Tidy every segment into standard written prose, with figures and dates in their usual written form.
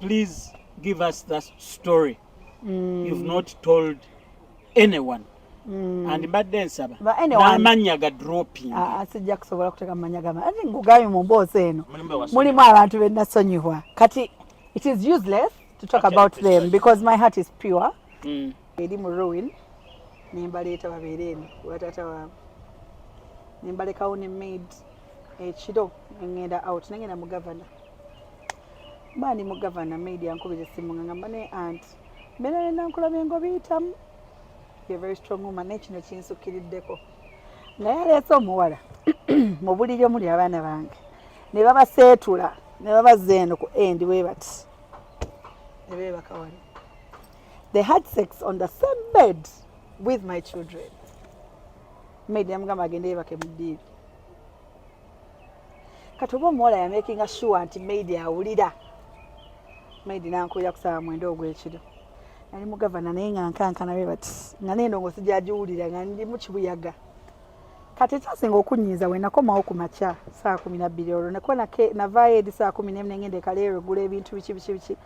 please give us that story you've not told anyone. And mbadde nsaba n'amannya ga dropping sijja kusobola kuteeka amannya gama ati ngugambye mu mboozi eno mulimu abantu be nasonyiwa kati it is useless to talk about them because my heart is pure. Eri mu ruin nembaleeta babeere eno watata waabwe nembalekawo ne maid ekiro ngenda out nengenda mu gavana mbaani mu gavana maid yankubira essimu nga ngamba ne aunt mbeera nenankulabye ng'obiyitamu. You're a very strong woman. Nekino kinsukiriddeko naye aleese omuwala mu buliri omuli abaana bange ne babaseetula ne babazza eno ku endi bwe bati ne beebaka wali. They had sex on the same bed with my children. Maid yamugamba agende yeebake mu ddiiri. Kati oba omuwala yamakinga sure nti maid awulira. Maid nankuya ku ssaawa 9 ogw'ekiro. Ali mu gavana naye nga nkankana be bati nga n'endongo sijagiwulira nga ndi mu kibuyaga. Kati ekyasinga okunnyiza we nakomawo ku makya saa 12 olwo nakuba navaayo eri saa 11 ngenda ekaleero egula ebintu biki.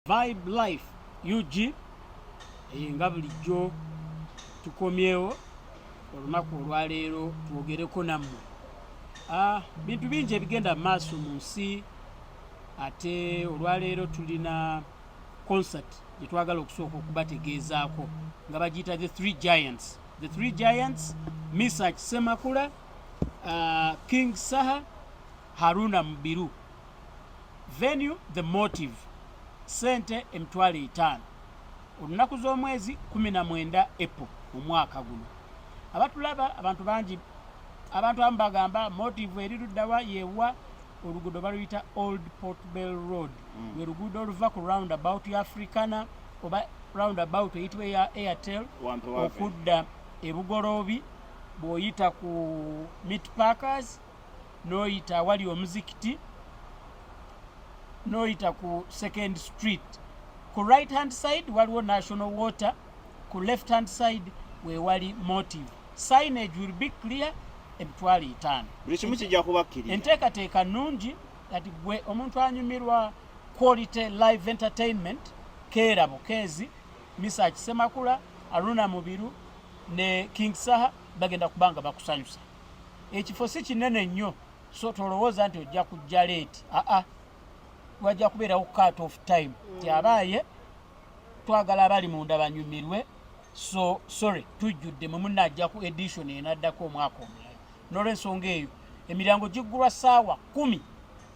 Vibe Life UG nga bulijjo tukomyewo olunaku olwaleero twogereko nammwe. Bintu bingi ebigenda maaso mu nsi ate olwaleero tulina concert gye twagala okusooka okubategeezaako nga bagiyita The Three Giants Misa Kisemakula, King Saha, Haruna Mubiru. Venue The Motive, sente emitwalo 5. Olunaku z'omwezi 19 April mu mwaka guno. Abatulaba abantu bangi, abantu abamu bagamba Motive eri luddawa yeewa oluguudo baluyita Old Port Bell Road. Lwe luguudo oluva ku roundabout ya Africana oba roundabout eyitibwa ya Airtel okudda e Bugoloobi bw'oyita ku Meat Packers n'oyita wali omuzikiti n'oyita ku Second Street. Ku right hand side waliwo National Water, ku left hand side we wali Motive. Signage will be clear emitwalo 5. Buli kimu kijja kubakkirira. Enteekateeka nnungi kati gwe omuntu anyumirwa quality live entertainment keera bukeezi Misa Kisemakula, Haruna Mubiru ne King Saha bagenda kubanga bakusanyusa. Ekifo si kinene nnyo so tolowooza nti ojja kujja late. Wajja kubeerawo cut off time. Tyabaaye twagala abali munda banyumirwe. So sorry tujjudde mu munajja ku edition enaddako omwaka omulala. N'olwensonga eyo emiryango giggulwa ssaawa 10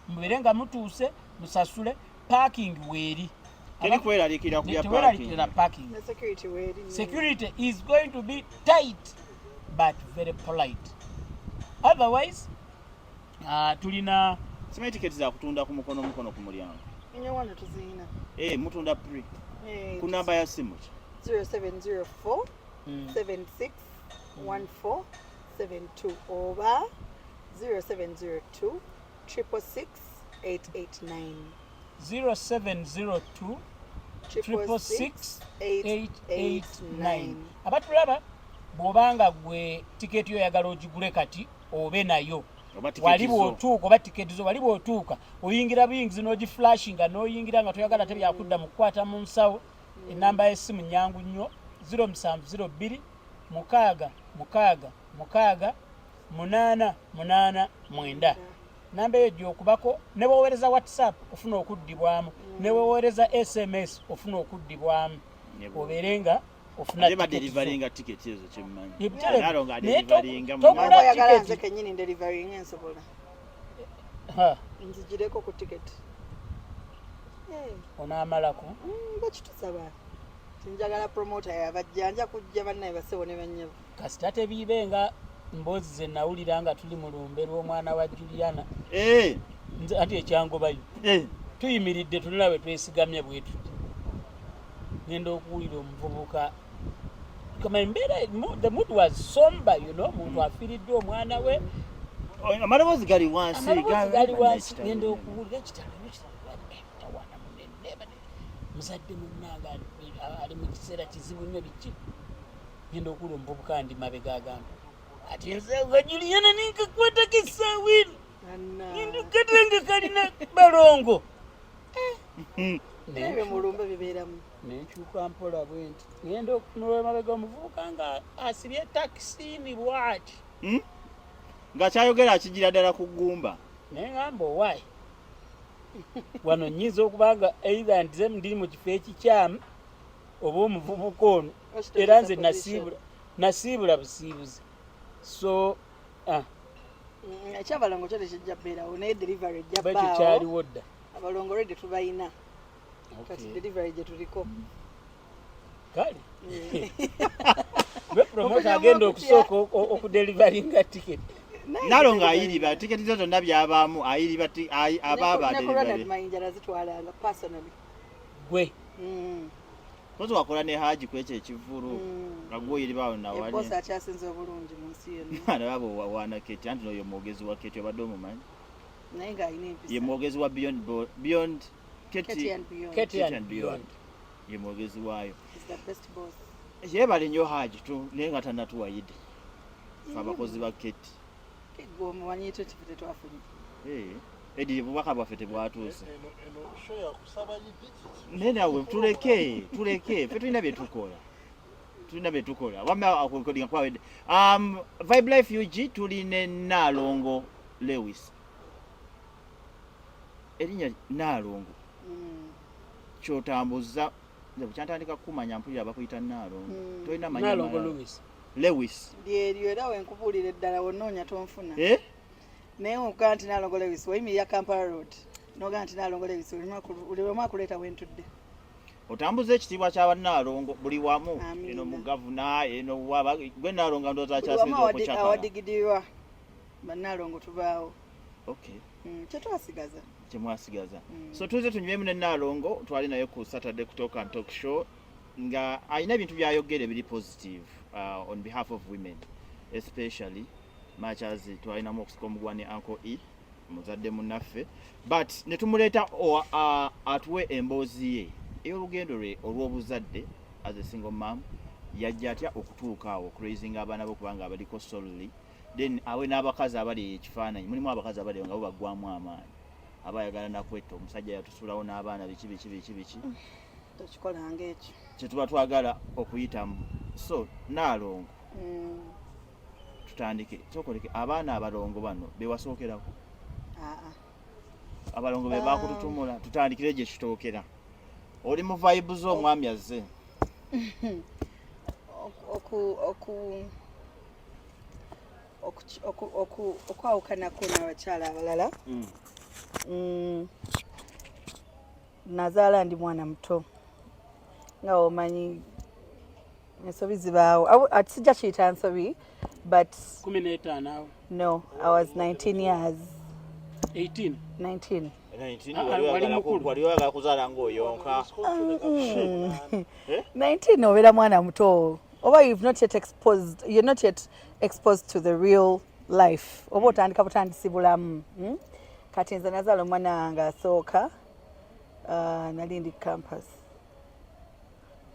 mubeere nga mutuuse musasule parking weeri. Terikweraliikira ku ya parking. Security is going to be tight but very polite. Otherwise tulina tickets za kutunda ku mukono ku mulyango. Nyewana tuzina. Mutunda pre. Ku namba ya simu 0704 76 14 72 oba 0702 666 889. 0702 666 889. Abatulaba bw'obanga gwe tiketi oyagala ogigule kati obe nayo. Waliwo otuuka oba tiketi zo waliwo otuuka oyingira buyingizi n'ogiflashinga n'oyingira nga toyagala tebyakudda mu kukwata mu nsawo. Enamba y'essimu nyangu nnyo 0702 6 6 6 8 8 9. Namba eyo gy'okubako ne bw'oweereza WhatsApp ofuna okuddibwamu ne bw'oweereza SMS ofuna okuddibwamu. Obeere nga ofuna deliveryinga ticket ezo kyemmanyi. Nalonga deliveryinga oyagala nze kennyini deliverying ensobola. Nzigireko ku ticket. Onaamalako? Bakitusaba. Tinjagala promoter yabajjanja kujja bannaye basewo ne bannyabo. Kasita tebiibe nga mboozi ze nawulira nga tuli mu lumbe lw'omwana wa Juliana. Nze ate ekyangobayo. Tuyimiridde tulina we twesigamye bwe tuti. ngenda okuwulira omuvubuka the mood was somber, you know, muntu afiiriddwa omwana we amaloboozi gali wansi ngenda okuwulira ekitalo tawana munene muzadde munnanga ali mu kiseera kizibu nnyo biki ngenda okuwulira omuvubuka ndi mabega agamba ati ensaawa Juliana ninkakwatako essaawiino ndikatenga kalina balongo ebyo mulumbe bibeeramu nenkyuka mpola bwe nti ngenda okutunula mabega omuvubuka nga asibye takisiini bwati nga kyayogera akigira ddala ku ggumba naye ngamba owaayi wano nnyinza okubanga either ntize ndiri mu kifo ekikyamu oba omuvubuka ono era nze nasiibula busiibuzi so ekyabalongo kyo tekijja bbeerawo naye delivery ejja bbaawo bakyo kyaliwo dda abalongo lwedde tubayina kati delivery gye tuliko kale gwe promota agenda okusooka okudelivaringa tiketi Nalongo ayiriba tiketi zo zonna byabaamu ayiriba abaaba delivery mayinja nazitwalanga personally gwe kozi wakola ne haji kwekyo ekivulu nga gwoyiribaawo nawali bosi akyasinze obulungi mu nsi yonna baana babo wawana keti anti noyo mwogezi wa keti obadde omumanyi naye ng'alina empisa ye mwogezi wa beyond Keti and beyond ye mwogezi waayo is the best boss yeebale nnyo haji tu naye nga tannatuwayidde fe abakozi ba keti gwe omumanyi ekyo kife tetwafunye edi bubaka bwaffe tebwatuuse naye nawe tuleke fe tulina byetukola wama akukodinga kwawedde Vibe Life UG tuli ne Nalongo Lewis erinnya Nalongo kyotambuza kyantandika kumanya mpulira bakuyita Nalongo tolina Nalongo Lewis lyeryo era wenkubuulira eddala wonnoonya tonfuna naye ogaa nti Nalongo Lewis wayimirira Kampala Road nogaa nti Nalongo Lewis oliwemu akuleeta wentudde otambuza ekitiibwa ky'abannalongo buli wamu eno mu gavuna eno gwe Nalongo ndooza akyasinza okukyakala awadigidirwa bannalongo tubaawo kyemwasigaza so tuze tunywemu ne Nalongo twali naye ku Saturday Talk and Talk Show nga alina ebintu byayogera ebiri positive on behalf of women especially much as twalinamu okusika omugwani Uncle E muzadde munnaffe but ne tumuleeta atuwe emboozi ye ey'olugendo lwe olw'obuzadde as a single mom yajja atya okutuuka awo okuraisinga abaana bo kubanga abaliko solely then awe n'abakazi abali ekifaananyi mulimu abakazi abali nga bo baggwamu amaanyi abayagala nakwetta omusajja yatusuulawo n'abaana biki tokikolanga ekyo kyetuba twagala okuyitamu so Nalongo tutandike sokoleke abaana abalongo bano bewasookerako abalongo be bakututumula tutandikire gye kitookera oli mu vibe z'omwami azze okwawukanako n'abakyala abalala nazaala ndi mwana muto nga omanyi ensobi zibaawo sijja kiyita nsobi but 15 awo no I was 19 years 18 19 wali oyagala kuzaala ng'oyonka 19 obeera mwana muto oba you're not yet exposed to the real life oba otandika butandisi bulamu kati nze nazaala omwana wange asooka nali ndi campus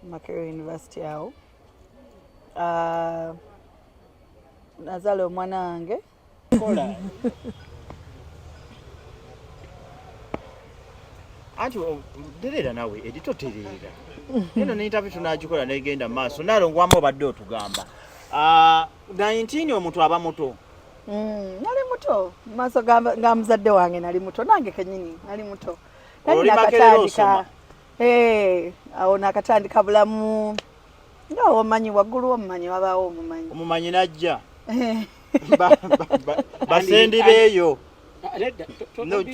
Makerere University awo nazaala omwana wange anti terera nawe editoterera eno n'intavi tunagikola negenda maaso Nalongo wamu obadde otugamba 19 omuntu aba muto nali muto maaso ga muzadde wange nali muto nange kenyini nali muto oli Makerere osoma awo nakatandika bulamu nga omanyi waggulu omumanyi wabaawo omumanyi najja basendi beeyo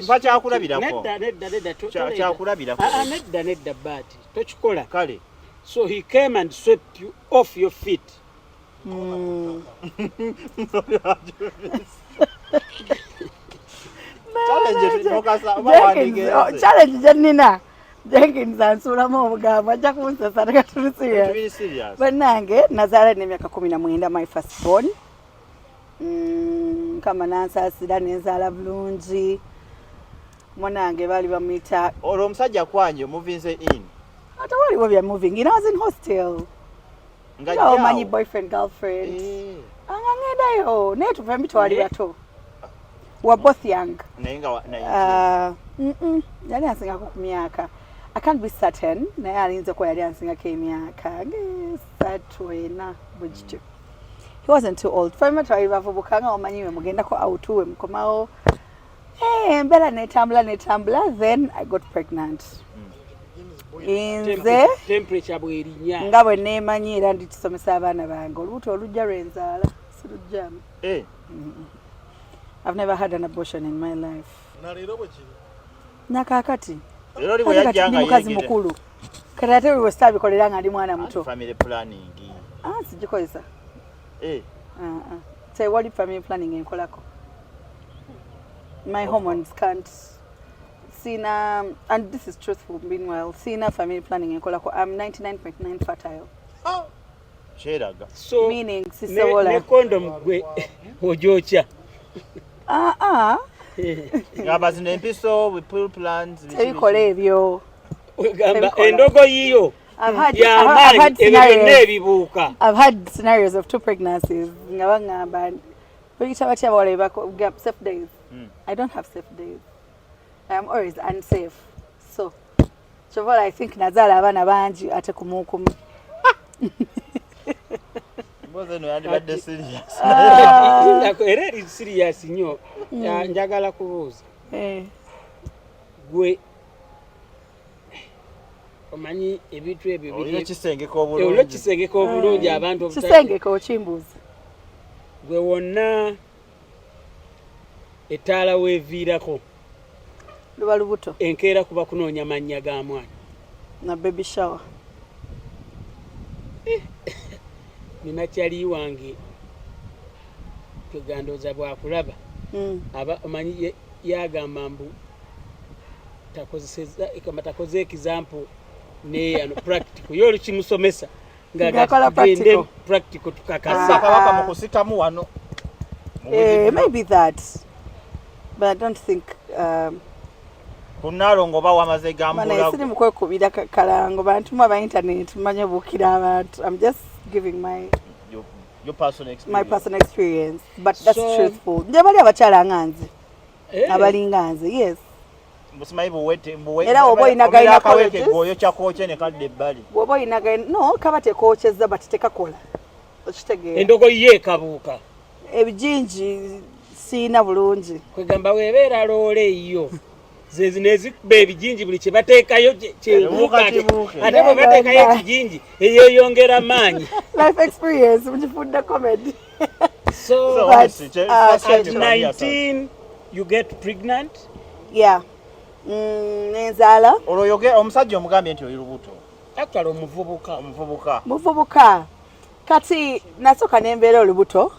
bakyakulabirako nedda baati tokikola kale so he came and swept you off your feet challenge gye nnina Jenkins ansulamu obugambo ajja kunsasa nga tuli serious. Bannange nazaala n'emyaka 19 my first born. Kama nansaasira nenzaala bulungi. Munange baali bamuyita olwo omusajja kwanje muvinze in. Ate waliwo bya moving. I was in hostel. Nga omanyi boyfriend girlfriend. Angangendayo naye tuve mitwali bato. We're both young. Yali ansingako ku myaka. I can't be certain. Naye alinze ko yali ansingako emyaka. Ngesatwena bujjo. He wasn't too old. Fema twali bavubukanga omanyiwe mugendako autuwe mkomawo. Mbera netambula. Then I got pregnant. Inze temperature bwerinya. Nga bwe neemanyira ndi tusomesa abaana bange. Olubuto olujja lwenzaala. Sirujjamu. I've never had an abortion in my life. Nakakati. Lero liwe yajjanga mukazi mukulu. Kati we stabi kolera nga ndi mwana muto. Family planning. Sijikozesa. Say what if family planning enkolako? My hormones can't. Sina, and this is truthful meanwhile, Sina family planning enkolako. I'm 99.9 fertile. Sheraga. So meaning sisawola. Ne condom gwe ojocha. Ngaba zinempiso we pull plans. Tebikola ebyo. Endogo yiyo. I've had scenarios of 2 pregnancies. Ngabangamba bikita batya bawale bako safe days. I don't have safe days. I am always unsafe. So I think nazala abana banji ate kumukumu. Mboze no yandi badde serious. Era eri serious nnyo. Njagala kubuuza. Gwe omanyi ebintu ebyo biri. Olwo kisengeko obulungi abantu obutali. Kisengeko kimbuzi. Gwe wonna etaala weeviirako. Luba lubuto. Enkeera kuba kunoonya mannya ga mwana. Na baby shower. Nina kyali wange kwegandoza bwakulaba. Aba omanyi yagamba mbu takoze example ne ano practical yoli kimusomesa ngakola practical tukakasa kabaka mukusitamu wano. Maybe that, but I don't think kunalongo bawamaze gambula. Mana isiri mukwekubira kalango bantu mu internet manye bukira abantu. I'm just giving your personal experience. My personal experience, but that's truthful. Njabali abachala nganzi. Abalinganzi, yes. Musimayibo wete mbuwe. Era obo inagaina kaweke goyo chakoche ne kadde bali. Obo inagaina no kabate kocheza batiteka kola. Okitegera. Endogo ye kabuka. Ebijinji sina bulungi. Kwegamba webeera loole iyo. Zezinezi ebijinji buli kibateekayo kyebuka ate bwe bateekayo ekijinji eyeyongera maanyi. Life experience mujifunda comedy. So at 19 you get pregnant? Yeah. Nenzala. Oloyoge omusajja omugambye nti oyirubuto. Actually Muvubuka. Kati nasoka nembeera olubuto.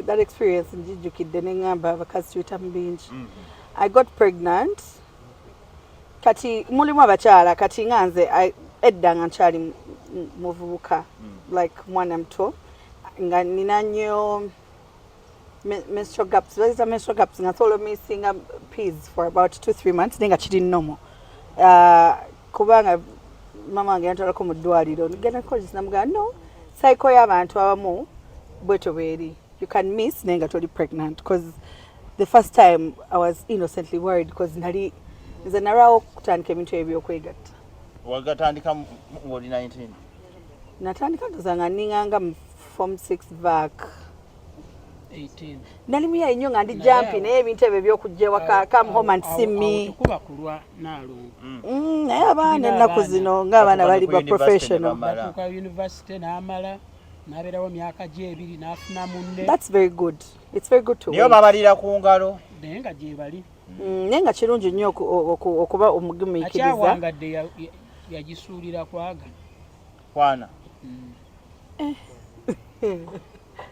That experience njijukidde nengamba bakazi tuyita mbingi. I got pregnant. Kati mulimu abakyala kati nganze edda nga nkyali muvubuka like mwana muto nga nina nnyo menstrual gaps. Bazita menstrual gaps nga solo missing periods for about 2-3 months nenga kiri normal. Kubanga mama wange yantwalako mu ddwaliro ngenda kukozesa namugamba no cycle y'abantu abamu bweto bweri. You can miss nenga toli pregnant because the first time I was innocently worried because nali nze narawo kutandika ebintu ebyokwegatta. Wagatandika ng'oli 19? Natandika ndozanga ninganga mu form 6 back 18. Nali muya nnyo nga ndi jumping naye ebintu ebyo byokujja ewaka come home and see me. Tukuba kulwa Nalongo. Naye abaana ennaku zino ng'abaana bali ba professional. Batuuka university n'amala n'abeerawo myaka gye ebiri n'afuna munne. That's very good. It's very good to niyo babalira ku ngalo. Naye nga gye bali. Naye nga kirungi nnyo okuba omugumiikiriza. Akyawangadde yagisuulira kwaga. Kwana.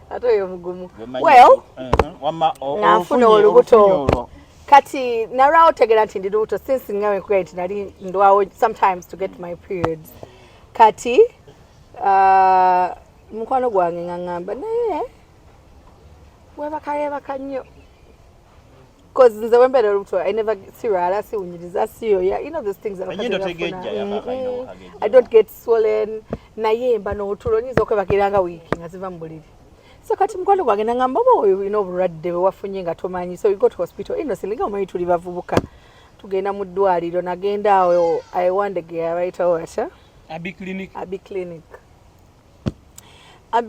Ate oyo mugumu. Well, nafuna olubuto. kati narao tegera nti ndi lubuto since ngawe kwenti nali ndwawo sometimes to get my periods kati mukwano gwange ngangamba naye webaka nnyo because nze wembere lubuto I never sirala siwunyiriza siyo you know those things that I don't get swollen naye mba n'otulo nyiza okwebakiranga wiiki nga ziva mu buliri so kati mukwano gwange nangamba oyo ino obulwadde bwe wafunye nga tomanyi so we go to hospital ino silinga omanyi tuli bavubuka tugenda mu ddwaliro nagenda awo aiwandege abayitawo ata Abi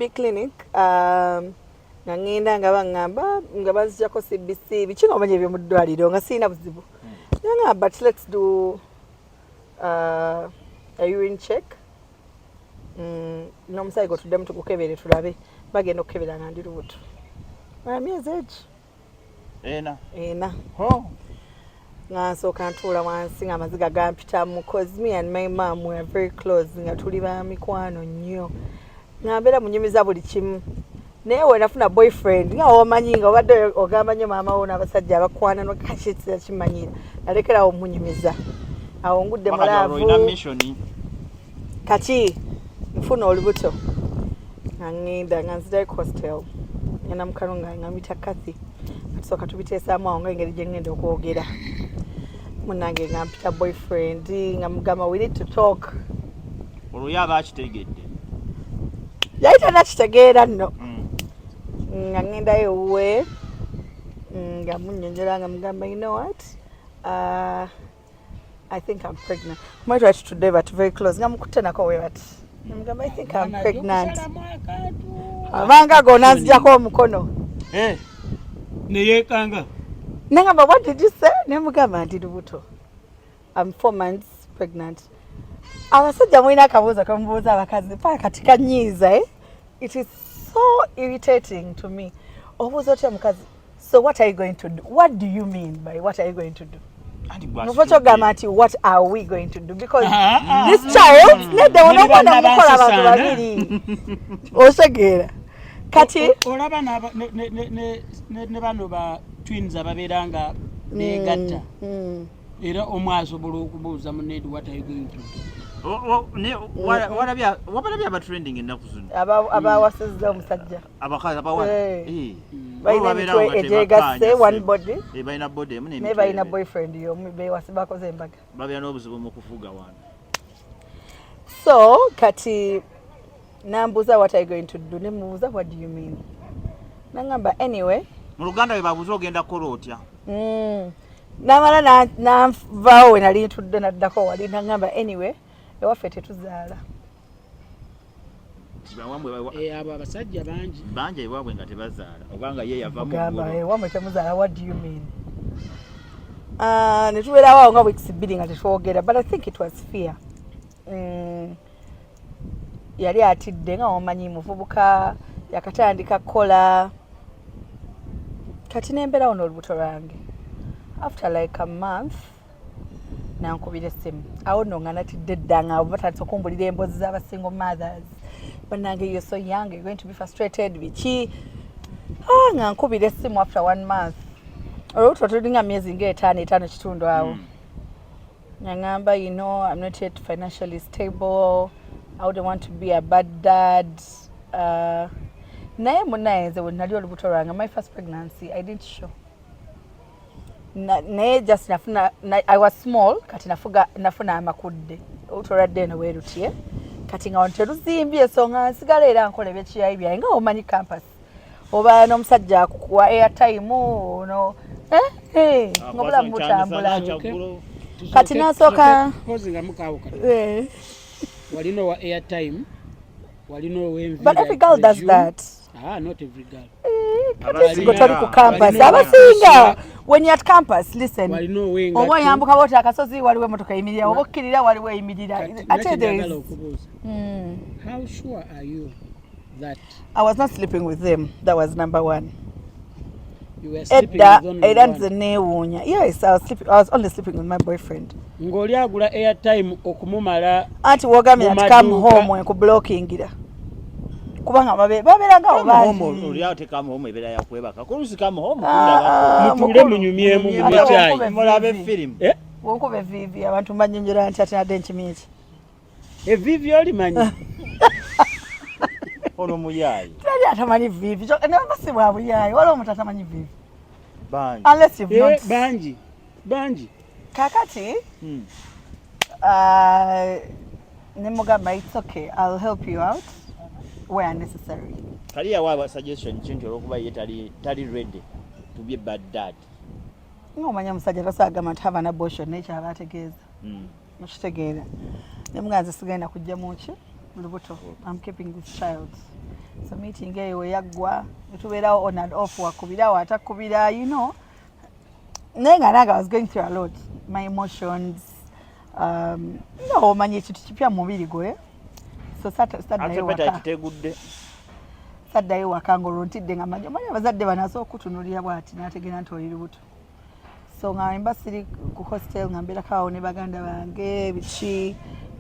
clinic ngenda nga bangamba nga bazijako CBC bikinga omanyi ebyo mu ddwaliro nga sirina buzibu nga but let's do a urine check n'omusayi gwetuddemu tukukebere tulabe bagenda okukebera nga ndi lubuto myezi egi ena nga nsooka ntuula wansi nga amaziga gampitamu cause me and my mom were very close nga tuli ba mikwano nnyo nga mbeera munyumiza buli kimu naye wenafuna boyfriend nga omanyi nga obadde ogamba nnyo maama wo n'abasajja abakwana nokakitira kimanyira nalekerawo munyumiza awo ngudde mulaavu kati nfuna olubuto nga ngenda nga nzirayo hostel ngenda mukalo nga mita Kathy tusooka tubiteesaamu awo nga engeri gye ngenda okwogera munange nga mpita boyfriend nga mugamba we need to talk olwo yaba akitegedde yali tanakitegeera nno nga ngendayo we nga munnyonjera nga mugamba you know what I think I'm pregnant might write today but very close nga mukutte nako we bati mugamba I think I'm pregnant abanga gonna nzijako omukono neyekanga nangamba what did you say nemugamba nti lubuto I'm 4 months pregnant abasajja mulina akabuuzo kamubuuza abakazi paka kati kanyiiza it is so irritating to me obuuza otya mukazi so what are you going to do what do you mean by what are you going to do mufokyogamba nti what are we going to do because this child nedde onobona mukola abantu babiri osegeera kati olaba ne bano ba twins ababeera nga begatta era omwe asobola okubuuza munedi what are you going to do wabadde aba trending ennaku zino abawasizza omusajja abakazi abawana balina emitwe egyegasse one body balina body emu naye balina boyfriend yomu bewasi bakoze embaga babeera n'obuzibu mu kufuga wano so kati nambuuza what are you going to do nemubuuza what do you mean nangamba anyway mu Luganda we babuuza ogenda kukola otya namala nanvaawo we nali ntudde naddako wali nangamba anyway ewaffe tetuzaala abo abasajja bangi ewaabwe nga tebazaala obanga ye yava wamwe temuzaala what do you mean netubeerawo nga weeks 2 nga tetwogera but I think it was fear yali atidde nga omanyi muvubuka yakatandika kukola kati nembeerawo n'olubuto lwange after like a month nankubira essimu awo nno nga natidde dda nga batandise okumbulira emboozi z'abasingle mothers bannange you're so young you're going to be frustrated biki nga nkubira essimu after 1 month olubuto tulinga myezi nga 5 awo nangamba you know I'm not yet financially stable I wouldn't want to be a bad dad naye munaye nze wenali olubuto lwange my first pregnancy I didn't show naye just I was small kati nafuna amakudde olubuto lwadde eno weerutye kati nga wano teruzimbye so nga nsigala era nkola ebyekiyayi byange nga omanyi campus oba n'omusajja akukuwa airtime no ng'obulamu butambula kati nasooka nga mukawuka walina wa airtime walina ow'envira but every girl does that not every girl toli ku campus abasinga when you're at campus listen oba oyambuka boti akasozi waliwo emotoka eyimirira oba okkirira waliwo eyimirira ate there is how sure are you that I was not sleeping with them that was number 1 you were sleeping with only era nze neewuunya yes I was only sleeping with my boyfriend ng'oli agula airtime okumumala anti wogambye ati come home enkubulookingira kubanga babeeranga obangi oli atekamu homo ebeera yakwebaka kulusikamu homo mutule munyumyemu munywe mulabe firimu wonkuba evivi abantu mbanyonyola nti ate nadde nkimi eki evivi olimanyi ono muyaayi tali atamanyi vivi nabasi bwa buyaayi waliwo omuntu atamanyi vivi bangi unless you've not bangi kakati nemugamba it's okay, I'll help you out where necessary. Kali yawa suggestion kintu olwokuba ye tali ready to be a bad dad. Ngomanya musajja tasagamba nti have an abortion naye kyaba ategeeza. Mukitegeera. Nemuganza sigenda kujja muki lubuto. I'm keeping this child. So meeting eyo yaggwa etubeerawo on and off wakubirawo atakubira, you know. Nenga I was going through a lot. My emotions. No, manyi ekintu kipya mu mubiri gwe. So saddayo waka ng'olontidde nga manyi abazadde banaso okutunuulira bw'ati n'ategeera nti oli lubuto. So nga mba siri ku hostel nga mbeerako awo ne baganda bange biki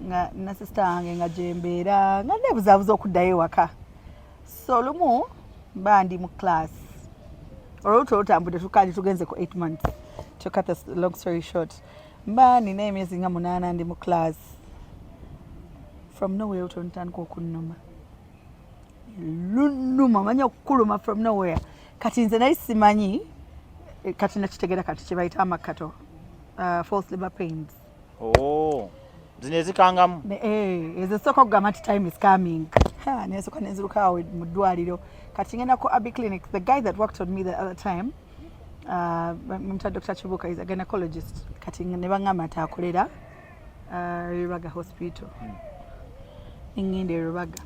nga na sister wange nga gyembeera nga neebuzaabuza okuddayo ewaka. So lumu mba ndi mu class. Olubuto olutambudde tukali tugenze ku 8 months. To cut a long story short. Mba nina emyezi nga 8 ndi mu class. From nowhere utonitandika okunnuma. Lunuma manya okukuluma from nowhere. Kati nze naye simanyi kati nakitegeera kati kye bayita amakkato. False labor pains. Oh. Zino ezikangamu. Ezisooka okugamba nti time is coming. Nesooka nenziruka awo mu ddwaliro. Kati ngenda ku Abbey Clinic. The guy that worked on me the other time, Dr. Chibuka is a gynecologist. Kati ne bangamba nti akolera Rubaga Hospital. Ngende Rubaga.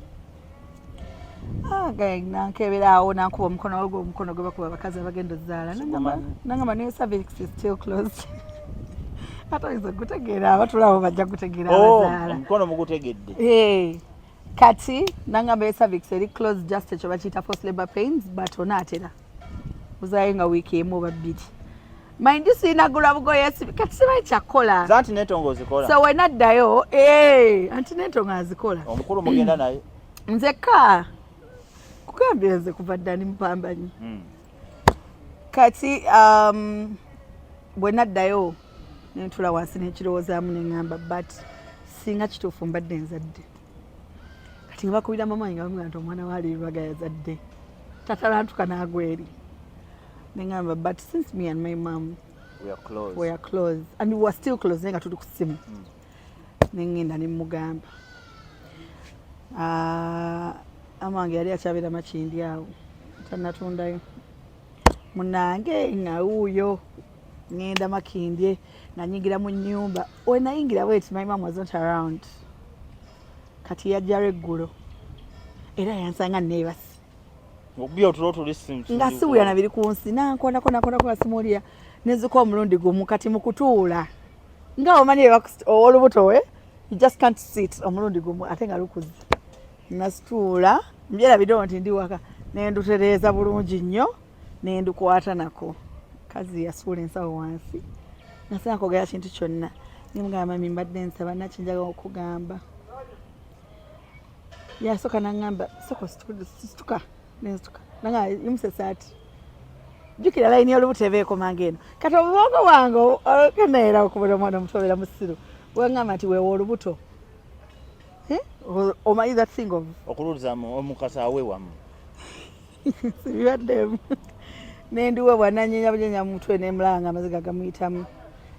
Nankebera awo nankuba omukono ogwo omukono gwe bakuba abakazi abagenda ozaala. Nangamba ne cervix is still closed. Atayinza kutegeera abatulawo bajja kutegeera abazaala. Omukono mugutegedde. Kati nangamba cervix eri closed just ekyo bakiyita false labor pains but onaatera. Uzaayo nga wiiki emu oba bbiri. Mind you sinagula bugoye kati sibayi kyakola. Za antenatal ng'ozikola. So wenaddayo antenatal ng'azikola. Omukulu mugenda naye. Nzeka kugambye nze kuva ddani mpambanyi. Kati bwenaddayo nentula wansi nekirowoozaamu neŋŋamba but singa kituufu mbadde nzadde. Kati nga bakubira mama nga bamugamba nti omwana waali Rubaga yazadde. Tatalantuka n'agwa eri. Neŋŋamba but since me and my mom we are close and we were still close naye nga tuli ku ssimu. Neŋŋenda ne mugamba. Amange yali akyabeera Makindi awo tannatundayo. Munange nga wuuyo ngenda Makindye nga nyingira mu nnyumba. When nayingira bweti my mom was not around. Kati yajjalo eggulo era yansanga neebasi. Obyo otulotuli simu. Nga siwulira na biri ku nsi nankona simuulira nezuka omulundi gumu kati mu kutuula. Nga omanyi olubuto we you just can't sit omulundi gumu ate nga lukuzi. Nasituula mbyerabidde nti ndi waka nendutereeza bulungi nnyo nendukwata nako. Kazi yasuula ensawo wansi. Nasanga kwogera kintu kyonna. Nemugamba mami mbadde nsaba naki njagala okugamba. Yasooka n'aŋŋamba soko situka nensituka. Nanga yimusesaati. Jjukira layini y'olubuto eba ekomanga eno. Kati obubongo bwange keneera okubula omwana omuto obeera musiru. Weŋŋamba nti weewa olubuto. Omanyi that thing of okululizamu omukasa aweewamu. Sibibaddemu. Nendiwe bwananyenya bunyenya mu mutwe nemulanga amaziga gamuyitamu.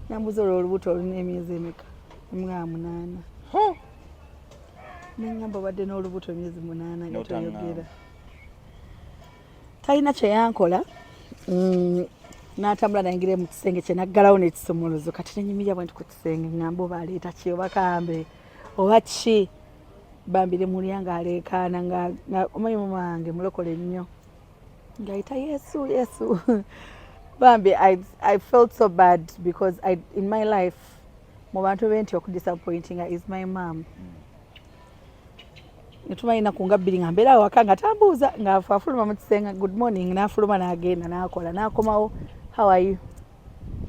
Nambuza olubuto olulina emyezi emeka. Omwana 8. Neŋŋamba badde n'olubuto emyezi 8 nga toyogera. Talina kye yankola. N'atambula nayingira mu kisenge kye naggalawo n'ekisumuluzo. Kati nenyimirira bwe nti ku kisenge ŋŋamba oba aleeta ki oba kambe oba ki. Bambire mulyanga aleekaana nga omanyi mama wange mulokole nnyo. Ngayita Yesu. Bambi, I felt so bad because in my life mu bantu benti okudisappointing is my mom. Netumanyi naku nga 2 nga mbeera waka nga tambuuza nga afuluma mu kisenge good morning n'afuluma n'agenda n'akola n'akomawo how are you.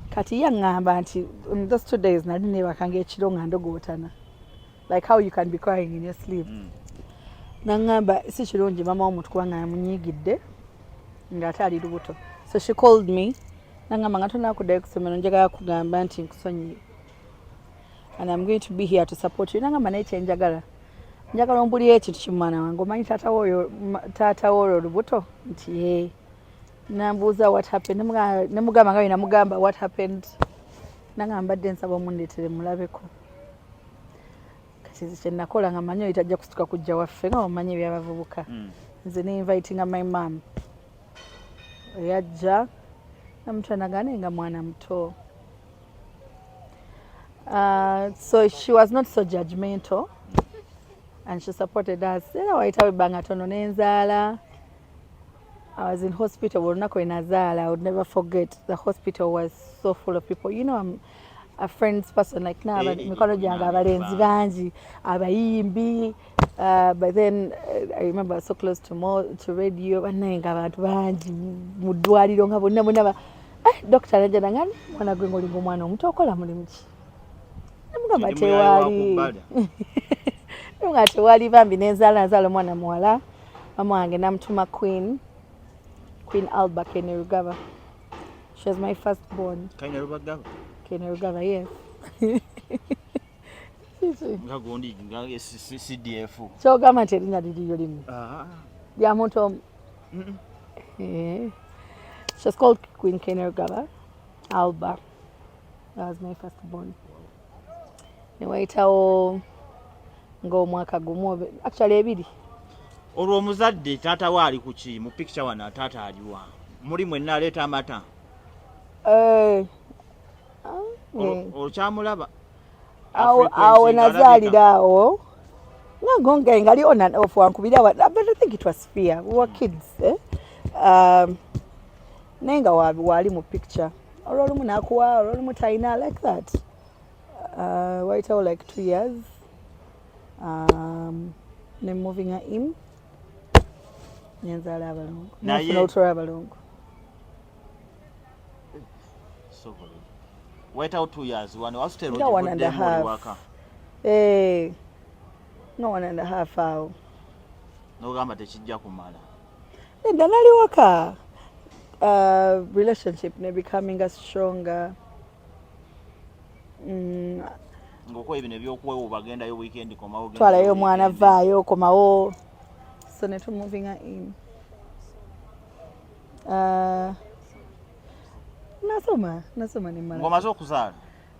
Kati yaŋŋamba nti in those 2 days nali neebaka ng'ekiro nga ndogootana. Like how you can be crying in your sleep. nangamba si kirungi mama omuntu kubanga yamunyigidde ng'ate ali lubuto. So she called me nangamba nga tonakuddayo ku ssomero njagala kugamba nti nkusonyiye and I'm going to be here to support you. Nangamba naye kyenjagala njagala ombulira ekintu kimwana wange omanyi taata wo olwo lubuto nti ye nambuuza what happened nemugamba nga namugamba what happened nangamba mbadde nsaba omundeetere mulabeko kati kye nakola nga manyi tajja kusituka kujja waffe nga omanyi ebyabavubuka nze ne invitinga my mom yajja namutwanagane nga mwana muto. So she was not so judgmental and she supported us. Era wayitawo ebbanga tono nenzaala. I was in hospital olunaku lwe nazaala. I would never forget. The hospital was so full of people. You know, I'm a friend's person like mikono gyange abalenzi bangi abayimbi. But then I remember I was so close to radio banaye nga abantu bangi mu ddwaliro nga bonna doctor najja nangani mwana gwe ngolinga omwana omuto okola mulimu ki namugamba tewali nga tewali bambi nenzaala omwana muwala mama wange namutuma Queen Alba Kenerugaba. She was my first born. Kenerugaba, yes. Nga gondi nga CDF. Kyogamba nti erinnya liriyo limu lya muntu omu. She was called Queen Kenerugaba Alba. That was my first born. Newayitawo ng'omwaka gumu actually ebiri. Olwo omuzadde taata we ali ku ki mu picture wana taata aliwa muli mwenna aleeta amata okyamulaba awo nazaalira awo nangonge ngali on and off wankubira but I think it was fear. We were kids naye nga wali mu picture olwolumu nakuwa olwolumu talina like that wayitawo like 2 years ne moving her in nyenzaala abalongo nafuna olutola abalongo wayitawo 2 years wano wasitera nga 1.5 waka nga 1.5 awo nogamba tekijja kumala edda nali waka relationship ne becoming a stronger ng'okuwa ebino ebyokuweewo bagendayo weekend komawo twalayo omwana vaayo komawo so ne moving her in nasoma nemala ng'omaze okuzaala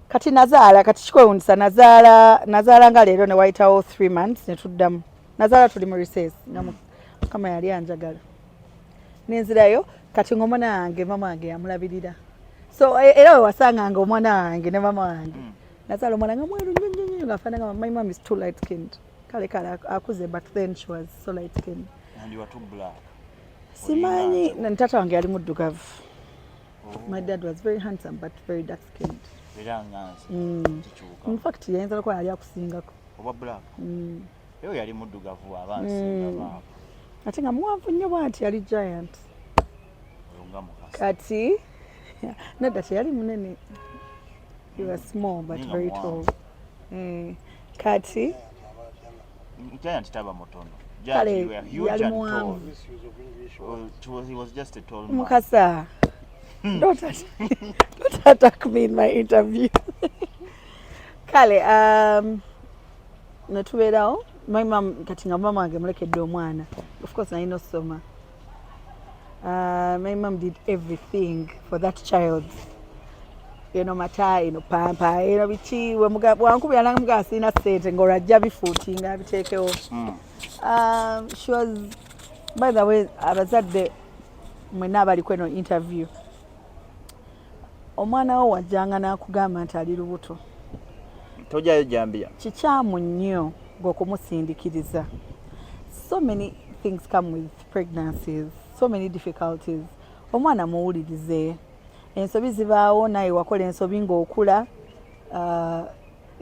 kati nazaala kati kikwewunyisa nazaala nga leero ne wayitawo 3 months ne tuddamu nazaala tuli mu recess nga mukama yali anjagala nenzirayo kati ng'omwana wange mama wange yamulabirira so era we wasanganga omwana wange ne mama wange nazaala omwana nga mweru nnyo ngaafaananga my mom is too light skinned kale akuze but then she was so light skinned and you were too black simanyi ntaata wange yali muddugavu. My dad was very handsome but very dark skinned. In fact yayinza okuba yali akusingako oba black eyo yali muddugavu abansinga ate nga muwanvu nnyo bwati yali giant kati nedda teyali munene. He was small but very tall. Kati giant taba mutono kale yali muwanvu. He was just a tall man. Mukasa don't attack me in my interview. Kale natubeerawo my mom kati nga mama wange mulekedde omwana of course nalina osoma. My mom did everything for that child. Mata, pampa, biki wankubira namugamba sirina ssente ng'olwajja bifuutinga abiteekewo. She was, by the way, abazadde mwenna abaliko eno interview. Omwana wo wajjanga n'akugamba nti ali lubuto. Tojayo jambia. Kikyamu nnyo ng'okumusindiikiriza. So many things come with pregnancies, so many difficulties. Omwana muwulirize. Ensobi zibaawo naye wakola ensobi ng'okula.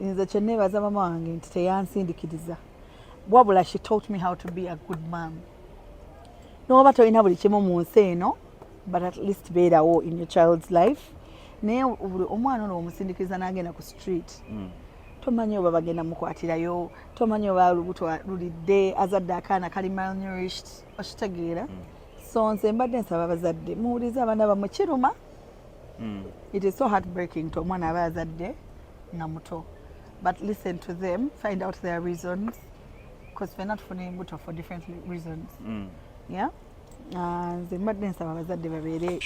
Nze kye neebaza mama wange nti teyansindiikiriza. Wabula she taught me how to be a good mom. N'oba tolina buli kimu mu nsi eno, but at least beerawo in your child's life. Naye omwana ono omusindiikiriza n'agenda ku street. tomanyi oba bagenda mukwatirayo, tomanyi oba olubuto lulidde, azadde akaana kali malnourished, okitegeera. So nze mbadde nsaba abazadde muwulize abaana bammwe kiruma. It is so heartbreaking to omwana aba azadde nga muto, but listen to them, find out their reasons, because we're not tufunayo embuto for different reasons. Yeah. Nze mbadde nsaba abazadde babeere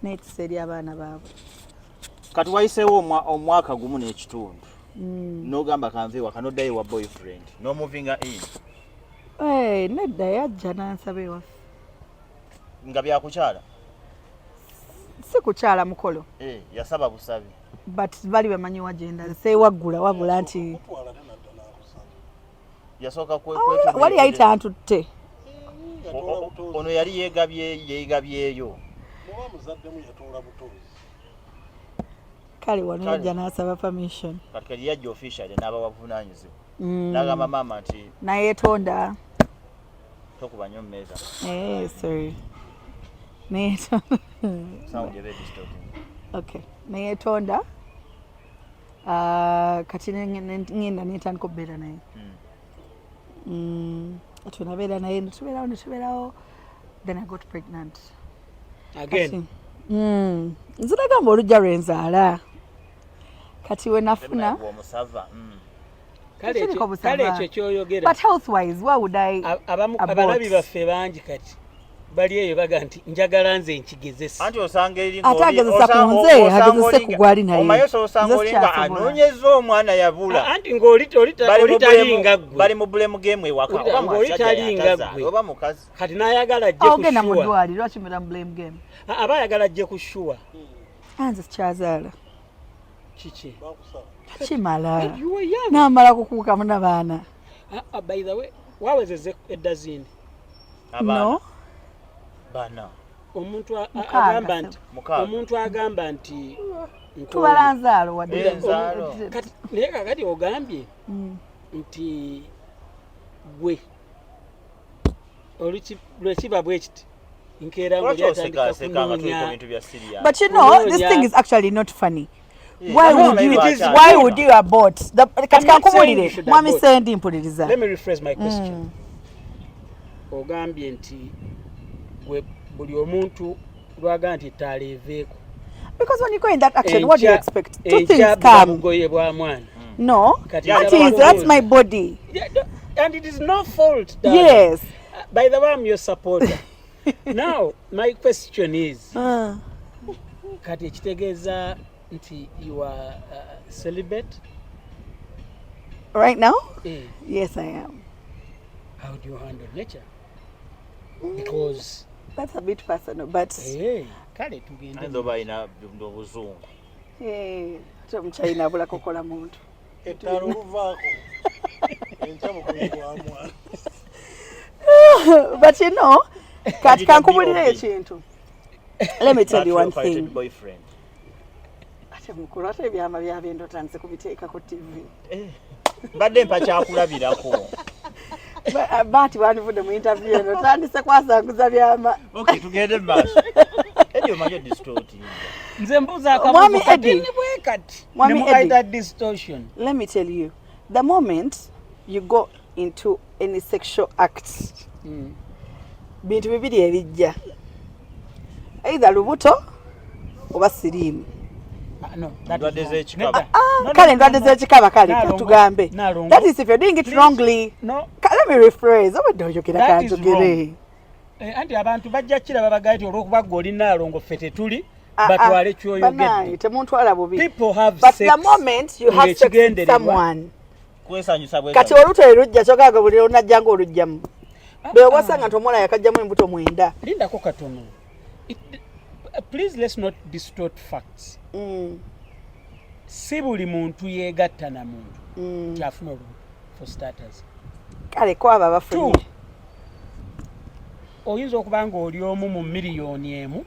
n'ekisa eri abaana baabwe. Kati wayiseewo omwaka gumu n'ekitundu n'ogamba kanve waka n'oddayo wa boyfriend n'omuvinga in. Nedda yajja n'ansaba ewaffe. Nga byakukyala? Si kukyala mukolo. Yasaba busabi. But bali bamanyi wagenda seewaggula wabula nti yasooka kwetuba. Wali yayita antutte. Ono yali yeegabyeyo. Kale wano yajja n'asaba permission. Kati yajja officially n'aba wavunaanyizibwa. N'agamba maama nti nayeetonda. Tokuba nnyo mmeeza. Sorry. Nayeetonda. Sound very distorting. Okay. Nayeetonda. Kati ngenda neetandika okubeera naye. Tunabeera naye netubeerawo. Then I got pregnant. Again. Nze nagamba olujja lwenzaala. Kati we nafuna. Kale ekyo kyoyogera. But health-wise, why would I abalabi baffe bangi kati bali eyo baga nti njagala nze nkigezesa. Anti osanga eri ate agezesa ku nze agezese ku gwali naye. Omayoso osanga olinga anoonyeza omwana yabula. Anti ng'oli talinga ggwe. Bali mu bulemu game ewaka. Ng'oli talinga ggwe. Oba mukazi. Kati n'ayagala ajje ku shuwa. Ogenda mu ddwaliro akimira mu blame game. Aba ayagala ajje ku shuwa. Nze sikyazaala. Kiki? Kimala. N'amala kukuukamu n'abaana. By the way, wawezeze eddazini? No. Bana. Omuntu agamba nti tubala nzaalo wadde. Naye kakati ogambye nti gwe lwekiba bwe kiti nkeera ng'olyatandika kunoonya. But you know, this thing is actually not funny. Why would you abort? Katika nkubulire mwami sendi mpuliriza. Let me rephrase my question. Ogambye nti gwe buli omuntu lwaga nti taleeveeko. Because when you go in that action, what do you expect? Two things come. No, that's my body. And it is no fault. Yes. By the way, I'm your supporter. Now, my question is, kati ekitegeeza nti you are celibate? Right now? Yes, I am. How do you handle nature? Because that's a bit personal, but kale tugende ndo bayina ndobuzungu. China bula kokola muntu. Etalo luvaako. Enchamu kuyiwa mwana. But you know, katika nkubulire ekintu. Let me tell you one thing. Boyfriend. Ate mukulu ate byama byabendo tanze kubiteeka ku TV. Badde mpa kyakulabirako. Bati banivudde mu interview eno tandise kwasanguza byama. Okay, tugende maaso. Edio majo distorting. Nze mbuza akabuzo kati ni bwe kati. Mwami that distortion. Let me tell you, the moment you go into any sexual act, bintu bibiri ebijja. Either lubuto oba sirimu. No, kale ndwadde z'ekikaba kale tugambe. That is if you're doing it wrongly. No. Let me rephrase. Obadde oyogera kanjogere. Anti abantu bajja kiraba bagaiti olw'okuba gwe oli Nalongo ffe tetuli batwale kyoyogedde. Temuntwala bubi. People have but sex. But the moment you have sex with someone. Kwesanyusa bwe. Kati oluto erujja kyokaaga buli onajjanga olujjamu. Bwe wasanga nti omwana yakajjamu embuto mwenda. Lindako katono. Please let's not distort facts. Si buli muntu yeegatta na muntu kyafuna olubuto for starters. Kale ko abo abafunye. Oyinza okuba nga oli omu mu miliyoni emu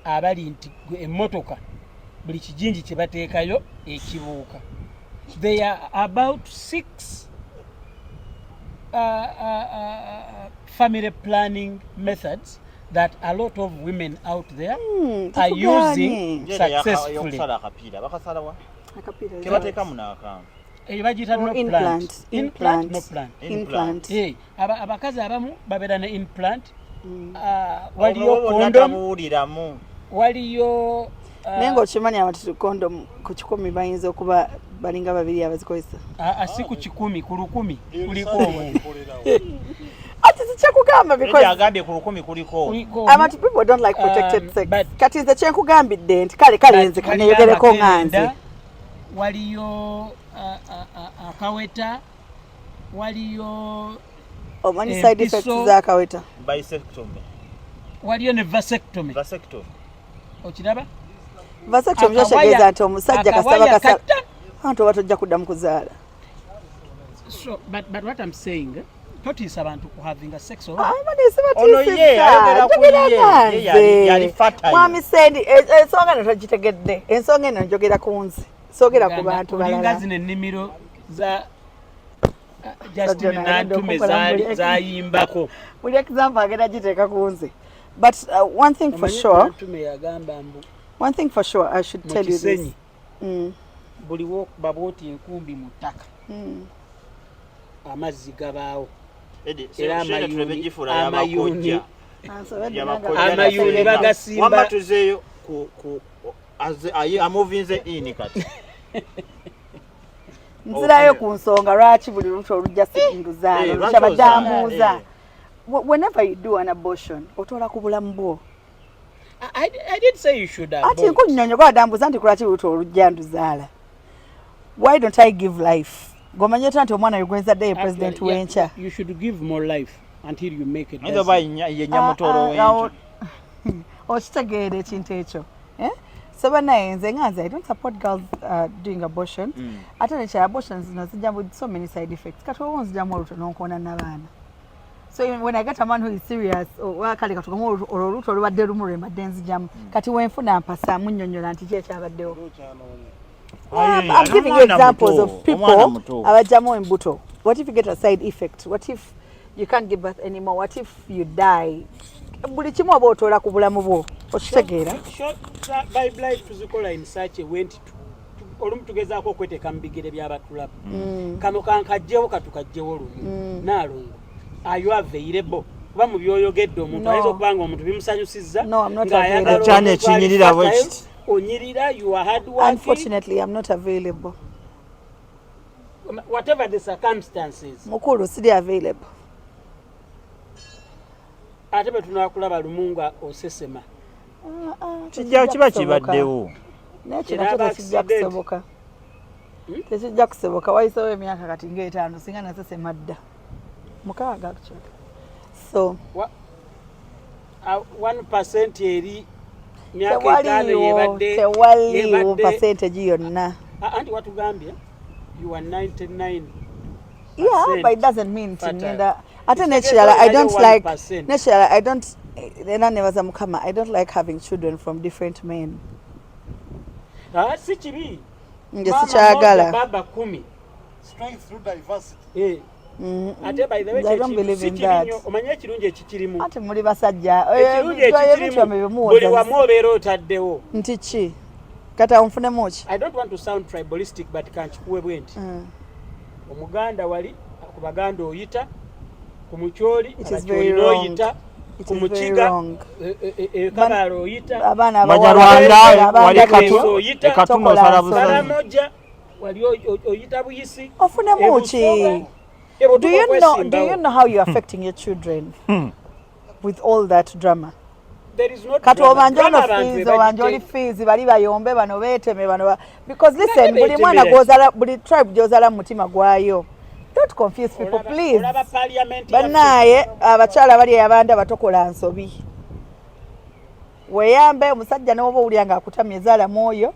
abali nti emmotoka buli kijinji kye bateekayo ekibuuka. They are about 6 family planning methods that a lot of women out there are using successfully. kebateeka munaakanga bagiyita no implant. abakazi abamu babeera ne implant. waliyo waliyo naye ng'okimanyi abati kondom ku 10 bayinza okuba balinga babiri abazikozesa. Si ku 10 ku 100 kuliko omu. Ati sikyakugamba because agambye ku 10 kuliko abantu people don't like protected sex. Kati nze kyenkugambidde nti kale nze kaneyogereko nganze. Waliyo akaweta, waliyo omanyi side effects z'akaweta. bisectomy. Waliyo ne vasectomy. Okiraba? Vasectomy kitegeeza nti omusajja kasaba abantu batojja kuddamu kuzaala. So but what I'm saying, totiisa abantu ku having a sex or ono ye ayogera ku ye yali fata mwami sendi ensonga eno togitegedde. Ensonga eno njogera ku nze soogera ku bantu balala. Olinga zino ennimiro za Justin Nantume zayimbako. Buli example agenda giteeka ku nze. But one thing for sure, I should tell you this. Buli wokuba bwoti enkumbi mu ttaka. Amazzi gabaawo. Era amayuni bagasimba. Wamatuzeeyo amuvinze ini kati. Nzirayo ku nsonga lwaki buli luto olujja sinduzaala lukabadambuuza. Whenever you do an abortion, otola ku bulamu bwo. I did say you should abort. Ati nkunyonyo kwa dambuza nti kulaki luto olujja nduzaala. Why don't I give life? Gomanye tanti omwana yugwenza day president wencha. You should give more life until you make it. Ndo ba yenyamutoro wencha. Okitegeera ekintu ekyo. Saba naye nze nganze I don't support girls doing abortion. Ate nekyala abortions zino zijjamu with so many side effects. Kati owunzijjamu oluto n'onkoona n'abaana. So when I get a man who is serious, wakali katukamu oluto olubadde lumu lwembadde nzijjamu. Kati wenfuna mpasa munnyonnyola nti ki ekyabaddewo. I'm giving you examples of people abajjamu embuto. What if you get a side effect? What if you can't give birth anymore? What if you die? Buli kimu oba otoola ku bulamu bwo okitegeera. Bible life tuzikola in such a way nti olumu tugezaako okweteeka mu bigere by'abatulabu. Kano kankajjewo katukajjewo lumu. Nalongo. Are you available? Kuba mu byoyogedde omuntu ayinza okuba nga omuntu bimusanyusizza. Kyane ekinyirira bwekiti. Onyirira, you are hard working. Unfortunately, I'm not available. Whatever the circumstances. Mukulu sidi available. Ate bwe tunakulaba lumunga osesema. Kijja kiba kibaddewo. Nekyo kijja kusoboka. Tekijja kusoboka. Wayiseewo emyaka kati ng'etaano singa nasesema dda. Mukaaga actually. So 1% eri myaka etaano yebadde tewaliwo percentage yonna. Anti watugambye you are 99%. Yeah, but it doesn't mean tinenda. Ate nekirala I don't like nekirala I don't era nebaza mukama I don't like having children from different men. Si kibi. Nje sikyagala. Baba 10 strength through diversity. Ate by the way I don't believe in that. Omanye ekirungi ekikirimu. Ate muri basajja. Ekirungi ekikirimu. Buli wamu obeera otaddewo. Nti ki? Kata onfunemu ki? I don't want to sound tribalistic but kanchikuwe bwenti. Omuganda wali ku baganda oyita ku mukyoli abakyoli n'oyita ku mukiga kabalo oyita abaana abawala wali ekatuno salamoja wali oyita buyisi ofunemu ki? Do you know how you're affecting your children with all that drama? There is no Kati obanjono fees, obanjoli fees, bali bayombe bano beteme bano. Because listen, buli mwana gozala, buli tribe gyozala mutima gwayo. Don't confuse people, please. Banaye, abakyala bali abanda batokola nsobi. Weyambe omusajja n'oba uli nga akutamye zaala mwoyo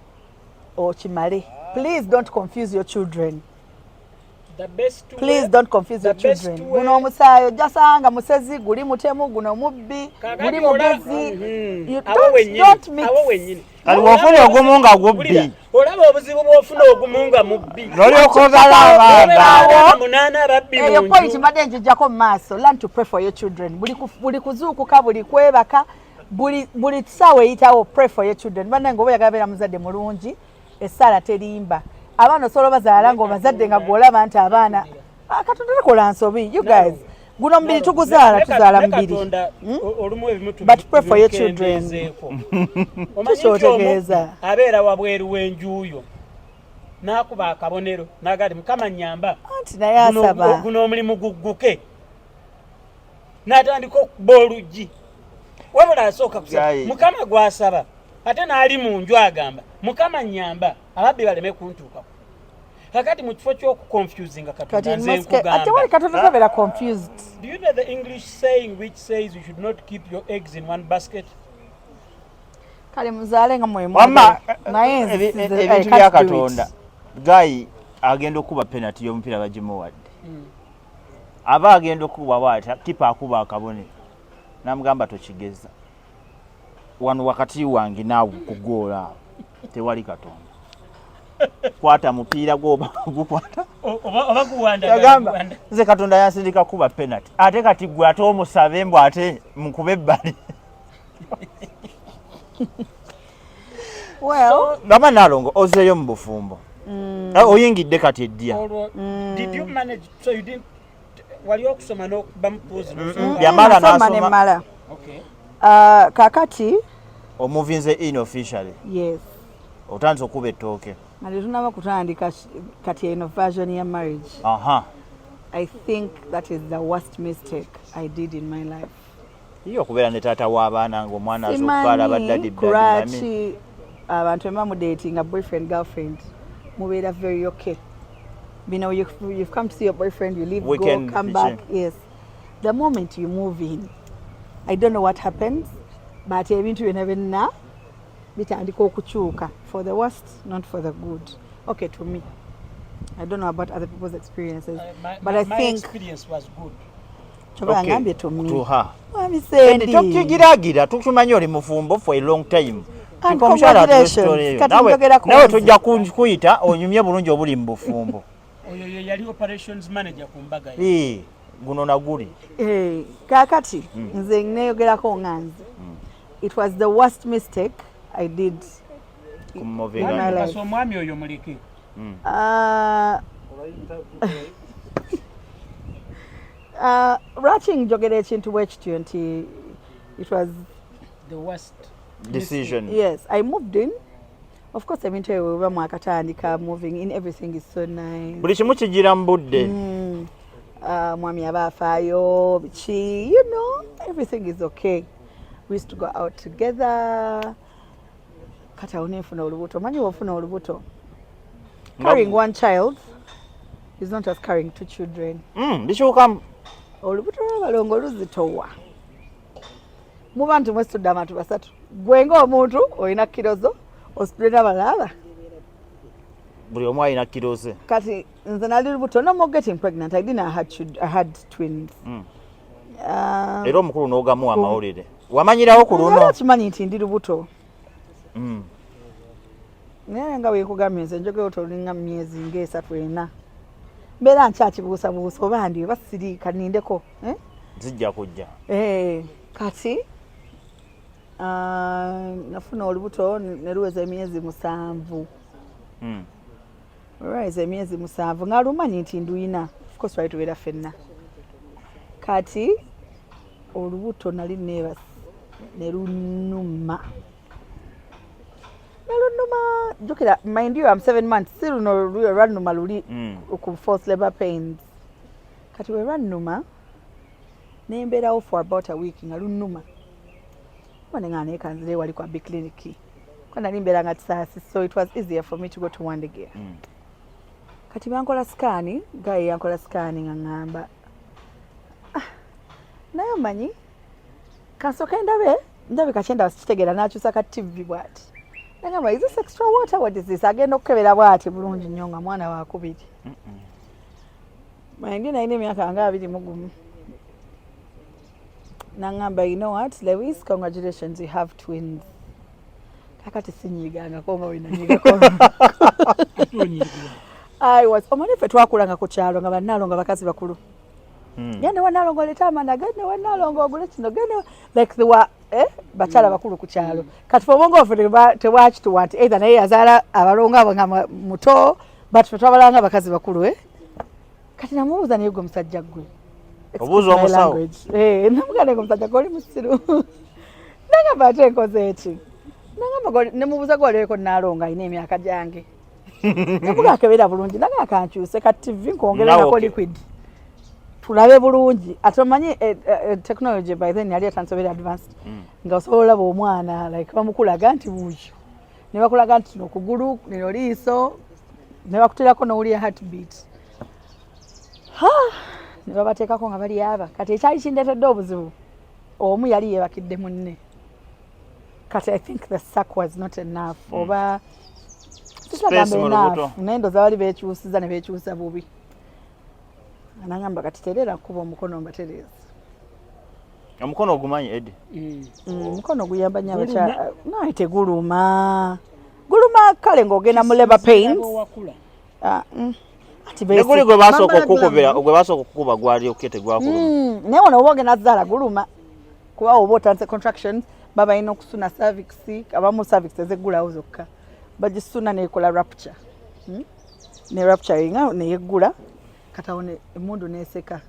okimale. Please don't confuse your children. Please don't confuse your children. Guno omusaayo jasanga musezi guli mutemu guno mubbi guli mugezi. Don't mix. Aliwafuna ogumunga gubbi. Olaba obuzibu bwofuna ogumunga mubbi. Lolyo kozala abanga. Munana babbi. Eyo point mbadde njijjako mu maaso. Learn to pray for your children. Buli kuzuukuka buli kwebaka buli ssaawa eyitawo pray for your children. Bannange oba yagala beera muzadde mulungi essala terimba abaana osobola bazaala ng'obazadde nga gw'olaba nti abaana Katonda takola nsobi you guys guno mubiri tuguzaala tuzaala mubiri but pray for your children tukyotegeeza abeera wabweru w'enjuuyo n'akuba akabonero n'agati mukama nyamba anti naye asaba guno omulimu gugguke n'atandika okuba oluggi wabula asooka kusaba mukama gw'asaba ate n'ali mu nju agamba mukama nyamba ababbi baleme kuntuukako kakati mu kifo ky'okuconfusinga Katonda nze nkugamba ate wali Katonda tabeera confused. Do you know the English saying which says you should not keep your eggs in one basket? Kale muzaale nga mwe mama naye ebintu bya Katonda Guy agenda okuba penalty y'omupiira bagimuwadde aba agenda okuba bwata kipa akuba akabone namugamba tokigeza wano wakati wange naawe kugoola tewali Katonda kwata mupiira gwoba gukwata oba guwanda yagamba nze Katonda yansindika kuba penalty ate kati gwe ate omusabe mbw ate mukube ebbali well mama Nalongo ozeeyo mu bufumbo oyingidde kati eddia did you manage so you didn't wali okusoma n'okuba mupuuzi yamala n'asoma okay kakati omuvinze in officially yes otandise okuba ettooke nali tunaba kutandika kati eno version ya marriage I think that is the worst mistake I did in my life iyo okubeera ne taata w'abaana ng'omwana azokukaala baddadi kuraki abantu emamu dating a boyfriend girlfriend mubeera very okay you've come to see your boyfriend you leave Weekend, go come back yes the moment you move in I don't know what happens but ebintu byonna bitandika okukyuka for the worst not for the good okay to me I don't know about other people's experiences but I my think experience was good ngambye to me to her wamisendi tokigiragira tukimanyi oli mufumbo for a long time nawe tujja kuyita onyumye bulungi obuli mu bufumbo oyo yali operations manager ku mbaga guno naguli kakati nze neyogerako nganze it was the worst mistake I did so mwami oyo muleke lwaki njogera ekintu bwekityo nti it was the worst decision yes I moved in of course ebintu ebyo bwe mwakatandika moving in everything is so nice buli kimu kigira mu budde mwami aba afaayo biki you know everything is okay we used to go out together kati awo nenfuna olubuto manyi wofuna olubuto carrying one child is not as carrying two children bikyukamu olubuto lw'abalongo luzitowa muba nti mwesitudde abantu basatu gwe ng'omuntu olina kirozo ositudde n'abalala buli omu alina kiroze kati nze nali lubuto no more getting pregnant I had twins era omukulu n'ogamu amawulire wamanyirawo ku luno kimanyi nti ndi lubuto naye nga weekugambye nze njogera otolinga myezi ng'esatu ena mbeera nkyakibuusabuusa oba ndi oba siriika nindeko zijja kujja kati nafuna olubuto ne luweza emyezi 7 luweza emyezi 7 nga lumanyi nti nduyina of course lwali tubeera ffenna kati olubuto nali neebasi ne lunuma jukira mind you I'm 7 months si luno lwanuma luli ku forced labor pains kati we lwanuma nembeerawo for about a week nga lunuma wane nga nekanzire wali kwa big clinic kwa nali mbeera nga tisaasi so it was easier for me to go to Wandegeya kati bankola scan gaye yankola scan nga ngamba naye manyi kansoka ndabe kakyenda kitegera nakyusa ka TV bwati nagamba is this extra water what is this agenda okukebera bwati bulungi nnyo nga mwana wa kubiri mayindi nalina emyaka nga 21 nangamba you know what Lewis congratulations you have twins kakati sinyigangako nga wenanyigako I was omani ffe twakulanga ku kyalo nga bannalongo bakazi bakulu gende wa Nalongo leta amanda gende wa Nalongo ogule kino gende like they were bakyala bakulu ku kyalo kati fe obwongo bwaffe tebwakituwa nti either naye yazaala abalongo abo nga muto but fe twabalanga abakazi bakulu kati namubuuza naye gwe musajja gwe obuuza omusawo namugane gwe musajja gwe oli musiru nagamba ate enkoze eki nagamba nemubuuza gwoleko Nalongo alina emyaka gyange namuga akebera bulungi naga akankyuse ka TV nkongererako liquid tulabe bulungi ate omanyi technology by then yali atandise very advanced nga osobola olaba omwana like bamukulaga nti buuyo ne bakulaga nti no kugulu lino liiso ne bakuterako n'owulira heartbeat ne babateekako nga bali aba kati ekyali kindeetedde obuzibu omu yali yeebakidde munne kati I think the sack was not enough oba naye ndoza bali beekyusiza ne beekyusa bubi anagamba kati terera kuba omukono mbatereeza omukono ogumanyi Edi omukono guyamba nnyo abakyala naye teguluma kale ng'ogenda mu labor pains neguli gwe basooka okukuba gwali okke tegwakuluma naye wano oba ogenda zaala guluma kuba oba otandise contractions baba balina okusuna cervix abamu cervix ezeggulawo zokka bagisuna nekola rapture ne rapture inga neyeggula katawo emundu neseka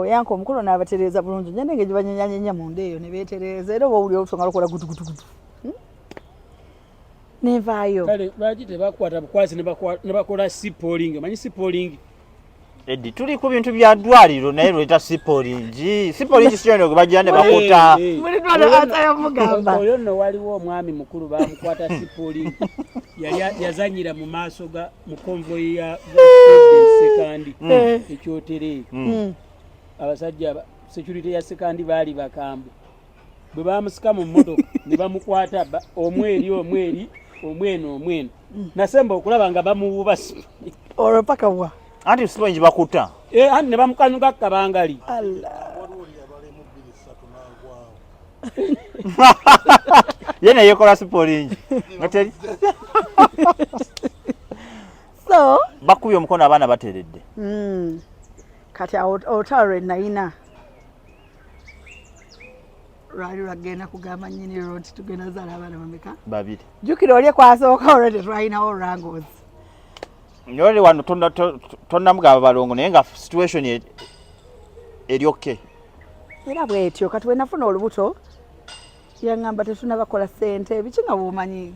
yanko omukulu n'abatereeza bulungi nnyo nenge gibanyanyanya munda eyo ne beetereeza era oba owuli olutonga lukola gutugutugutu nevaayo kale lwaki tebakwata bukwasi ne bakola sipoling manyi sipoling Edi tuli ku bintu bya ddwaliro naye lweta sipolingi siyono gwe bajja ne bakuta muri ddwaliro atayo mugamba oyo nno waliwo omwami mukulu bamukwata sipoling yali yazanyira mu maaso ga mu convoy ya sekandi ekyotere abasajja security ya sekandi baali bakambwe bwe bamusika mu mmotoka ne bamukwata omweri omweno nasemba okulaba nga bamuwuba olwo paka wa anti sipolingi bakuta anti ne bamukanyuga kabangali yena yekola sipolingi so bakubye omukono abaana bateredde kati olutalo nayina lwali lwagenda kugamba nnyiniro nti tugenda zaala abaana bameka babiri jjukira oli kwasooka olwo tetwalinawo olwangozi nyoli wano tonnamugaba balongo naye nga situation eryokke era bwetyo kati wenafuna olubuto yaŋŋamba tetunabakola ssente biki nga bwomanyi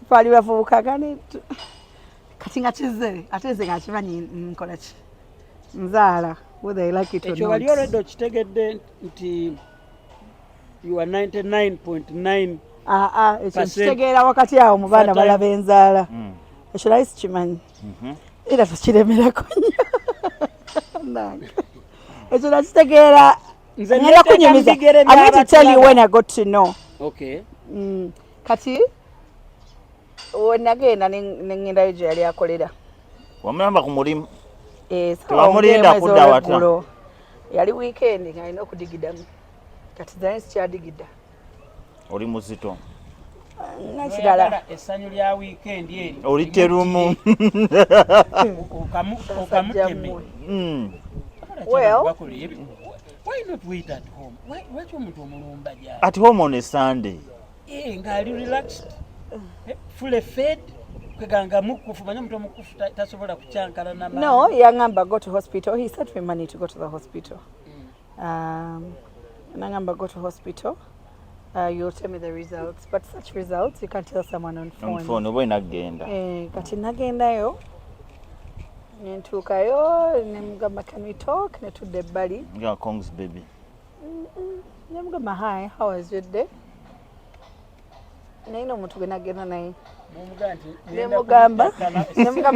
twali bavubuka gani kati nga kize ate nze nga kimanyi nkola ki nzaala whether I like it or not ekyo wali olwedde okitegedde nti you are 99.9 ekyo nkitegeera wakati awo mu baana balaba enzaala ekyo nali sikimanyi era tokiremerako nnyo ekyo nakitegeera ngenda kunyumiza I'm going to tell you when I got to know okay kati wenagenda neŋŋendayo gye yali akolera wamuyamba ku mulimu tebamulinda kudda wata yali weekend nga alina okudigidamu kati zane sikyadigida oli muzito nakirala essanyu lya weekend eri oli terumu okamuteme well why not wait at home lwaki omuntu omulumba gyali at home on a Sunday ng'ali relaxed fully fed kweganga mukufu manyi omuntu omukufu tasobola kucyankala n'amaanyi no yaŋŋamba go to hospital he sent me money to go to the hospital naŋŋamba go to hospital you'll tell me the results but such results you can't tell someone on phone oba inagenda kati nagendayo nentuukayo nemugamba can we talk netudde ebbali nga Kongs baby nemugamba hi how was your day naye omuntu gwe nagenda naye nemugamba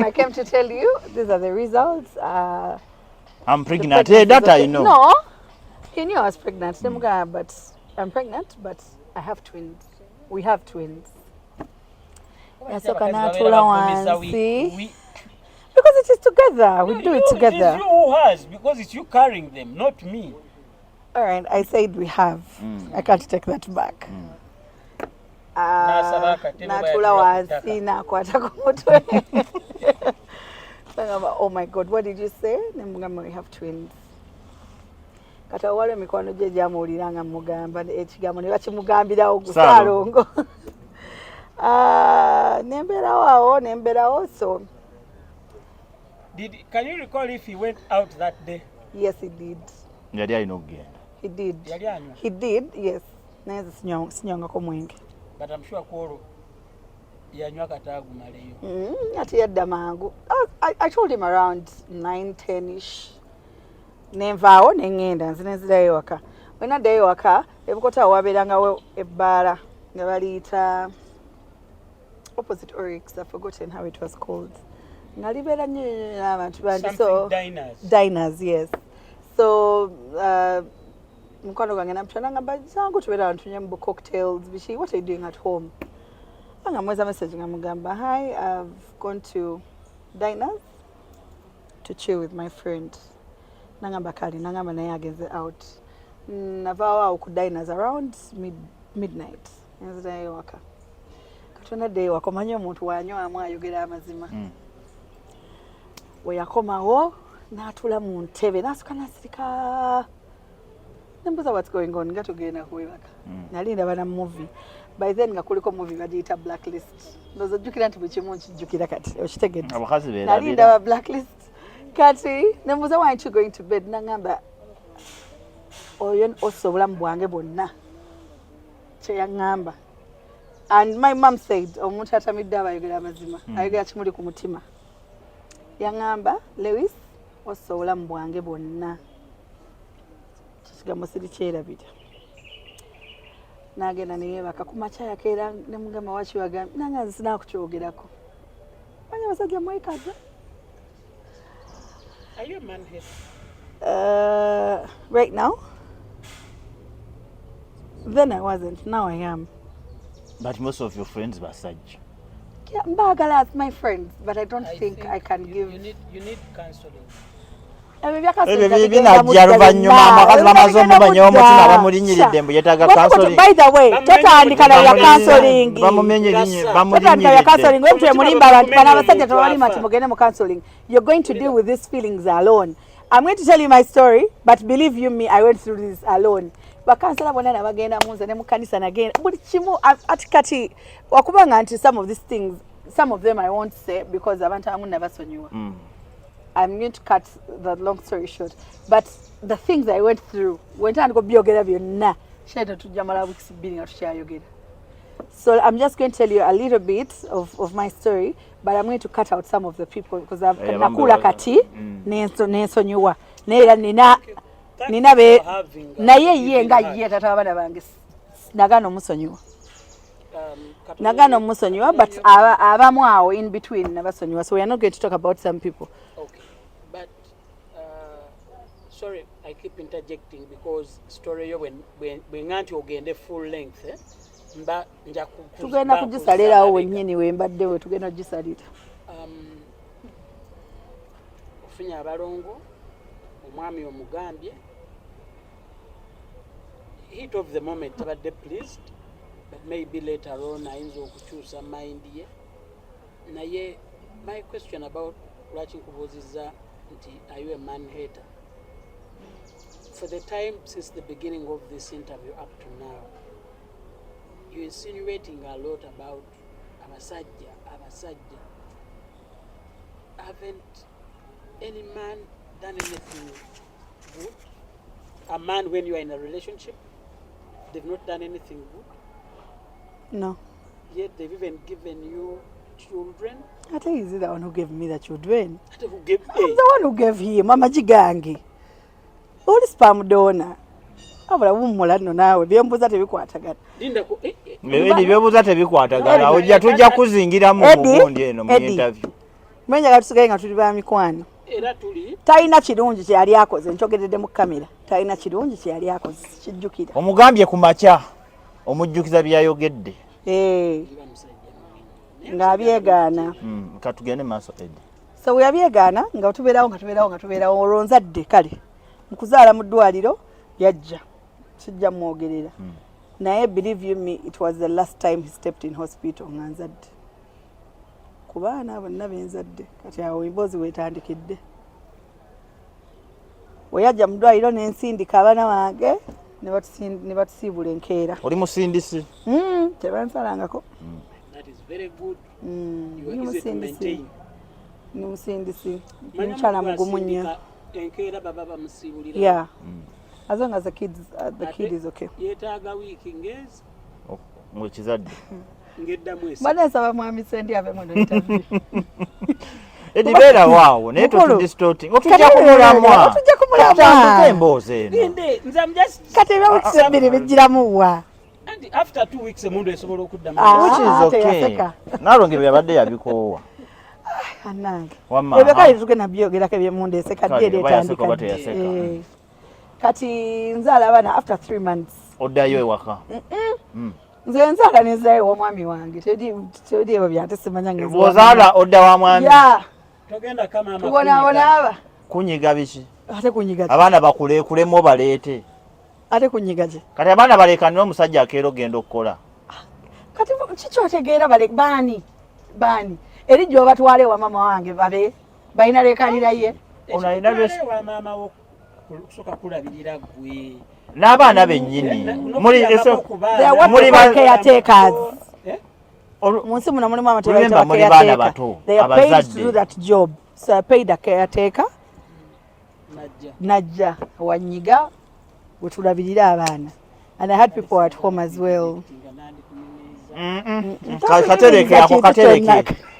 I came to tell you these are the results I'm pregnant hey that I know no he knew I was pregnant nemugamba but I'm pregnant but I have twins we have twins yasooka n'atuula wansi because it is together we do it together it's you who has because it's you carrying them not me all right I said we have I can't take that back n'atuula wansi n'akwata ku mutwe oh my god what did you say nemugamba we have twins kati awala emikono gye gyamuwuliranga mugamba ekigambo ne bakimugambirawo Nalongo. Nemberawo so. Can you recall if he went out that day? Yes, he did. Yali alina okugenda. He did. Yali anywa? He did, yes. Naye sinyongako mwenge. But I'm sure Koro yanywa kataagu maleyo. Ati yadda mangu. I told him around 9-10ish. Nenvaawo nengenda nzirayo waka. Bwe naddayo waka ebukota awo wabeerangawo ebbaala nga baliyita opposite Oryx. I've forgotten how it was called. Nga libeera nnyo n'abantu bangi. So diners, yes. So mukwano gwange namutwala ngamba zangu tubeera abantu tunywe mu cocktails biki, what are you doing at home? Nga mweza message nga mugamba, hi, I've gone to diners to chill with my friend. Nangamba kali nangamba naye ageze out. Navaawo awo ku diners around midnight. Nzirayo waka. Katona day waka omanyi omuntu wanywamu ayogera amazima. We yakomawo n'atula mu ntebe n'asituka n'asirika. Nembuuza what's going on nga tugenda kuwebaka. Nali ndaba na movie. By then nga kuliko movie bagiyita Blacklist. Ndowooza ojjukira nti buli kimu nkijjukira kati okitegedde. Abakazi beera nali ndaba Blacklist. Kati nembuuza why aren't you going to bed? Nangamba oyo ossa obulamu bwange bwonna kye yaŋŋamba. And my mom said omuntu atamidde aba ayogera amazima ayogera kimuli ku mutima. Yaŋŋamba Lewis ossa obulamu bwange bwonna. Kigambo siri kyerabira. Nagenda neyebaka ku makya yakeera ne mugamba waki wagambye nange nze sinakukyogerako. Manya basajja mwekadde. Are you a man hater? Right now? Then I wasn't. Now I am. But most of your friends basajja. Yeah, mbagala as my friends, but I don't think I can give. You need counseling. Binajja luvannyuma amakazi bamaze omumanya omutima bamulinnyiridde mbu yeetaaga counseling. By the way, totandika na ya counseling. Totandika ya counseling. Wemutwe mulimba abantu bana abasajja tebalima ati mugende mu counseling. You're going to deal with these feelings alone. I'm going to tell you my story, but believe you me, I went through this alone. Bakansala bonna nabagenda munze ne mu kanisa nagenda buli kimu ati kati wakubanga nti some of these things, some of them I won't say because abantu abamu nabasonyiwa. I'm going to cut the long story short, but the things I went through went on go byogera byonna sheda tujamala weeks bbiri nga tukyayogera. So I'm just going to tell you a little bit of my story, but I'm going to cut out some of the people because I've nakula kati nensonyiwa neera nina be naye ye nga ye tata abana bange nagano musonyiwa. Nagano musonyiwa, but abamu awo in between nabasonyiwa. So we are not going to talk about some people. Okay, but sorry, I keep interjecting because story yo when nganti ogende full length mba nja tugenda kugisalirawo wennyini wembadde we tugenda kugisalira. Ofunya abalongo omwami omugambye heat of the moment tabadde pleased, but maybe later on ayinza okukyusa mind ye. Naye my question about lwaki nkubuuzizza nti are you a man hater? For the time since the beginning of this interview up to now, you're insinuating a lot about abasajja. Haven't any man done anything good? A man, when you are in a relationship, they've not done anything good? No. Yet they've even given you children? I think he's the one who gave me the children. Who gave I'm the one who gave him. Mama Jigangi. All spam donor. Abula wumula nno naawe byembuza tebikwatagana. Lindako Ebindi byobuuza tebikwatagana. Ojja tujja kuzingiramu mu gundi eno mu interview. Mwenja gatusigaye nga tuli ba mikwano. era tuli talina kirungi kye yali akoze, nchogeredde mu kamera, talina kirungi kye yali akoze, kijjukira. Omugambye ku makya omujjukiza byayogedde. Ng'abyegaana. Katugende maaso Edi. So yabyegaana nga tubeerawo olwonzadde kale mu kuzaala mu ddwaliro yajja sijja mwogerera. Naye believe you me, it was the last time he stepped in hospital nga nzadde. Ku baana bonna benzadde kati awo emboozi weetandikidde. weyajja mu ddwaliro n'ensindika abaana bange ne batusiibula enkeera. Oli musindisi? Tebansalangako. That is very good. You Ni are easy to musindisi. maintain. Ni musindisi. Mukyala mugumu nnyo. Enkeera baba bamusiibulira. Yeah. As long as the kid is okay. Yeetaaga wiiki ngezi. Mwekizadde. Ngeddamu esi. Bana nsaba mwami Sendi ave mu interview. Edibeera waawo naye distorting. Otujja kumulamwa. Otujja kumulamwa. Emboozi eno. Ninde nze am just Kati ebya wiiki ebbiri bijjiramu wa. and after 2 weeks emundu esobola okuddamu. Which is okay. Nalonge byabadde yabikoowa. Anange. Wamma. Ebyo kale tugenda byogerako ebyemundu eseka ddiri etandika. Kati nzaala abaana after 3 months. Oddayo ewaka. Nze nzaala nezaayo wa mwami wange. Tedi ebyo byante simanya ngezi. Ozaala odda wa mwami? Yeah. Togenda kama ama. Tubona aba. Kunyiga biki? Ate kunyiga. Abaana bakulemu baleete. Ate kunyiga je. Kati abaana balekanira omusajja akeero genda okukola. Kati kikyotegeera baani. Eri gy'obatwale wa mama wange babe balina leekanira ye. Ono alina wa maama wo kusooka kulabirira gwe. N'abaana bennyini. Muri caretaker. Munsi muno mulimu amateeka muri baana bato abazadde. That job. So I paid a caretaker. Najja wanyiga wetulabirira abaana. And I had people at home as well.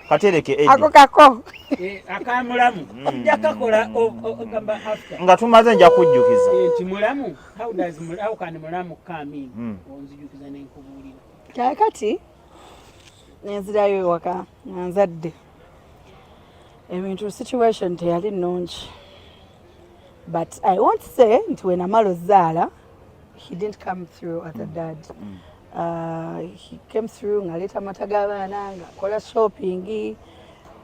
Katereke Eddie. Ako kako. Akamulamu. Jakakola ogamba after. Nga tumaze nja kujjukiza. Nti mulamu. How can mulamu come in? Onzijukiza n'enkubuulira. Kakati nenzirayo ewaka nzadde. Ebintu situation teyali nnungi. But I won't say nti we namala ozzaala he didn't come through as a dad. He came through ngaleeta amata g'abaana ng'akola shopping.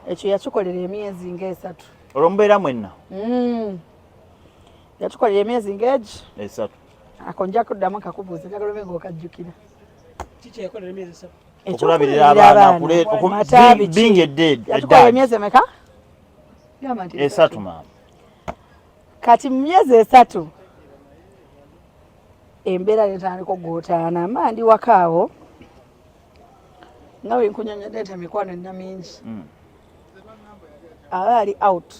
Ekyo yakikolera emyezi nga3. Olw'omubeera mwenna? Yakikolera emyezi nga3. Ako nja kuddamu kakubuuza njagala obe ng'okajjukira. Kiki yakolera emyezi 3? Okulabirira abaana being a dad. Yakikolera emyezi emeka? 3 maama. Kati mu myezi 3 embeera netandika ogootaana mandi wakaawo nga wenkunyonyodde nti emikwano nina mingi aba ali out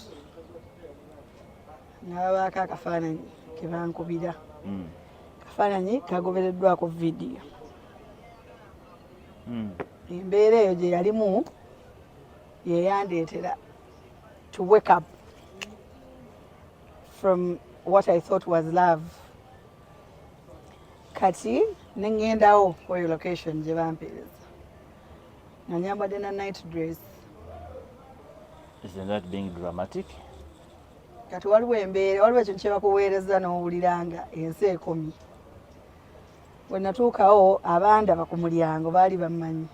nababaako akafaananyi kebankubira kafaananyi kagobereddwako vidiyo embeera eyo gye yalimu yeyandeetera to wake up from what I thought was love. Kati nengendawo oyo location gye bampeereza nga nyambadde na night dress. Isn't that being dramatic? Kati waliwo embeera waliwo ekintu kye bakuweereza n'owuliranga ensi ekomye. Bwe natuukawo abandaba ku mulyango baali bammanyi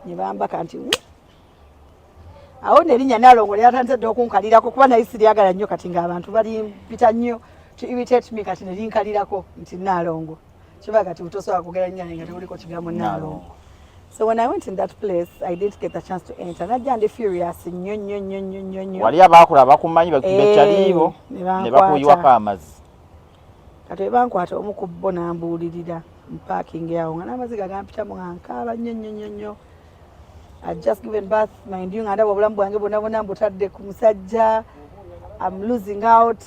ne bambaka nti awo nerinnya Nalongo lyatandise dde okunkalirako kuba naye siryagala nnyo kati ng'abantu balimpita nnyo to irritate me kati nerinkalirako nti Nalongo kiba kati tosobola kugeranya nga tewuliko kigambo Nalongo. So when I went in that place I didn't get the chance to enter. Najja ndi furious nnyo. Wali abaakola bakumanyi bekyaliibo ne bakuyiwako amazzi. Kati bankwata omu ku bo n'ambuulirira mu parking awo nga n'amaziga gampitamu nga nkaaba nnyo. I just given birth, mind you, nganda obulamu bwange bwonna mbutadde ku musajja. I'm losing out.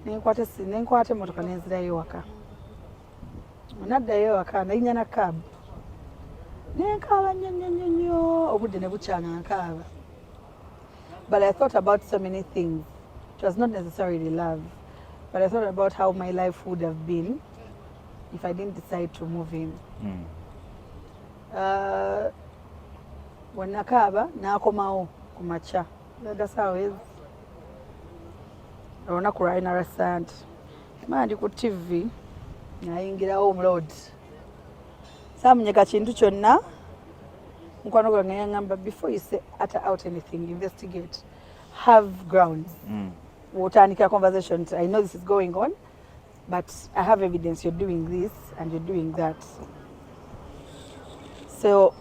Nenkwata emmotoka nenzirayo waka. Naddayo waka nayinya na cab. Nenkaaba nnyo obudde ne bukyanga nkaaba. But I thought about so many things. It was not necessarily love. But I thought about how my life would have been if I didn't decide to move in. When nakaba nakomawo ku makya that's how it is. Olunaku lwali nalwasa nti mandi ku TV nayingirawo omuload saamunyega kintu kyonna mukwano gwange yaŋŋamba before you say utter out anything investigate have grounds. Wotandika conversation I know this is going on but I have evidence you're doing this and you're doing that. So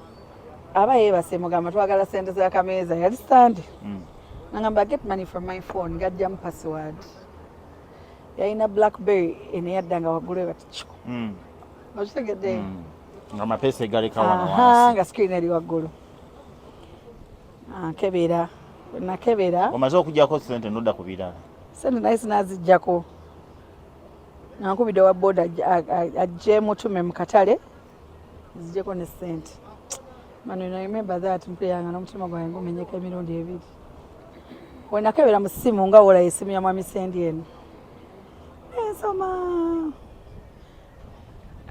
aba yebase mugamba twagala sente za kameeza yali sande nangamba get money from my phone ngajja mu password yalina blackberry eneyaddanga waggulu bati okitegedde nga mapeesa egaleka wano wansi nga screen eri waggulu kebera nakebera omaze okugyako sente nodda ku birala sente naye sinazijjako nankubidde wa boda ajje mutume mu katale zijjeko ne sente mano I remember that mpeyanga n'omutima gwange gumenyeka emirundi ebiri wenakebera mu ssimu nga wola esimu ya mwami sendi eno ensoma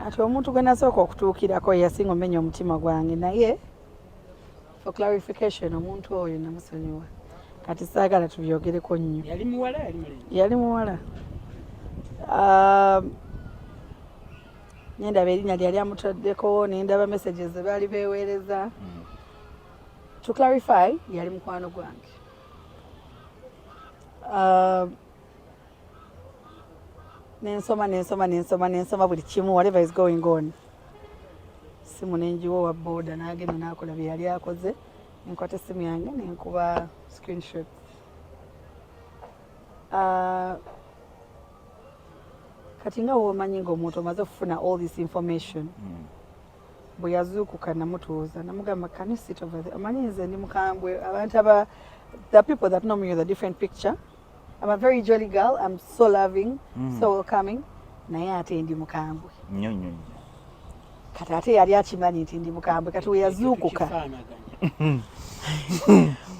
ati omuntu gwe nasooka okutuukirako yasinga omenya omutima gwange naye for clarification omuntu oyo namusonyiwa kati saagala tubyogereko nnyo yali muwala nendaba erinnya lyali amutaddeko nendaba messages zebaali beweereza to clarify yali mukwano gwange nensoma buli kimu whatever is going on simu nenjiwa wa boda nagenda nakola bye yali akoze nenkwata essimu yange nenkuba screenshot kati nga womanyi ng'omuntu omaze okufuna all this information bwe yazuukuka namutuuza namugamba can you sit over there amanyi nze ndi mukambwe abantu the people that know me with a different picture I'm a very jolly girl I'm so loving so welcoming naye ate ndi mukambwe kati ate yali akimanyi nti ndi mukambwe kati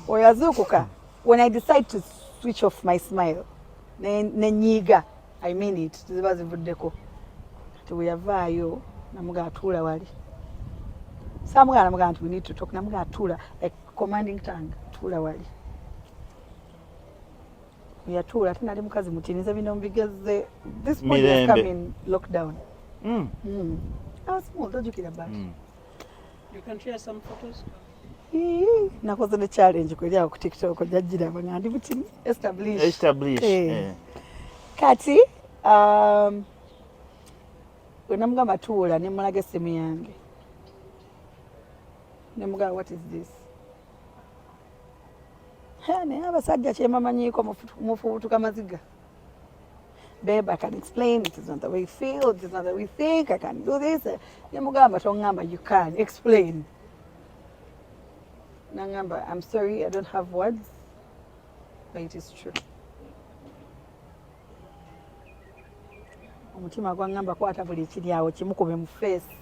weyazuukuka when I decide to switch off my smile nenyiiga I mean it ziba zivuddeko kati weyavaayo namuga atuula wali samuga namuga nti we need to talk namuga atuula like commanding tongue atuula wali yatuula ate nali mukazi mutiniza bino mbigeze this point has come in lockdown I was small tojukira but you can share some photos nakoze ne challenge kweli awo ku TikTok jajjiraba nga ndi butini establish kati wenamugamba tuula nemulaga essimu yange nemugamba what is this naye abasajja kyemamanyiiko mufubutuka maziga babe I can explain it is not the way you feel it is not the way you think I can do this nemugamba tongamba you can explain nangamba I'm sorry I don't have words but it is true omutima gwangamba kwata buli kiri awo kimukube mu face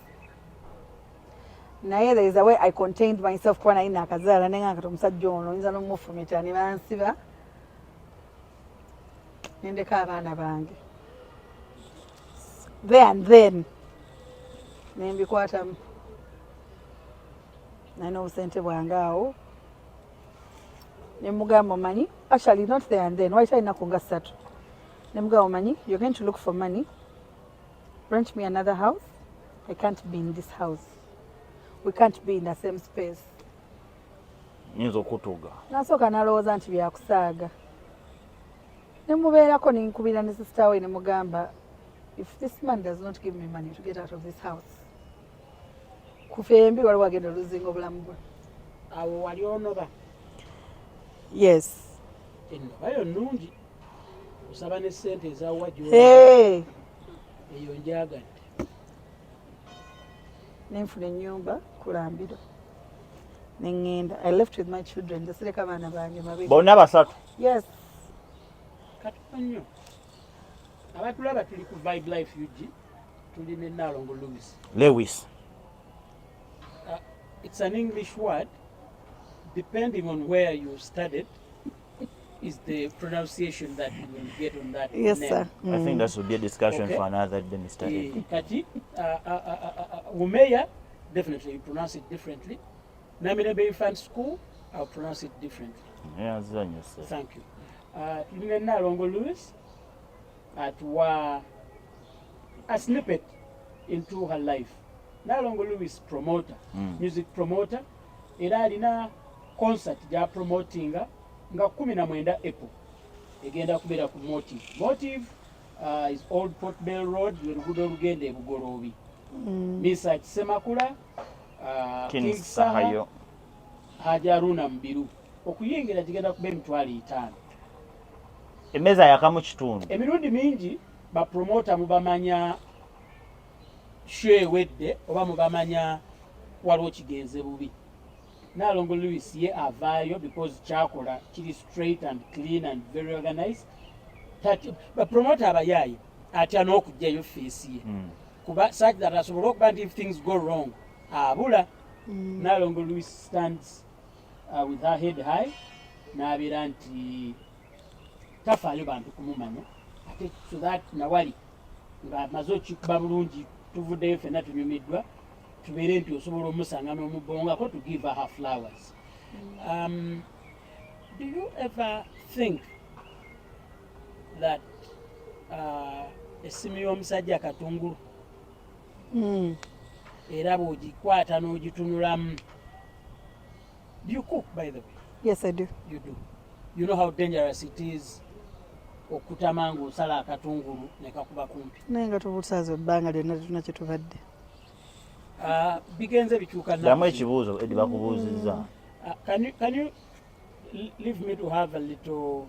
naye there is a way I contained myself kuba naye nakazaala nenga kati omusajja ono oyinza n'omufumita ne bansiba nendeka abaana bange there and then nembikwatamu nalina obusente bwange awo nemugamba omanyi actually not there and then waita alinaku nga 3 nemugamba omanyi you're going to look for money rent me another house I can't be in this house we can't be in the same space nyinza okutuga nasooka nalowooza nti byakusaaga nemubeerako nenkubira ne sister we nemugamba if this man does not give me money to get out of this house kufembi waliwo agenda oluzinga obulamu bwe awo wali onoba yes ennobayo nnungi osaba ne ssente ezawajjo eyo njagadde nenfuna ennyumba kulambiro neŋŋenda I left with my children nzesireka abaana bange babiri bonna basatu yes katuka nnyo abatulaba tuli ku Vibe Life UG tuli ne Nalongo Lewis it's an English word depending on where you studied is the pronunciation that you will get on that yes name. sir I think that should be a discussion for another day Mr. Kati Umeya definitely you pronounce it differently. Namirebe Infant School I'll pronounce it differently. Yeah, thank you. Nalongo Lewis wa a snippet into her life. Nalongo Lewis promoter, music promoter. Era alina concert ja promotinga nga 19 April. Egenda kubeera ku Motive is Old Port Bell Road, Lugudo Lugende e Bugolobi. Misa Semakula, King Sahayo, Hajaruna Mbiru. okuyingira gigenda kuba $5,000. Emmeeza yakamu kitundu. Emirundi mingi bapromota mubamanya show ewedde oba mubamanya waliwo kigenze bubi. Nalongo Lewis ye avaayo because kyakola kiri straight and clean and very organized. Bapromota abayaayi atya n'okugjayo face ye kuba such that asobola okuba nti if things go wrong abula. Nalongo Lewis stands with her head high n'abeera nti tafaayo bantu kumumanya ate so that nawali ng'amaze okikuba bulungi tuvuddeyo ffenna tunyumiddwa tubeere nti osobola omusanga n'omubongako to give her flowers. Do you ever think that essimu y'omusajja katungulu era bw'ogikwata n'ogitunulamu? Do you cook, by the way? Yes, I do. You do. You know how dangerous it is okutama ng'osala akatungulu ne kakuba kumpi. Naye nga tubusaaza ebbanga lyonna tetuna kye tubadde. Bigenze bikyuka Damu ekibuuzo Edi bakubuuzizza. Can you leave me to have a little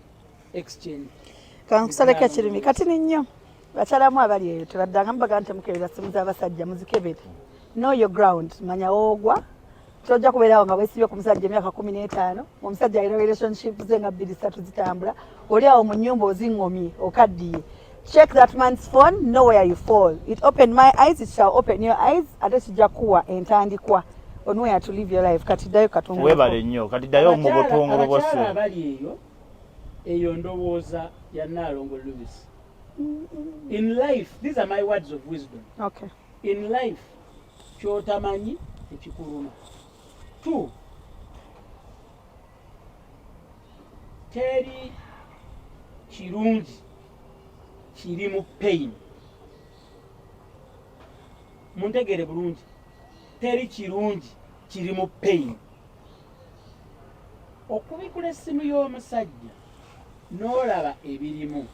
exchange? Kankusaleko ekirimi kati ni nnyo. Bakyalamu abali eyo tebaddanga mubaga nti mukebera simu z'abasajja muzikebere. Know your ground. Manya woogwa. Tojja kubeerawo nga weesibye ku musajja emyaka 15. Omusajja alina relationship ze nga 2-3 zitambula. Oli awo mu nnyumba oziŋŋomye okaddiye. Check that man's phone, know where you fall. It opened my eyes, it shall open your eyes. Ate kijja kuwa entandikwa on where to live your life. Kati ddayo katungulu. Weebale nnyo kati ddayo mu butongolo bwose. Abakyala abali eyo ndowooza ya Nalongo Lewis. In life, these are my words of wisdom. Okay. In life, kyotamanyi ekikuluma. 2, teri kirungi kiri mu pain. Muntegere bulungi. Teri kirungi kiri mu pain. Okubikula essimu y'omusajja n'olaba ebirimu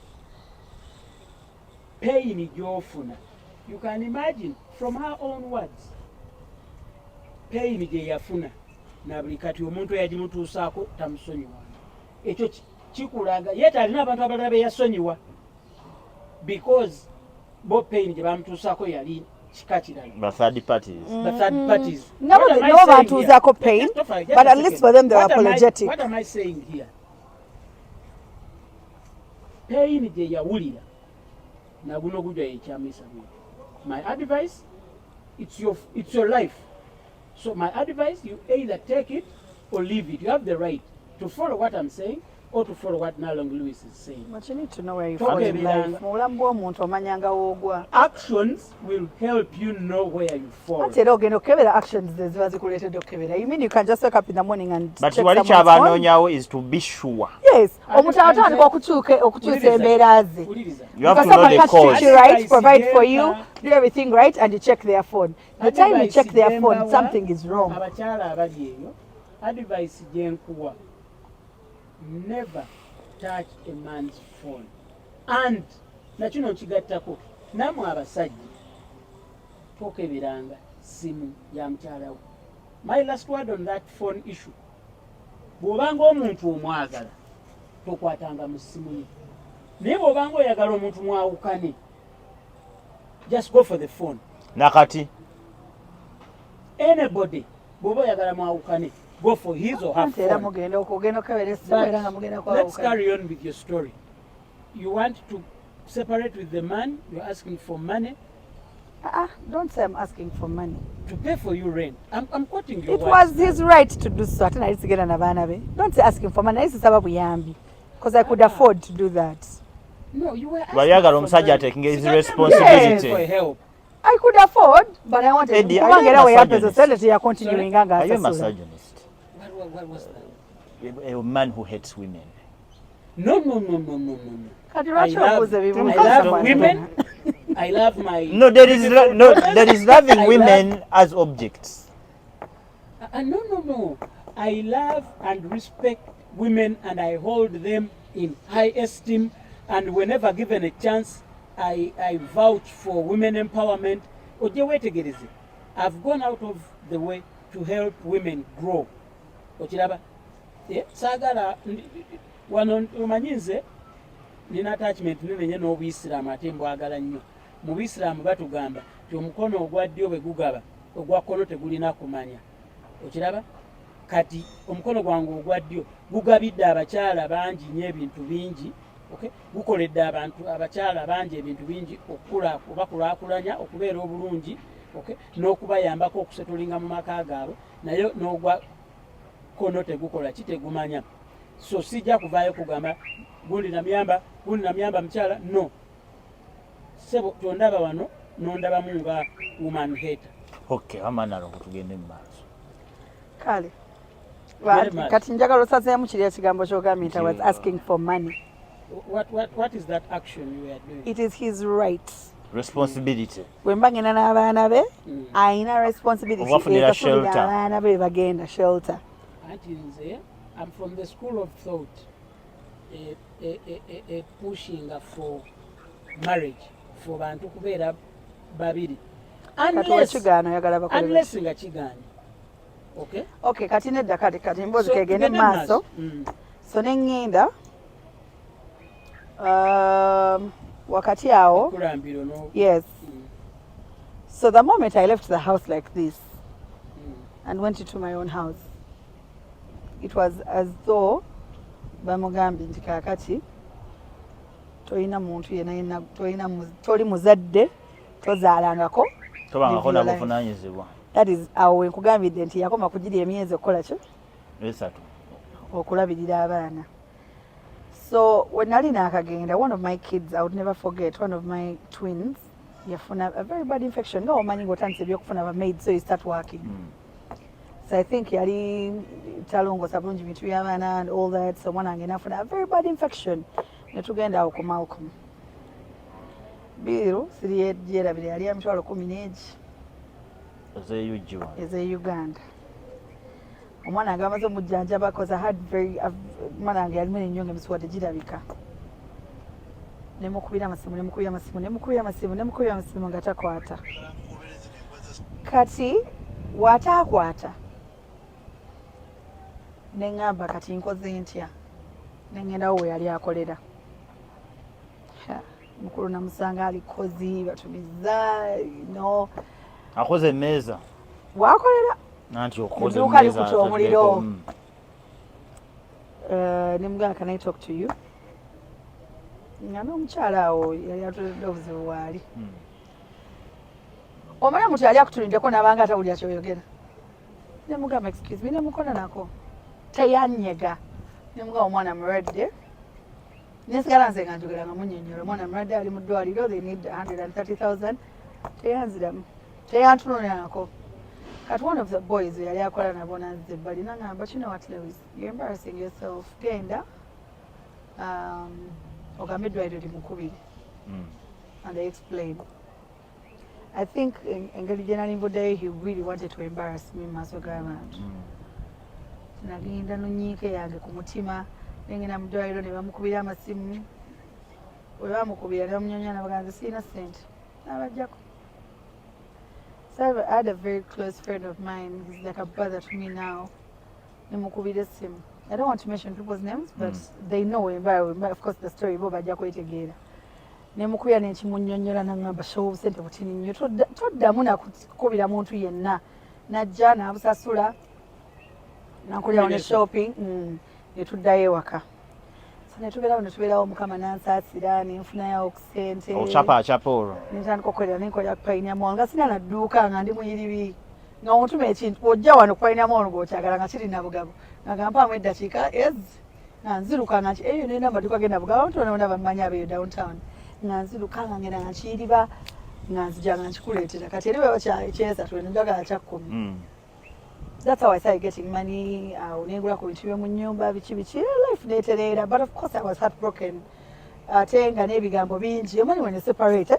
pain gy'ofuna. You can imagine from her own words. Pain gye yafuna na buli kati omuntu eyagimutuusaako tamusonyiwa. Ekyo kikulaga ye talina abantu abalala be yasonyiwa because bo pain gye bamutuusaako yali kika kirala. Ba third parties. No bantuuzaako pain, but at least for them they were apologetic. What am I saying here? Pain gye yawulira na guno gujwa yekyamisa bwe. My advice, it's your life. So my advice, you either take it or leave it. You have the right to follow what I'm saying or to follow what Nalongo Lewis is saying. But you need to know where you fall in life. Mulamu bw'omuntu omanyanga woogwa. Actions will help you know where you fall. Ate era ogenda okukebera actions ze ziba zikuleetedde okukebera. You mean you can just wake up in the morning and but check wali someone's phone? kyabanoonyaawo is to be sure. Yes. Omuntu atandika okukyusa embeera ze. You have Because to know the someone cause. can treat you right, provide for you, do everything right, and you check their phone. The time you check their phone, something is wrong. Abakyala abali eyo, advice gye nkuwa, never touch a man's phone. And nakino nkigattako namwe abasajja tokeberanga simu ya mukyala wo. My last word on that phone issue, bw'obanga omuntu omwagala tokwatanga mu simu ye, naye bw'obanga oyagala omuntu mwawukane, just go for the phone. Nakati Anybody bw'oba oyagala mwawukane, go for his or her phone. Let's carry on with your story. You want to separate with the man, you're asking for money. Don't say I'm asking for money. To pay for your rent. I'm quoting your It words. was his right to do so. Don't say asking for money. Because I could afford to do that. No, you were asking bayagala for omusajja money. taking his See, that's responsibility. for help. I could afford, but I wanted Eddie, to are you a misogynist? continuing. Are you a misogynist? What was that? A man who hates women. No. I love women. I love my... No, there is loving women as objects. No. I love and respect women and I hold them in high esteem, and whenever given a chance, I vouch for women empowerment. I've gone out of the way to help women grow. Sagala wano omanyi nze nina attachment nene n'Obuyisiraamu ate mbwagala nnyo. Mu Buyisiraamu batugamba nti omukono ogwa ddyo bwe gugaba ogwa kkono tegulina kumanya. Okiraba? Kati omukono gwange ogwa ddyo gugabidde abakyala bangi nnyo ebintu bingi. Okay? Gukoledde abantu abakyala bangi ebintu bingi okukulaakulanya okubeera obulungi. Okay? N'okubayambako okusetulinga mu maka gaabwe naye n'ogwa kkono tegukola kitegumanya. So sijja kuvaayo kugamba gundi namyamba mukyala no. Sebo tondaba wano nondabamu nga woman hater. Okay, amanalo tugende mu maaso. Kale. Kati njagala osazeemu kiri ekigambo ky'ogambye nti I was asking for money. What is that action you are doing? It is his right. Responsibility. Wemba ngena n'abaana be ayina responsibility Wafunira shelter. Abaana be bagenda shelter. Anti nze I'm from the school of thought pushing for marriage for bantu kubeera babiri unless nga kigaanye. Okay, kati nedda kati mbozi kegende maaso. So nengenda wakati awo. Yes. So the moment I left the house like this and went into my own house, it was as though bamugambye nti kakati toyina muntu yenna toli muzadde tozaalangako tobangako nabuvunanyizibwa. That is awo wenkugambidde nti yakoma kugirya emyezi okukola kyo esatu okulabirira abaana. So when nali naakagenda, one of my kids, I would never forget, one of my twins yafuna a very bad infection. Nga omanyi ng'otandise ebyokufuna abamaid so you start working. So I think yali talongosa bulungi bintu by'abaana and all that. So mwana wange nafuna a very bad infection. Ne tugenda awo ku Malcolm. Biru siri yerabira yali amitwalo 10 eze Uganda. Omwana wange amaze omujjanjaba because I had mwana wange yalimu ennyonga emisuwadde girabika. Nemukubira amasimu nga takwata. Kati wataakwata neŋŋamba kati nkoze ntya neŋŋendawo we yali akolera. Mukulu namusanga alikozi batumiza no akoze emmeeza wakolera nanti okoze emmeeza alikuta omuliro. Nemugamba can I talk to you? Nga n'omukyala awo yali atulidde obuzibu waali. Omanyi omuntu yali akutulindeko nabanga atawulira kyoyogera. Nemugamba excuse me, nemukona nako teyanyega. Nemugamba omwana mulwadde. Nesigala nze nga njogera nga munnyonnyola omwana mulwadde ali mu ddwaliro, they need 130,000. Teyanziramu teyantunulira nako. Kati one of the boys yali akola nabo nanze ebbali nangamba, you know what Lewis, you're embarrassing yourself. Genda ogambe eddwaliro limukubire. And I explained. I think engeri gye nali nvuddeyo he really wanted to embarrass me maaso g'abantu. Nagenda nonyiike yange ku mutima nengenda mu ddwaliro ne bamukubira amasimu. Bwe bamukubira ne bamunyonya nabaganza sirina ssente n'abajjako. So I had a very close friend of mine, he's like a brother to me now. Nemukubira essimu. I don't want to mention people's names, but they know of course the story bo bajja kwetegeera. Nemukubira nekimunnyonnyola nangamba show obusente butini nnyo toddamu nakukubira muntu yenna. Najja n'abusasula nankulirawo ne shopping netuddayo ewaka. So netubeerawo mukama nansaasira nenfunayo ku ssente ochapa olwo netandika okukolera nenkolera ku payini mall nga sina na dduuka nga ndi muyiribi nga ontuma ekintu ojja wano ku payini mall ng'okyagala nga kiri na bugabo ngampaamu eddakiika nga nziruka nga eyo nenda amaduuka genda bugabo abantu bonna bammanyi abeeyo downtown nga nziruka nga ngenda nga nkiyiriba nga nzija nga nkikuleetera kati eriwewo kyesatu njagala kya 10. That's how I started getting money. Nengula ku bintu by'omu nnyumba biki life neetereera, but of course I was heartbroken. Ate nga n'ebigambo bingi omanyi when you separate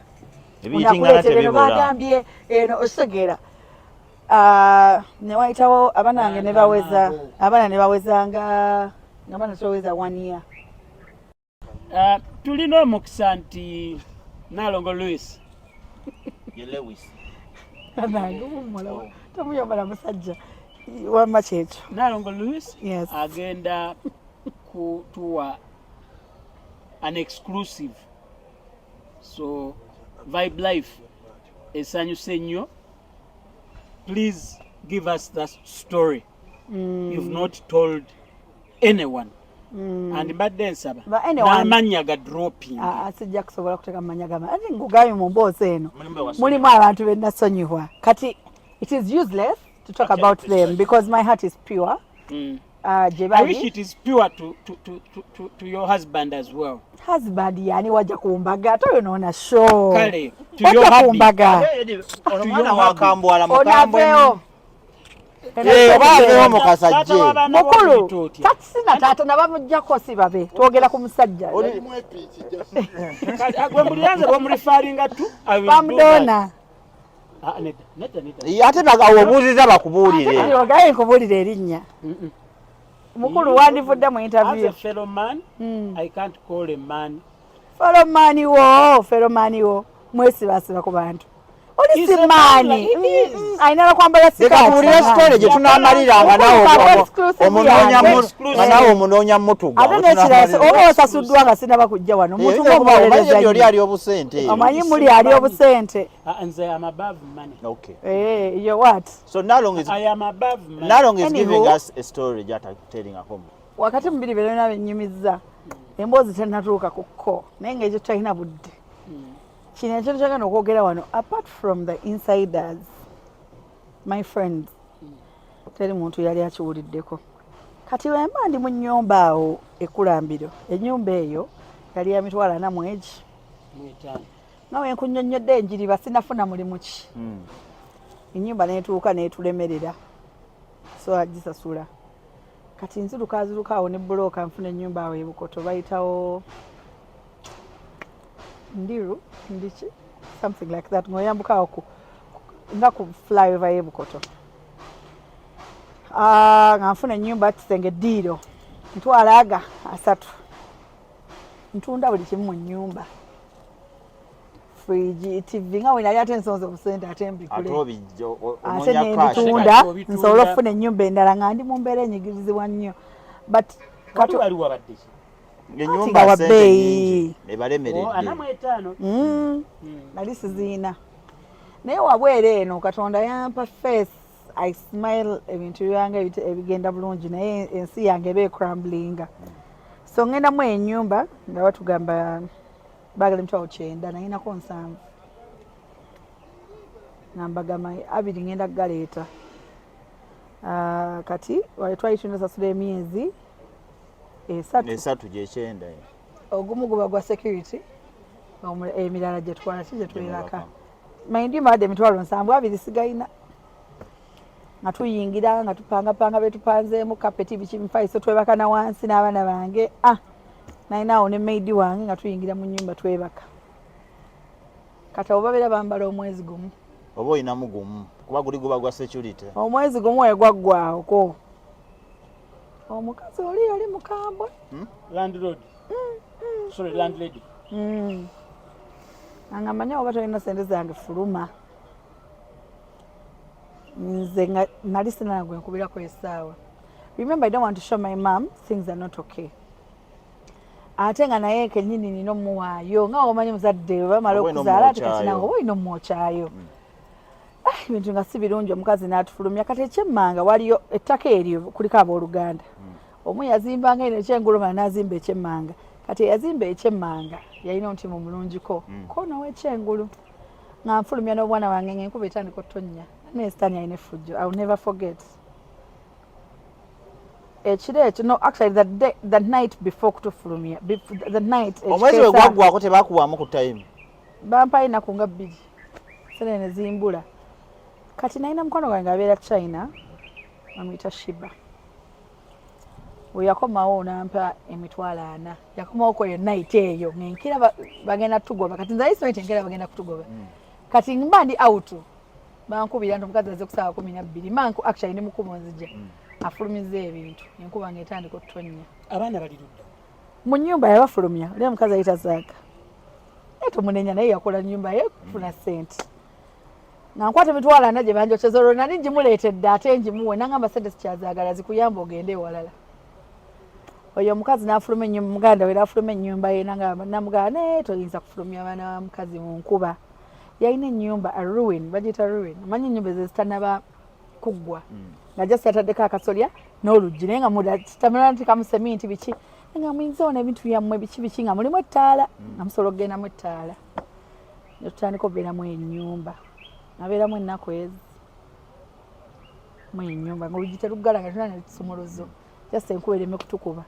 ebiyingana no bagambye eno osegera ne wayitawo abaana bange ne baweza nga abaana toweza 1 year. Tulina omukisa nti Nalongo Lewis ye Lewis tomuyomala musajja wama kyekyo. Nalongo Lewis Yes. agenda kutuwa an exclusive. So Vibe Life esanyuse nnyo. Please give us that story you've not told anyone. And mbadde nsaba n'amannya ga dropping. Sijja kusobola kuteeka amanya gama. Ati ngugayo mu mboozi eno mulimu abantu be nasonyiwa. Kati it is useless to talk about them because my heart is pure. I wish it is pure to your husband as well. Husband yani wajja kumbaga ate oyo noona show. Kale to your hubby. Omwana wakambwala Onaveo. Obaveewo mukasajje. Mukulu tatisina taata nabamuggyako si babe twogera ku musajja. Gwe mulianze bwemurifaringa tu Bamudona. Ate bagawo obuuziza bakubuulire. Ogaye nkubuulire erinnya. Mukulu wandivudde mu interview. As a fellow man, I can't call a man. Fellow mani wo. Mwesibasiba ku bantu. Oli si mani. Ayinala kwambala sikati. Leka story gye tunaamaliranga nawe omunoonya mutuga. Ate nekirasa oba osasuddwa nga sinaba kujja wano. Mutuga omuweereza yoli ali obusente. Omanyi muli ali obusente. I am above money. Okay. You're what? So Nalongo is I am above money. Nalongo is giving us a story that I'm telling at home. Wakati mubiri byonna bennyumizza. Emboozi tennatuuka ku kko. Naye ng'ekyo talina budde. Kino ekyo kyagenda okwogera wano apart from the insiders my friends teri muntu yali akiwuliddeko kati wemba ndi mu nnyumba awo ekulambiro ennyumba eyo yali ya mitwalo 4 mwegi nga wenkunnyonnyodde enjiriba sinafuna mulimu ki ennyumba neetuuka neetulemerera so agisasula kati nziruka awo ne bulooka nfuna ennyumba awo ebukoto bayitawo ndiru ndiki something like that ngoyambuka oku nga ku flyover y'ebukoto nga nfuna ennyumba kisenge ddiiro ntwalaga 3 ntunda buli kimu mu nnyumba fridge tv nga wenali ate nsonze obusente ate mbikule ate nembitunda nsobola okufuna ennyumba endala nga ndi mu mbeera enyigirizibwa nnyo but wali wabadde Nyumba sente nyingi ebalemeredde. Nali siziina. Naye wabwere eno Katonda yampa face I smile ebintu byange ebigenda bulungi naye ensi yange ebe crumblinga. So ngenda mu ennyumba nga batugamba bagala mtwa 9 nayinako 7. Nambagama abiri ngenda galeeta. Kati wali twayitunda sasula emyezi esatu gy'ekyenda ogumu guba gwa security emirala gye twala ki gye twelaka mind you madde emitwalo 7 abiri sigayina nga tuyingira nga tupangapanga betupanzeemu kapeti biki mufaiso twebaka na wansi n'abaana bange nayinaawo ne maidi wange nga tuyingira mu nnyumba twebaka kati abo babeera bambala omwezi gumu oba oyinamu gumu kuba guli guba gwa security omwezi gumu egwaggwawoko omukazi oli yali mukambwe landlord sorry landlady nga manya oba tolina sente zange fuluma nze nga nali sina gwe nkubirako essaawa remember I don't want to show my mom things are not okay ate nga naye kennyini nina omuwaayo nga omanyi muzadde bamala okuzaala ate katinanga oba olina omwokyayo ebintu nga si birungi omukazi n'atufulumya kati ekyemmanga waliyo ettaka eryo kuliko abooluganda omu yazimbanga eno ekyenguluma n'azimba ekyemmanga kati yazimba ekyemmanga yalina omutima omulungiko kono w'ekyengulu nga nfulumya n'obwana wange ng'enkuba etandika otonnya nesitaani alina effujjo I will never forget ekiro ekyo no actually the night before kutufulumya the night omwezi we gwaggwako tebakuwaamu ku time bampa ennaku nga 2 sene ne zimbula kati nalina mukono gwange abeera China amuyita Shiba we yakomawo nampa emitwalo 4 yakomawo ko night eyo ngenkira bagenda tugoba kati nze iso enkira bagenda kutugoba kati mba ndi out bankubira ndo mukazi aze kusaba 12 manku actually ni mukubo nzija afulumize ebintu enkuba ngetandika okutonnya abaana bali ludda mu nnyumba yabafulumya oli omukazi ayita Zaaka eto munenya naye yakola nnyumba ye kufuna sente nga nkwata mitwala naje banjo chezoro nali njimuleetedde ate njimuwe nangamba sente sikyazagala zikuyamba ogende ewalala. Oyo omukazi n'afuluma ennyumba muganda we n'afuluma ennyumba ye namugamba naye toyinza kufulumya abaana ba mukazi mu nkuba. Yalina ennyumba a ruin, bagiyita ruin. Omanyi ennyumba ezo zitanaba kuggwa. Nga just yataddeko akasolya n'oluggi naye nga muda kitamala nti kamu seminti biki nga muyinza ona ebintu byammwe biki nga mulimu ettaala nga musobola okugendamu ettaala. Ne tutandika okubeeramu ennyumba. Nabeeramu ennaku ezi mu ennyumba ng'oluggi teruggala nga tulina ne tusumuluzo. Just enkuba ereme kutukuba.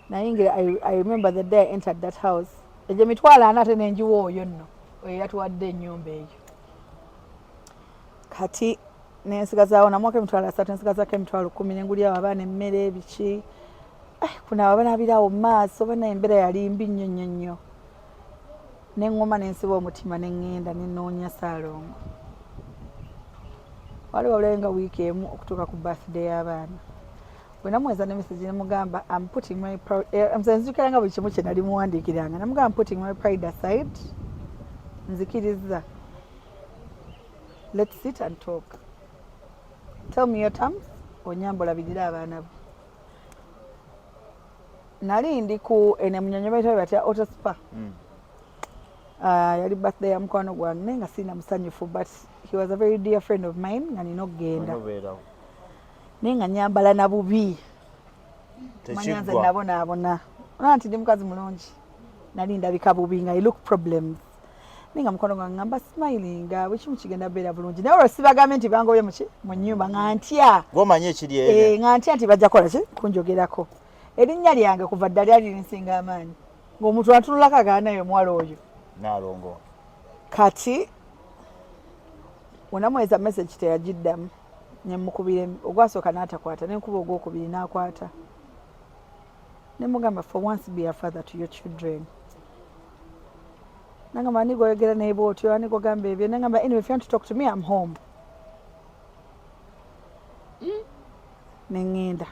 Naye I remember the day I entered that house. Egyo emitwalo 40 ate n'enjiwa oyo nno oyo yatuwadde ennyumba eyo. Kati nensigazaawo namwako emitwalo 3 nensigazaako emitwalo 10 nengulirawo abaana emmere ebiki. Kuna abanaabirawo mu maaso bana embeera yali mbi nnyo. Neŋŋoma nensiba omutima neŋŋenda nenoonya Ssaalongo. Wali wabulayo nga wiiki emu okutuuka ku birthday y'abaana. Bwe namuweza ne message nemugamba I'm putting my pride nzijukira nga buli kimu kye nali muwandiikiranga namugamba I'm putting my pride aside. Nzikiriza. Let's sit and talk. Tell me your terms. Onyambola bidira abaana bo. Nali ndi ku ene munyonyo baita batya auto spa. Yali birthday ya mukwano gwange nga sina musanyufu but he was a very dear friend of mine nga nina okugenda. Ninga nyambala na bubi. Manyanza nabonaabona. Nti ndi mukazi mulungi. Nali ndabika bubi nga I look problems. Ninga mukono gwange ngamba smiling bwe kimu kigenda beera bulungi. Naye olwo sibagambe nti bangoye mu nnyumba nga ntya. Gw'omanye ekiri eri. Nga ntya nti bajja kola ki kunjogerako. Erinnya lyange kuva ddala lyali linsinga amaanyi. Ng'omuntu atululako agaana naye omuwala oyo. Nalongo. Kati unamweza message teyagiddamu. Nyamukubire ogwasooka n'atakwata nenkuba ogwokubiri n'akwata. Nemugamba for once be a father to your children. Nangamba nigoyogera naye bw'otyo nigogamba ebyo nangamba anyway if you want to talk to me I'm home. Nengenda.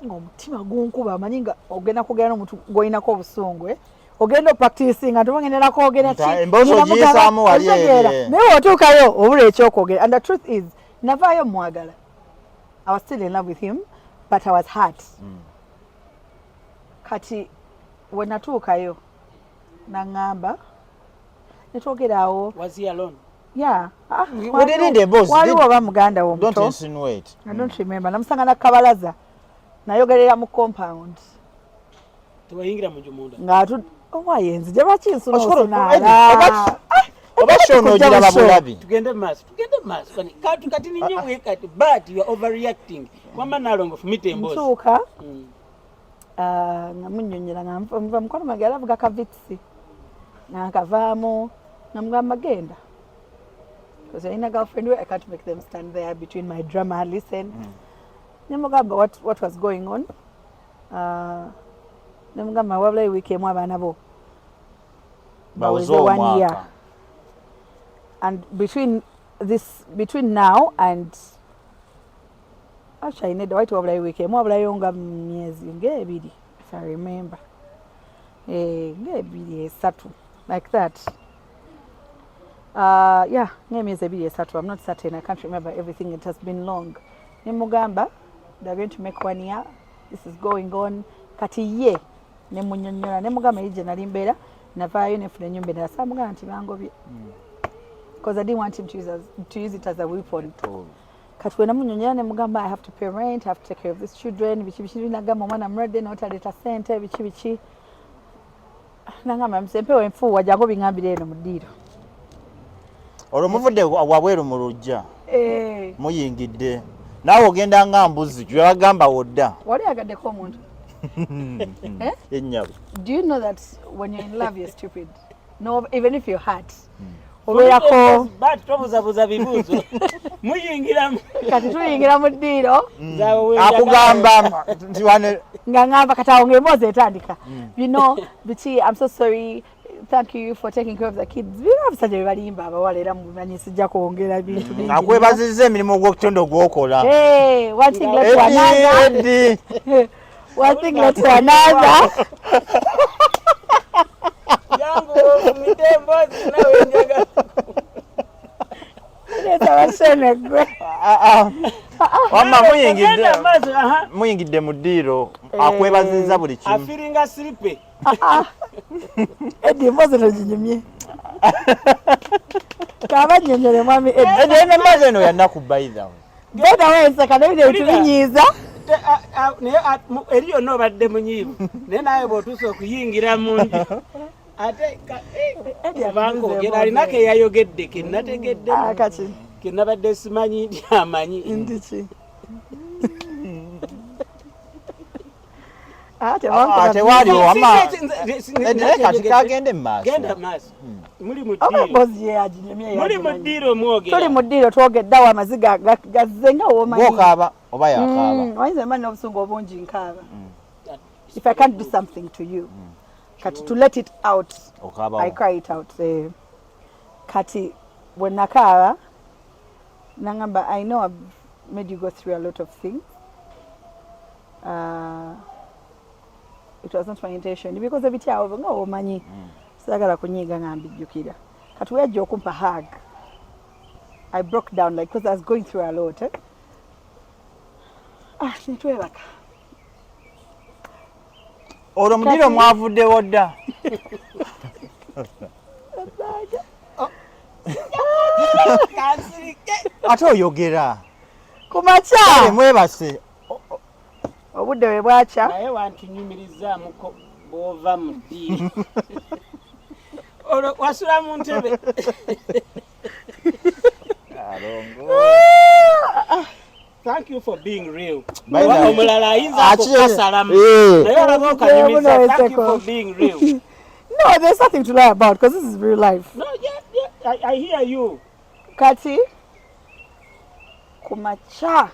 Ng'omutima gunkuba amanyi nga ogenda kugenda n'omuntu gw'oyinako obusungu ogenda practicing nga tubangenda kwogera ki embozo giyisaamu wali eri naye otuukayo obula ekyokwogera and the truth is navaayo mwagala. I was still in love with him but I was hurt. Kati we natuukayo nangamba netwogeraawo. Was he alone? Yeah. We didn't the boss. Waliwo oba muganda wo Don't muto. insinuate. I don't remember. Namusanga na kabalaza. Nayogerera mu compound. Tewayingira mu jumunda. Ngatu owayenzi gye bakinsuno osinaala. Oba shono gira babulabi. Tugende maaso. Kati ninyo wekati but you are overreacting. Wama Nalongo fumite embozi. Ntuuka. Ngamunnyonnyera nga mukono gwange alavuga kavitsi. Nankavaamu namugamba genda. Because in a girlfriend way I can't make them stand there between my drama and listen. Nemugamba what was going on. Nemugamba wabula weekend abaana bo. Baweze 1 year. And between now and actually need wait wabula weekend wabula yonga myezi ngebiri if I remember. Ngebiri 3 like that. Yeah, myezi 3. I'm not certain. I can't remember everything. It has been long. Nemugamba they're going to make 1 year. This is going on. Kati ye nemunyonyola nemugamba yije nali mbeera navaayo nefuna ennyumba endala saamugamba nti bangobye. Because I didn't want him to use it as a weapon. Kati we namunyonyola nemugamba I have to pay rent, I have to take care of these children. Biki nagamba omwana mulwadde n'otaleeta ssente biki. Nagamba msempewo enfuuwa jangu bingambire eno mu ddiiro. Olwo muvudde wabweru mu lujja. Muyingidde. Naawe ogenda nga mbuzi gye bagamba wodda. Wali agaddeko omuntu. Ennyabo. Do you know that when you're in love you're stupid? No, even if you're hurt. Obeerako but tobuzabuza bibuuzo. Muyingira kati tuyingira mu ddiiro. Akugamba nti wane nga ngamba kati awo ng'emboozi etandika. You know, Biti, I'm so sorry. Thank you for taking care of the kids. Bino abasajja be balimba abawala era mumanyi sijja kwongera bintu bingi. Akwebazizza emirimu gw'okutonda gw'okola. One thing led to another. One thing led to another. Yangu mitembozi nawe njaga. Wamma muyingidde mu ddiiro akwebazizza buli kimu. Afiringa siripe. Edi mbozi no jinyumye. Kaba nyenyere mwami Edi ene maze no yannaku bayiza. Beda wense kana bide tubinyiza. Eriyo no badde munyivu. Ne naye botuso okuyingira mundi. Ate Edi abango gera linake yayogedde kinnategedde. Akati. Kinabadde simanyi ndi amanyi. Ndichi. Tewali wama kati kagende maaso. Genda maaso. Muli mu ddiiro. Muli mu ddiiro mwogera. Tuli mu ddiiro twogeddawo amaziga gazenga omanyi. Gw'okaaba oba yakaaba. Wayinza manyi obusungu obungi nkaaba. If I can't do something to you. Kati to let it out. I cry it out. Kati when nakaaba nangamba I know I've made you go through a lot of things. It was not my intention because every time I was no money. Sagala kunyiga ngambijjukira. Kati wejja okumpa hug. I broke down like because I was going through a lot. Nitwebaka. Olwo mudiro mwavuddewo dda. Ate oyogera. Kumacha. Mwebase. Obudde bwe bwacha. Naye wantunyumirizzaamuko bw'ova mu ddiiro. Olwo wasula mu ntebe. Thank you for being real. Omulala ayinza okukasalamu. Naye olaba okanyumiza. Thank you for being real. No, there's nothing to lie about because this is real life. No, yeah, I hear you. Kati kumacha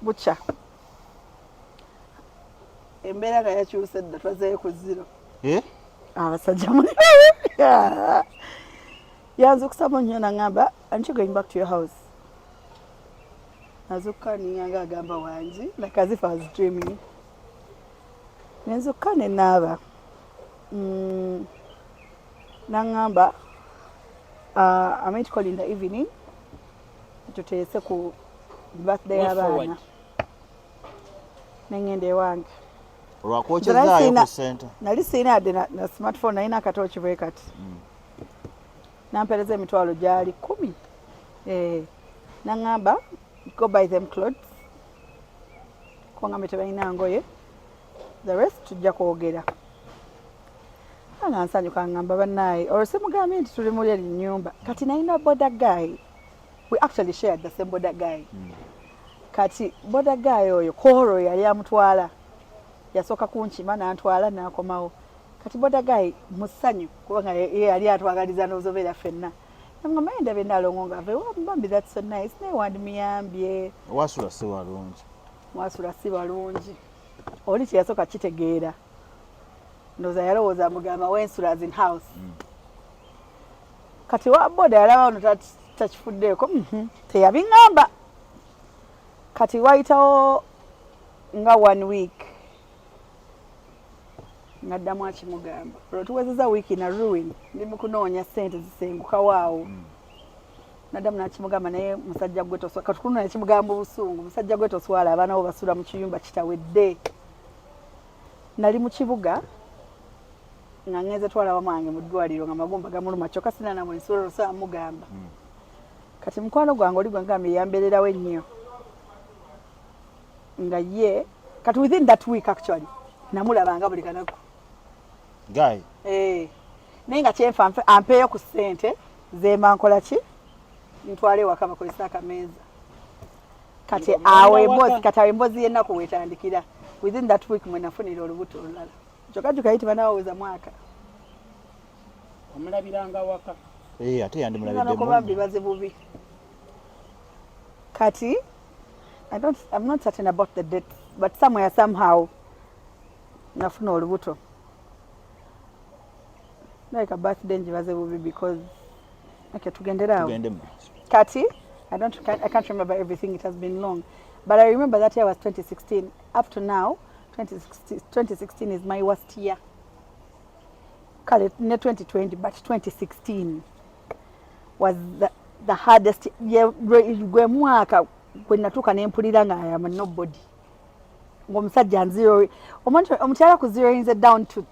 bucha. Embeera nga yakyuse dda twazeeyo ku zero. Abasajja muli. Yanzukusaba nnyo nangamba, aren't you going back to your house? Nazuka niyanga agamba wangi, like as if I was dreaming. Nenzuka ne naaba. Nangamba, I might call in the evening. Tuteese ku birthday y'abaana. Nengende ewange. Olwakwokyezaayo ku center. Nali sirina adde na smartphone nalina akatooki bwe kati. Nampereza emitwalo gyali 10. Nangamba, go buy them clothes. Kwangambe tebalina ngoye. The rest tujja kwogera. Nsanyuka ngamba bannaaye. Olwo simugambye nti tuli muli eri nnyumba. Kati nalina border guy. We actually shared the same border guy. Kati border guy oyo koro yali amutwala. Yasoka kunkima n'antwala n'akomawo. Kati border guy musanyu kubanga ye yali atwagaliza n'ozobera ffenna. Ngamba ndabe Nalongo ngave bambi that's so nice. Ne wandi muyambye. Wasula si walungi. Wasula si walungi. Oli yasoka kitegeera. Ndoza yalowooza mugamba wensula in house. Kati wa boda yalaba ono takifuddeeko. Teyabingamba. Kati wayitawo nga 1 week. Naddamu akimugamba. Olwo tuwezezza wiiki na ruin. Ndi mu kunoonya ssente zisenguka waawo. Naddamu n'akimugamba naye musajja gwe toswala. Katukuno nakimugamba obusungu. Musajja gwe toswala abaana bo basula mu kiyumba kitawedde. Nali mu kibuga nga ngeze twala wamange mu ddwaliro nga magumba gamuluma kyokka sina namwe nsolo saa mugamba. Kati mukwano gwange oli gwe ngamba yambeererawo ennyo. Nga ye kati within that week actually namulabanga buli kanaku. Guy. Naye nga kyenfa ampeeyo ku ssente zeema nkola ki? Ntwale waka bakozesa akameeza. Kati awe embozi kati awe embozi y'ennaku weetandikira. Within that week mwe nafunira olubuto olulala. Kyokka tukayitibwa naweza mwaka. Omulabiranga waka. Ate yandi mulabidde kuba bibaze bubi. Kati I'm not certain about the date, but somewhere somehow nafuna olubuto. Like a birthday njibaze bubi because okay tugendera awo. Kati I can't remember everything, it has been long, but I remember that year was 2016. Up to now 2016 is my worst year. Call it not 2020 but 2016 was the hardest gwe mwaka gwe natuuka ne mpulira nga I am nobody. Ng'omusajja nzero omukyala ku zeroinze down to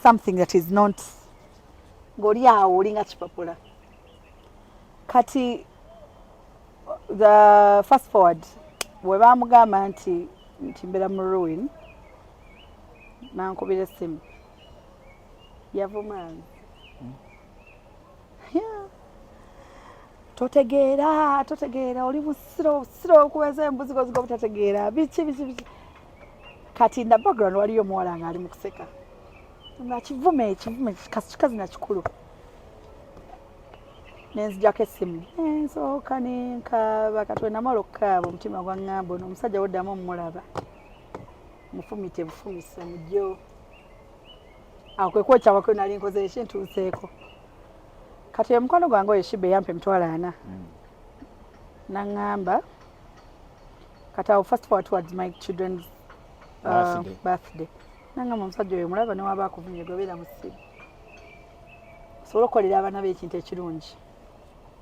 something that is not ng'oli awo oli nga kipapula. Kati the fast forward bwe baamugamba nti mbeera mu ruin nankubira essimu yavumanzi. Totegeera oli musiro okuweza embuzi goziga obutategeera biki kati in the background waliyo omuwala nga ali mu kuseka nga kivume kikazi nakikulu nenzijako essimu nsooka nenkaaba kati we namala okukaaba omutima gwaŋŋamba ono omusajja woddamu omulaba mufumite bufumise mujjo awo kwe kwokyawa kwe nali nkoze ekintuuseeko kati omukono gwange oyo Shiba yampa emitwalo 4 naŋŋamba kati awo first forward towards my children's birthday naŋŋamba omusajja oyo mulaba newaba akuvunye gobeera mu ssimu osobola okukolera abaana b'ekintu ekirungi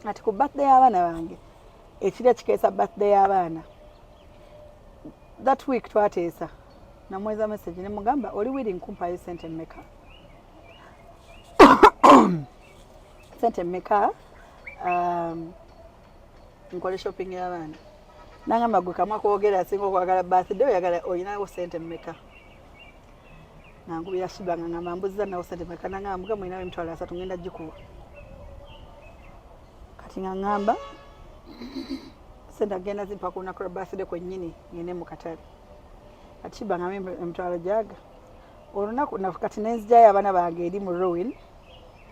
ati ku birthday y'abaana bange ekiro ekikeesa birthday y'abaana that week twateesa namweza message ne mugamba oli willing kumpayo sente mmeka sente mmeka nkole shopping y'abaana nangamba gwe kamwa kwogera singa okwagala birthday oyagala oyinawo sente mmeka nankubira Shiba nga ngamba mbuziza nawo sente mmeka nangamba muga mwinawo emitwalo 3 ngenda gikuwa kati nga ngamba sente agenda zimpa ku lunaku lwa birthday kwennyini ngende mu katale kati Shiba ngamba emitwalo gyaga olunaku kati nenzijjayo abaana bange eri mu ruin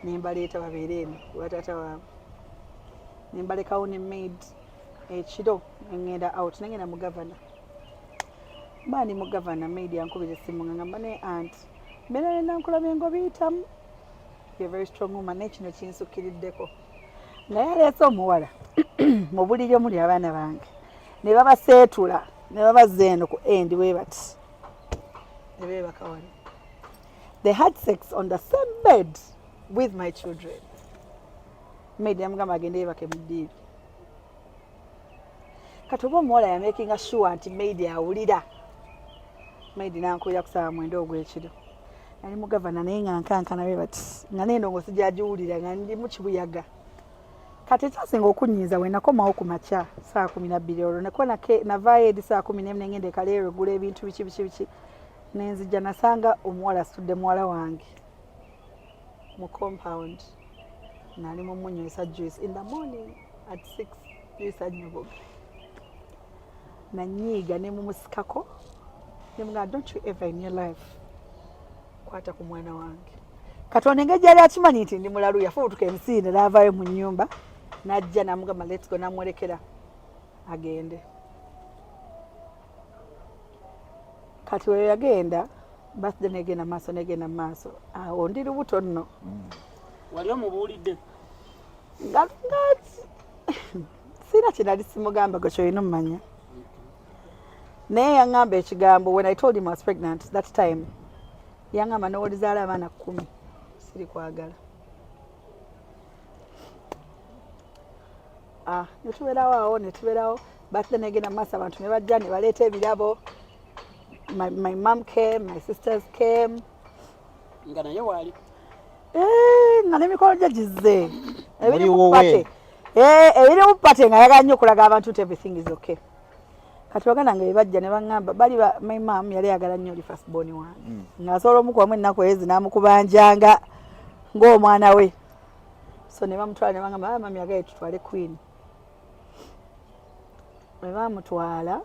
nembaleeta babeere eno wa taata waabwe nembalekawo ne maid ekiro ngenda out nengenda mu gavana baani mu gavana maid yankubira essimu nga ngamba ne aunt mbeera nenda nkulabye ng'obiyitamu ye very strong woman nekino kinsukiriddeko naye aleese omuwala mu buliri omuli abaana bange ne babaseetula ne babazza eno ku endi bwe bati ne beebaka wali they had sex on the same bed with my children. Maid yamugamba agende yebake mu ddiibi kati oba omuwala yamakinga sure nti maid awulira maid nankubira ku ssaawa 9 ogw'ekiro nali mu gavana naye nga nkankana be bati nga n'endongozi gyagiwulira nga ndi mu kibuyaga kati ekyasinga okunyiiza we nakomawo ku makya saa 12 olwo navaayo eri saa 11 nengenda ekaleero egula ebintu biki nenzijja nasanga omuwala asitudde muwala wange mu compound nali mumunywesa juice in the morning at 6 juice anyoboga nanyiiga ne mumusikako nemugamba don't you ever in your life kwata ku mwana wange Katonda engeri yali akimanyi nti ndi mulalu yafuutuka emisinde n'avaayo mu nnyumba n'ajja n'amugamba let's go n'amwolekera agende. Kati we yagenda birthday negenda maaso awo ndi lubuto nno. Wali omubuulidde? Sina kinali simugamba gwe kyolina omumanya. Naye yaŋŋamba ekigambo when I told him I was pregnant that time yaŋŋamba n'olizaala abaana 10 siri kwagala. Netubeerawo birthday negenda maaso abantu ne bajja ne baleeta ebirabo. My mom came, my sisters came. Nga naye waali? Nga n'emikolo gye gizze. Ebiri mu pate nga yagala nnyo okulaga abantu nti everything is okay. Kati baganda nga bajja ne baŋŋamba my mom yali yagala nnyo oli first born wange. Ng'asobola omukubamu ennaku ezi n'amukubanjanga ng'omwana we. So ne bamutwala ne baŋŋamba mami yagaye tutwale Queen. Bwe baamutwala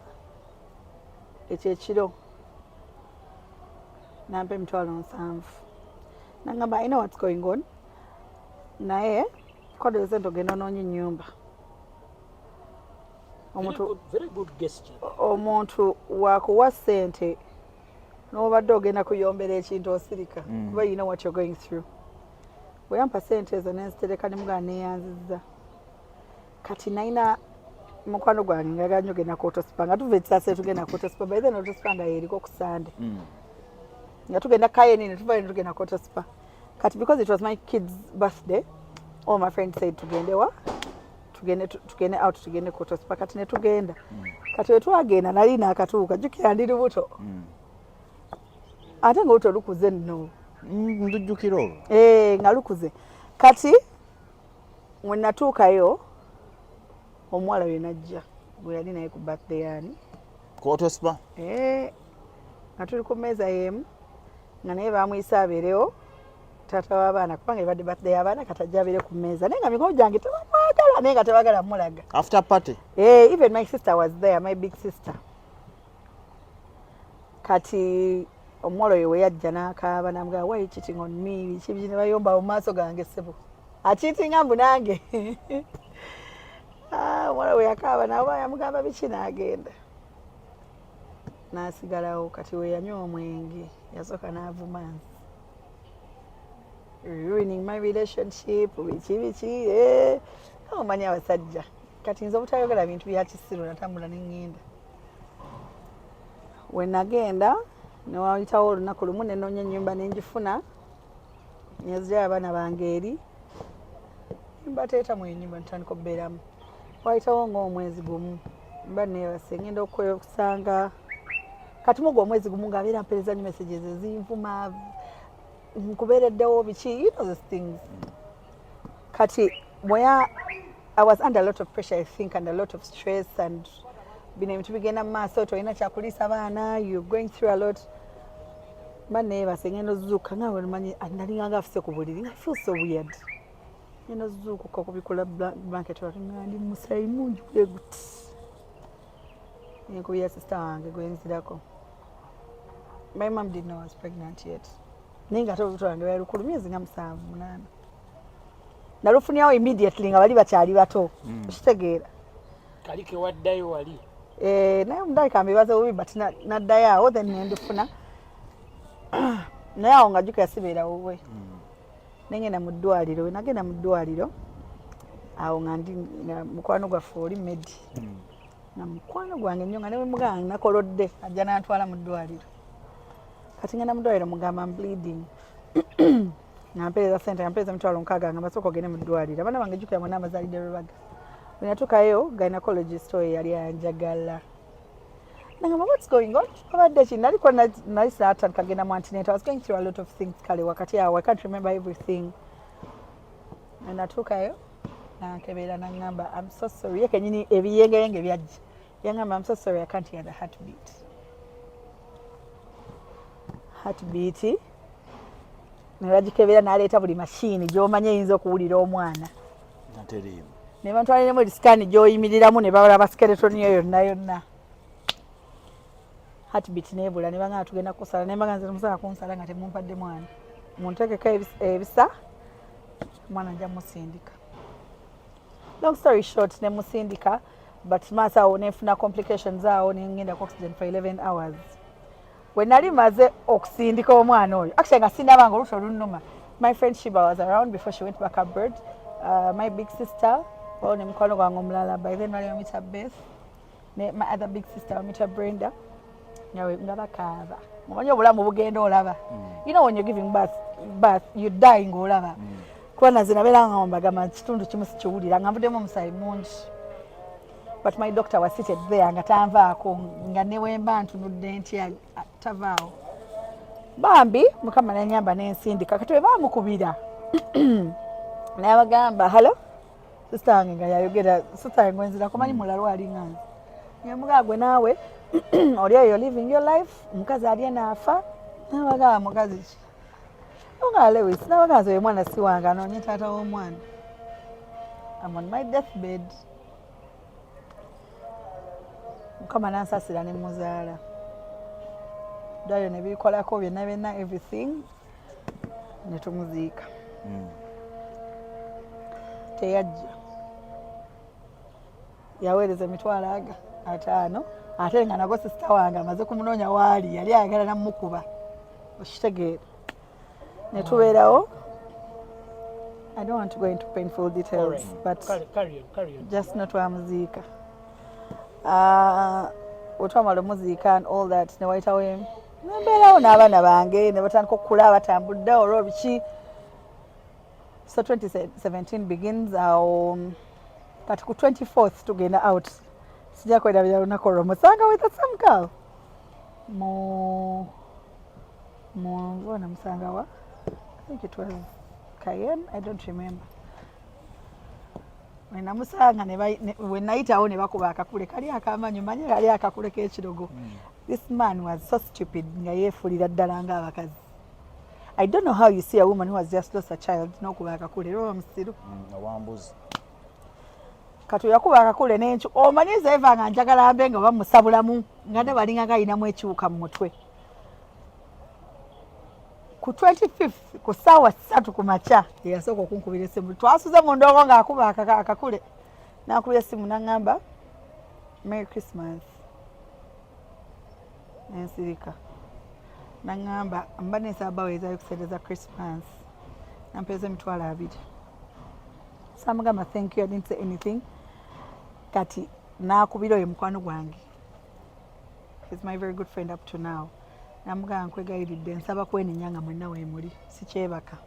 ekyekiro nampa emitwalo 7. Nangamba I know what's going on. Naye kodde sente ogenda onoonye ennyumba. Very good gesture. Omuntu wakuwa ssente n'obadde ogenda kuyombera ekintu osirika kuba you know what you're going through. Bwe yampa ssente ezo nenzitereka ne mugala neeyanzizza. Kati nalina mukwano gwange ngagala nnyo genda kotospa nga tuva ekisase tugenda kotospa by then otospa nga yeriko ku Sunday. Nga tugenda kayeni ne tuva tugenda kotospa. Kati because it was my kid's birthday all my friends said tugende wa tugende out tugende kutospa kati ne tugenda kati we twagenda nali nakatuuka jjukira ndi lubuto ate nga lubuto lukuze nno ndujjukira olwo nga lukuze kati we natuukayo omuwala we najja gwe yali naye ku birthday yani kwotospa nga tuli ku mmeeza yemu nga naye bamuyisa abeerewo taata w'abaana kubanga ebadde birthday y'abaana katajja abeere ku mmeeza naye nga mikono gyange tebamwagala naye nga tebagala mulaga after party even my sister was there, my big sister. Kati omuwala oyo we yajja n'akaaba n'amugamba why you cheating on me biki biki ne bayomba mu maaso gange ssebo acheatinga mbu nange omuwala we yakaaba nawe yamugamba biki n'agenda n'asigalawo kati we yanywa omwenge yasooka n'avuma ruining my relationship biki omanyi abasajja kati nze obutayogera bintu bya kisiru natambula n'engenda we nagenda newayitawo olunaku lumu nenoonya ennyumba nenjifuna nyazijayo abaana bange eri mbateetamu ennyumba ntandika okubeeramu wayitawo ng'omwezi gumu mba neebase ngenda okusanga kati mugwa omwezi gumu ng'abeera mpeereza nnyo messages ezinvuma nkubeereddewo biki you know those things kati I was under a lot of pressure, I think, and a lot of stress, and being able to begin a mass out in a chakulisa bana, you're going through a lot. My neighbor saying, "No zook, and now money, and nothing I have so good. I feel so weird." You know, zook, cocoa, cola blanket, and Musai moon, you good. You go, yes, sister, and go into the co. My mom didn't know I was pregnant yet. Ninga told her, and we were music. I'm sad. Nalufunyawo immediately nga bali bakyali bato kitegeera kali ke waddayo wali naye omudayi kambibaza bubi but naddayo awo then nendifuna naye awo nga jjuka yasibeera wuwe nengenda mu ddwaliro we nagenda mu ddwaliro awo nga ndi mukwano gwaffe oli medi na mukwano gwange nnyo nga ne wemuganga nakolodde ajja n'antwala mu ddwaliro kati ngenda mu ddwaliro mugamba bleeding nampeereza ssente nampeereza emitwalo 6 nga basooka ogende mu ddwaliro abaana bange jjukira mwena amazaalidde lwebaga bwe natuukayo gynecologist oyo yali anjagala nagamba what's going on abadde ki naliko nali saatandika kagenda mu antenatal I was going through a lot of things kale wakati awo I can't remember everything ne natuukayo nankebeera naŋŋamba I'm so sorry ye kenyini ebiyengeyenge byajja yaŋŋamba I'm so sorry I can't hear the heartbeat nebagikebera n'aleeta buli mashini gy'omanya eyinza okuwulira omwana ne bantwaliremu disikaani gy'oyimiriramu ne balaba skeletoni yo yonna heartbeat neebula ne bagamba tugenda kusala ne mbaga nze temusala kunsala nga temumpadde mwana munteekeko ebisa omwana nja musindika long story short ne musindika but maaso awo nenfuna complications awo nengenda ku oxygen for 11 hours we nali maze okusindika omwana oyo actually nga sindabanga oluusi olunnuma my friend Shiba was around before she went back abroad my big sister wawo ne mukwano gwange omulala by then bali bamuyita Beth ne my other big sister bamuyita Brenda nga bakaaba omanyi obulamu bugenda olaba you know when you're giving birth you die ng'olaba kuba naze nabeera nga mbagamba kitundu kimu sikiwulira nga nvuddemu omusaayi mungi but my doctor was seated there nga tanvaako nga newemba ntunudde ntya tavaawo bambi mukama nanyamba nensindika kati we baamukubira nabagamba halo sister wange nga yayogera sister wange wenzira kumanyi mulala alinga nze nyamugaa gwe naawe oli eyo living your life omukazi ali naafa nabagamba mukazi ki Nalongo Lewis nabagamba nze oyo mwana si wange anoonye taata w'omwana I'm on my deathbed mukama nansasira ne muzaala ddwaliro ne bikolako byonna everything ne tumuziika teyajja yaweereza emitwalo 5 ate nga nago sisita wange amaze kumunoonya waali yali ayagala namukuba okitegeera ne tubeerawo I don't want to go into painful details but carry on. just not twamuziika wetwamala omuziika and all that ne wayitawo nembeerawo n'abaana bange ne batandika okukula batambudde olwo biki so 2017 begins awo kati ku 24th tugenda out sijja kwenda lunaku olwo musanga with the same girl mbona musanga wa I think it was Cayenne, I don't remember. When namusanga when nayitawo ne bakuba akakule kali akamanyi manye kali akakule k'ekirogo. This man was so stupid nga yeefulira ddala ng'abakazi. I don't know how you see a woman who has just lost a child n'okuba akakule lwo musiru. Awambuzi. Kati yakuba akakule n'encu omanyiza eva nga njagala mbe nga bamusabulamu nga ne balinga ng'ayinamu ekiwuka mu mutwe. Ku 25th ku ssaawa 3 ku makya yasooka okunkubira essimu twasuze mu ndongo ng'akuba akakule n'akubira essimu n'aŋŋamba Merry Christmas n'ensirika n'aŋŋamba mba neesaba baweezayo kuseereza Christmas nampeeza emitwalo 2 saamugamba thank you I didn't say anything kati n'akubira oyo mukwano gwange he's my very good friend up to now namugamba nkwegayiridde nsaba kwenenya nga mwenna weemuli sikyebaka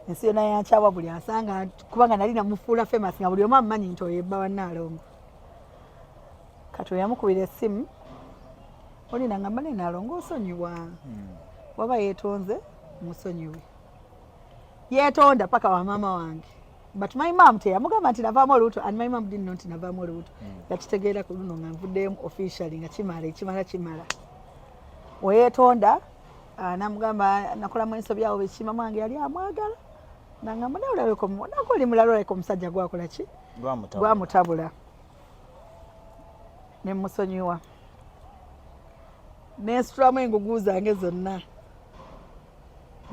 ensi yonna yankyawa buli asanga kubanga nali namufuula famous nga buli omu amumanyi nti oyo ebba wa Nalongo kati oyamukubira essimu oli nangamba ne Nalongo osonyiwa waba yeetonze musonyiwe yeetonda paka wa maama wange but my mom teyamugamba nti navaamu olubuto and my mom didn't know nti navaamu olubuto yakitegeera ku luno nga nvuddemu officially nga kimala weyeetonda namugamba nakolamu ensobi awo bekima mwange yali amwagala nangamba nawe olabeko nako oli mulala olabeko omusajja gwakola ki gwamutabula ne musonyiwa nensitulamu engugu zange zonna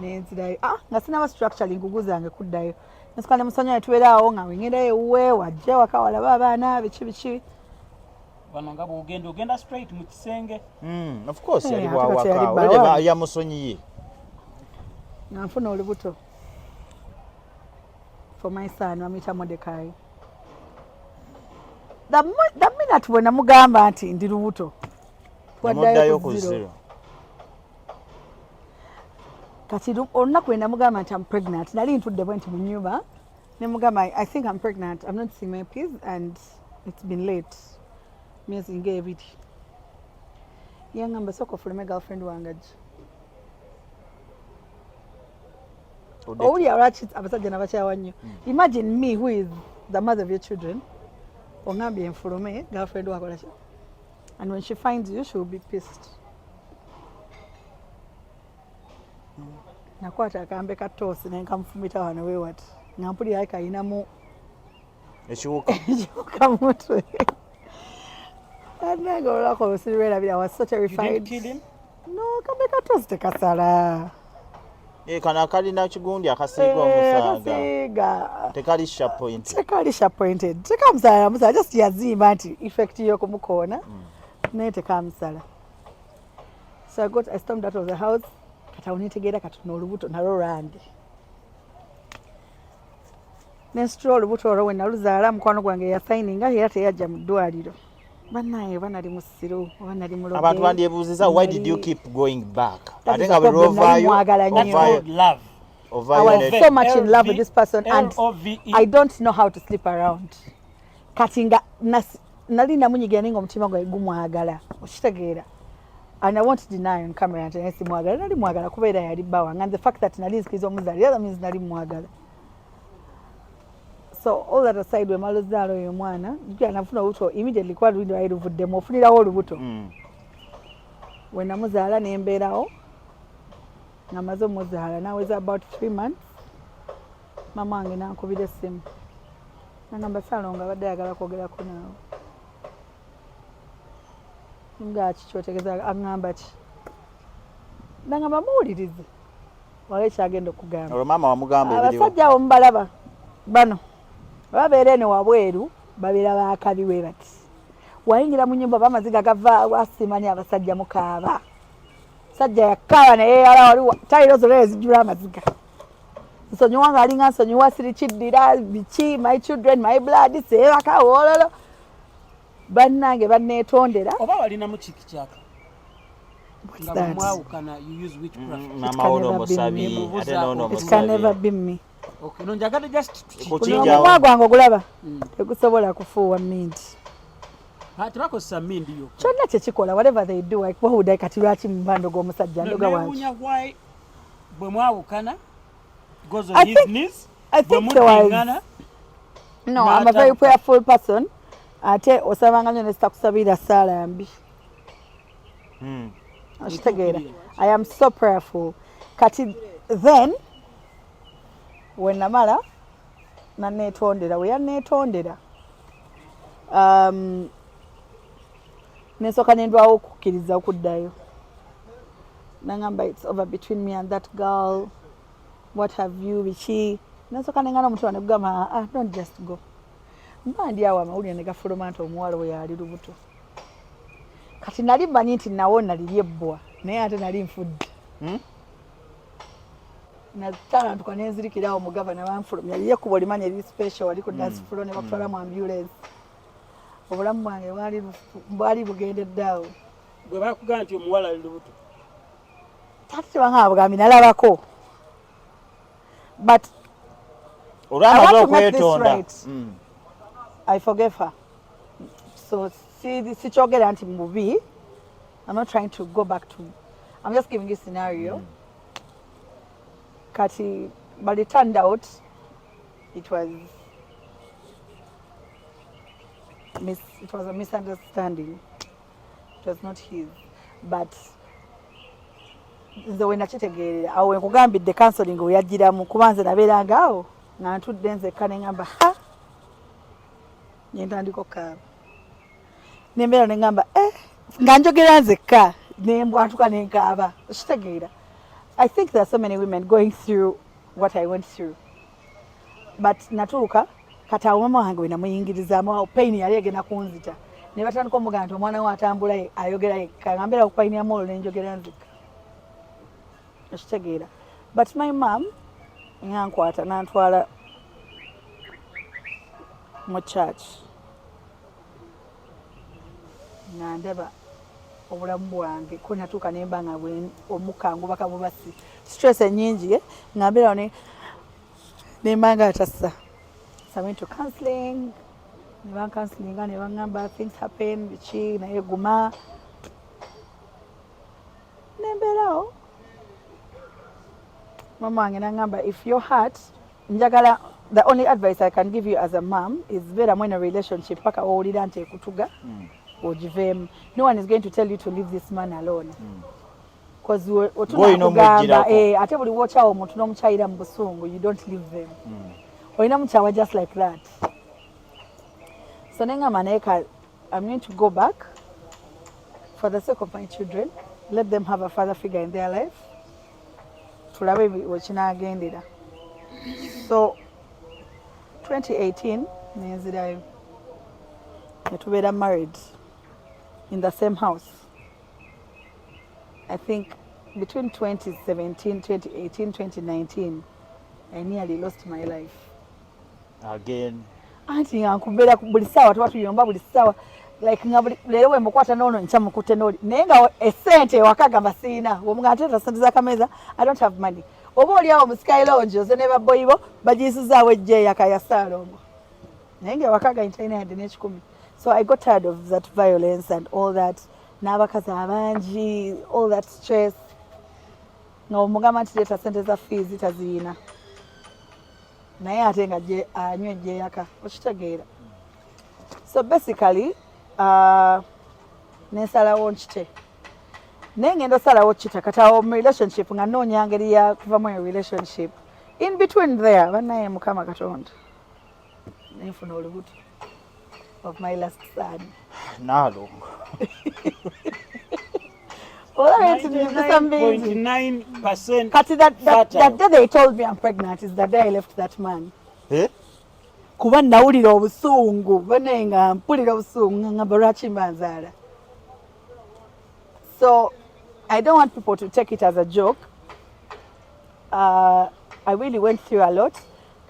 nenzirayo nga sinaba structurally engugu zange kuddayo nsika ne musonyiwa ne tubeeraawo nga wengendayo ewuwe wajja waka walaba abaana biki bano nga bwogenda straight mu kisenge of course yali wawaka yamusonyiye nga nfuna olubuto for my son bamuyita Mordecai the minute bwe namugamba nti ndi lubuto twaddayo ku zero kati olunaku lwe namugamba nti I'm pregnant nali ntudde bwe nti mu nnyumba ne mugamba I think I'm pregnant I'm not seeing my piece and it's been late myezi nga 2 yangamba sooka ofuleme girlfriend wange ajja owulira lwaki abasajja nabakyawa nnyo imagine me who is the mother of your children ongambye enfulume girlfriend wakola ki and when she finds you she will be pissed nakwata akambe ka toosi nenkamufumita wano wewati nga mpulira like ayinamu ekiwuka mutwe nange olulako lusirwerabira I was so terrified. You didn't kill him? No, kambe ka toosi tekasala kana kalina kigundi akasiigwa omusanga tekali sharp pointed tekamusala just yazimba nti effect y'okumukoona naye tekamusala so I stormed out of the house kati awo netegeera katuna olubuto nalwo lwandi nensitula olubuto olwo we naluzaala mukwano gwange yasaininga era teyajja mu ddwaliro banaye banali musiru banali muloge abantu bandyebuuziza why did you keep going back ate nga bwe lwovaayo love I was so much in love with this person and I don't know how to sleep around kati nga nali namunyigira ninga omutima gwe gumwagala okitegeera and I won't deny on camera nti nesi mwagala nali mwagala kubeera yali bbawa and the fact that nali nzikiriza omuzaali that means nali mwagala so all that aside we maluzaalo oyo mwana jukira nafuna olubuto immediately kwa lwindo ayi luvuddemu ofunirawo olubuto we namuzaala nembeerawo nga maze omuzaala naweza about 3 months mama wange nankubira essimu nagamba Salongo abadde ayagala kwogerako naawe nga kikyotegeza aŋŋamba ki nagamba muwulirize wala ekyagenda okugamba olwo maama wamugamba ebiriwo abasajja abo mubalaba bano babeera eno wabweru babeera bakabi we bati wayingira mu nnyumba bamaziga gava wasimanya abasajja mukaaba sajja yakaaba naye yala waliwo tayiro zonna ezijjula amaziga nsonyiwa nga alinga nsonyiwa sirikiddira biki my children my blood seebaka wololo bannange banneetondera oba walinamu kiki kyaka nga mwawukana you use witchcraft mama ono musabi ate nono it can never be me Okay, no njagala just omumwa gwange ogulaba tegusobola kufuuwa minti tebakozesa mmindi yo kyonna kyekikola whatever they do like wahudai kati lwaki mubando gw'omusajja ndoga wange bwe mwawukana goes I on his think- knees I think there was no I'm a very prayerful person ate osabanga nnyo nesitakusabira ssaala mbi okitegeera I am so prayerful kati then wenamala naneetondera we yaneetondera nensooka nendwawo okukkiriza okuddayo nangamba it's over between me and that girl what have you biki nensooka nengana omutima negugamba don't just go mba ndi awo amawulire ne gafuluma nti omuwala we yali lubuto kati nali mmanyi nti nawona liri ebbwa naye ate nali nfudde natalantuka nenzirikirawo mu gavana banfulumya liri ekkubo limanya eri special wali ku dance floor ne bakutwala mu ambulance obulamu bwange bwali bugendedde awo bwe bakugamba nti omuwala ali lubuto ate tebanga bugambi nalabako but olwamaze okwetonda I forgave her. So sikyogera nti mubi. I'm not trying to go back to. I'm just giving you a scenario. Kati, but it turned out it was a misunderstanding. It was not his, but nze wenakitegeerera awo nkugambidde counseling we yagiramu kuba nze nabeeranga awo nga ntudde nzekka ne ngamba nyentandika okukaaba nembeera neŋŋamba nga njogera nzekka nembwatuka nenkaaba okitegeera I think there are so many women going through what I went through but natuuka kati awo mama wange we namuyingirizaamu awo pain yali egenda kunzita ne batandika omugamba nti omwana we atambula ayogera yekka nga mbeera okupayiniramu olwo nenjogera nzekka okitegeera but my mom yankwata nantwala mu church nga ndaba obulamu bwange ko natuuka nemba nga omukangubaka bubasi stress enyingi nga mbeerawo nemba nga atassa so I went to counseling ne bancounselinga ne baŋŋamba things happen biki naye guma nembeerawo mama wange naŋŋamba if your heart njagala the only advice I can give you as a mom is better when a relationship paka owulira nti ekutuga ogiveemu no one is going to tell you to leave this man alone because otunakugamba ate buli wokyawo omuntu n'omukyayira mu busungu you don't leave them olina mukyawa just like that so neŋŋamba naye I'm going to go back for the sake of my children let them have a father figure in their life tulabe wekinagendera so 2018 nenzirayo netubeera married in the same house I think between 2017 2018 2019 I nearly lost my life again anti nga nkubeera buli ssaawa tuba tuyomba buli ssaawa like nga leero wemukwata noono nkya mukutte n'oli naye nga essente ewaka gamba siina omuga nteeta sente z'akameeza I don't have money oba oli awo mu sky lounge oze ne babboyi bo bagiyisizaawo ejja eyaka ya Ssaalongo naye ng'ewaka ga ntalina yadde n'ekikumi so I got tired of that violence and all that n'abakazi abangi all that stress nga omugamba nti leeta sente za fees taziina naye ate nga anywa ejja eyaka okitegeera so basically nensalawo nkite naye ngenda osalawo kita kati awo mu relationship nga nnoonya ngeri ya kuvamu e relationship in between there bannaye mukama katonda nenfuna olubuto of my last son Nalongo olabye nti nivisa mbingi 99% kati that day they told me I'm pregnant is the day I left that man kuba nawulira obusungu banaye nga mpulira obusungu ngamba lwaki mbanzaala so I don't want people to take it as a joke I really went through a lot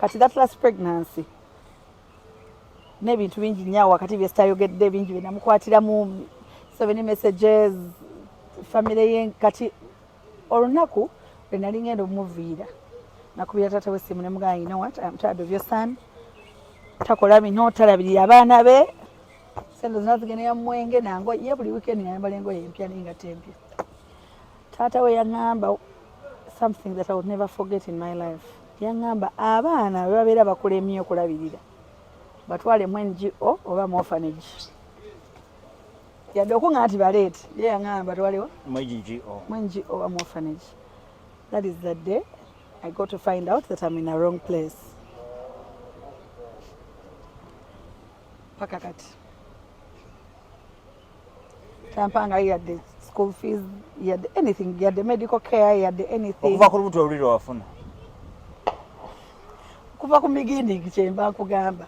kati that last pregnancy n'ebintu bingi nnyo wakati bye sitayogedde bingi bye namukwatiramu so many messages family ye kati olunaku lwe nali ngenda omuviira nakubira taata we simu ne mugamba, you know what, I'm tired of your son. Takola bino, talabirira abaana be. Sente zonna zigenda ya mwenge nango ye buli weekend ngayambala engoye empya n'engato empya. Taata we yaŋŋamba something that I would never forget in my life. Yaŋŋamba abaana bwe babeera bakulemye okulabirira batwale mu NGO oba mu orphanage. Yadde okuŋŋamba nti baleete ye yaŋŋamba batwalewa mu NGO oba mu orphanage. That is the day I got to find out that I'm in a wrong place. Paka kati. Tampanga he had the school fees, he had anything, he had the medical care, he had anything. Okuva ku lubuto oluliro wafuna. Kuva ku beginning kyemba nkugamba.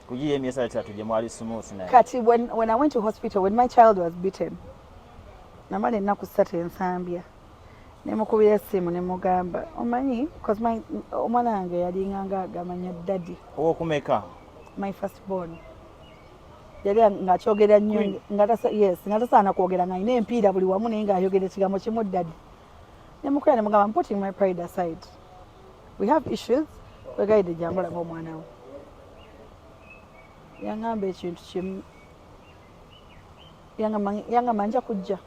Kugiye emyesa 3 gye mwali smooth naye. Kati when I went to hospital, when my child was beaten, namala ennaku 3 ensambya. Ne mukubira essimu ne mugamba, omanyi, because omwana wange yalinganga agamanya daddy. Okumeka? My firstborn. Yali ng'akyogera nnyo nga tasaana kwogera nga alina empiira buli wamu naye ng'ayogera ekigambo kimu daddy. Ne mukubira ne mugamba, I'm putting my pride aside. We have issues, kwegayidde jambula ng'omwana we. Yaŋŋamba ekintu kimu. Yaŋŋamba nja kujja.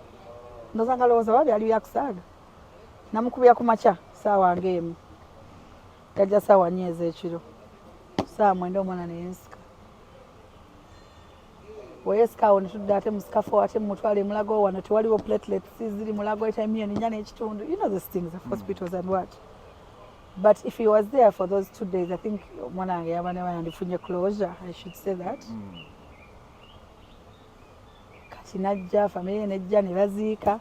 Ndowooza nga lowooza oba byali byakusaaga. Namukubira ku makya ssaawa ng'emu. Yajja ssaawa 4 ez'ekiro. Ssaawa 9 omwana ne yensika. Weyesika awo ne tudda ate mu sikafu ate mutwale mulago wano tewaliwo platelets ziri mulago ete million 4 n'ekitundu. You know those things of hospitals and what. But if he was there for those 2 days, I think omwana wange yaba ne yandifunye closure, I should say that. Kati najja family nejja ne baziika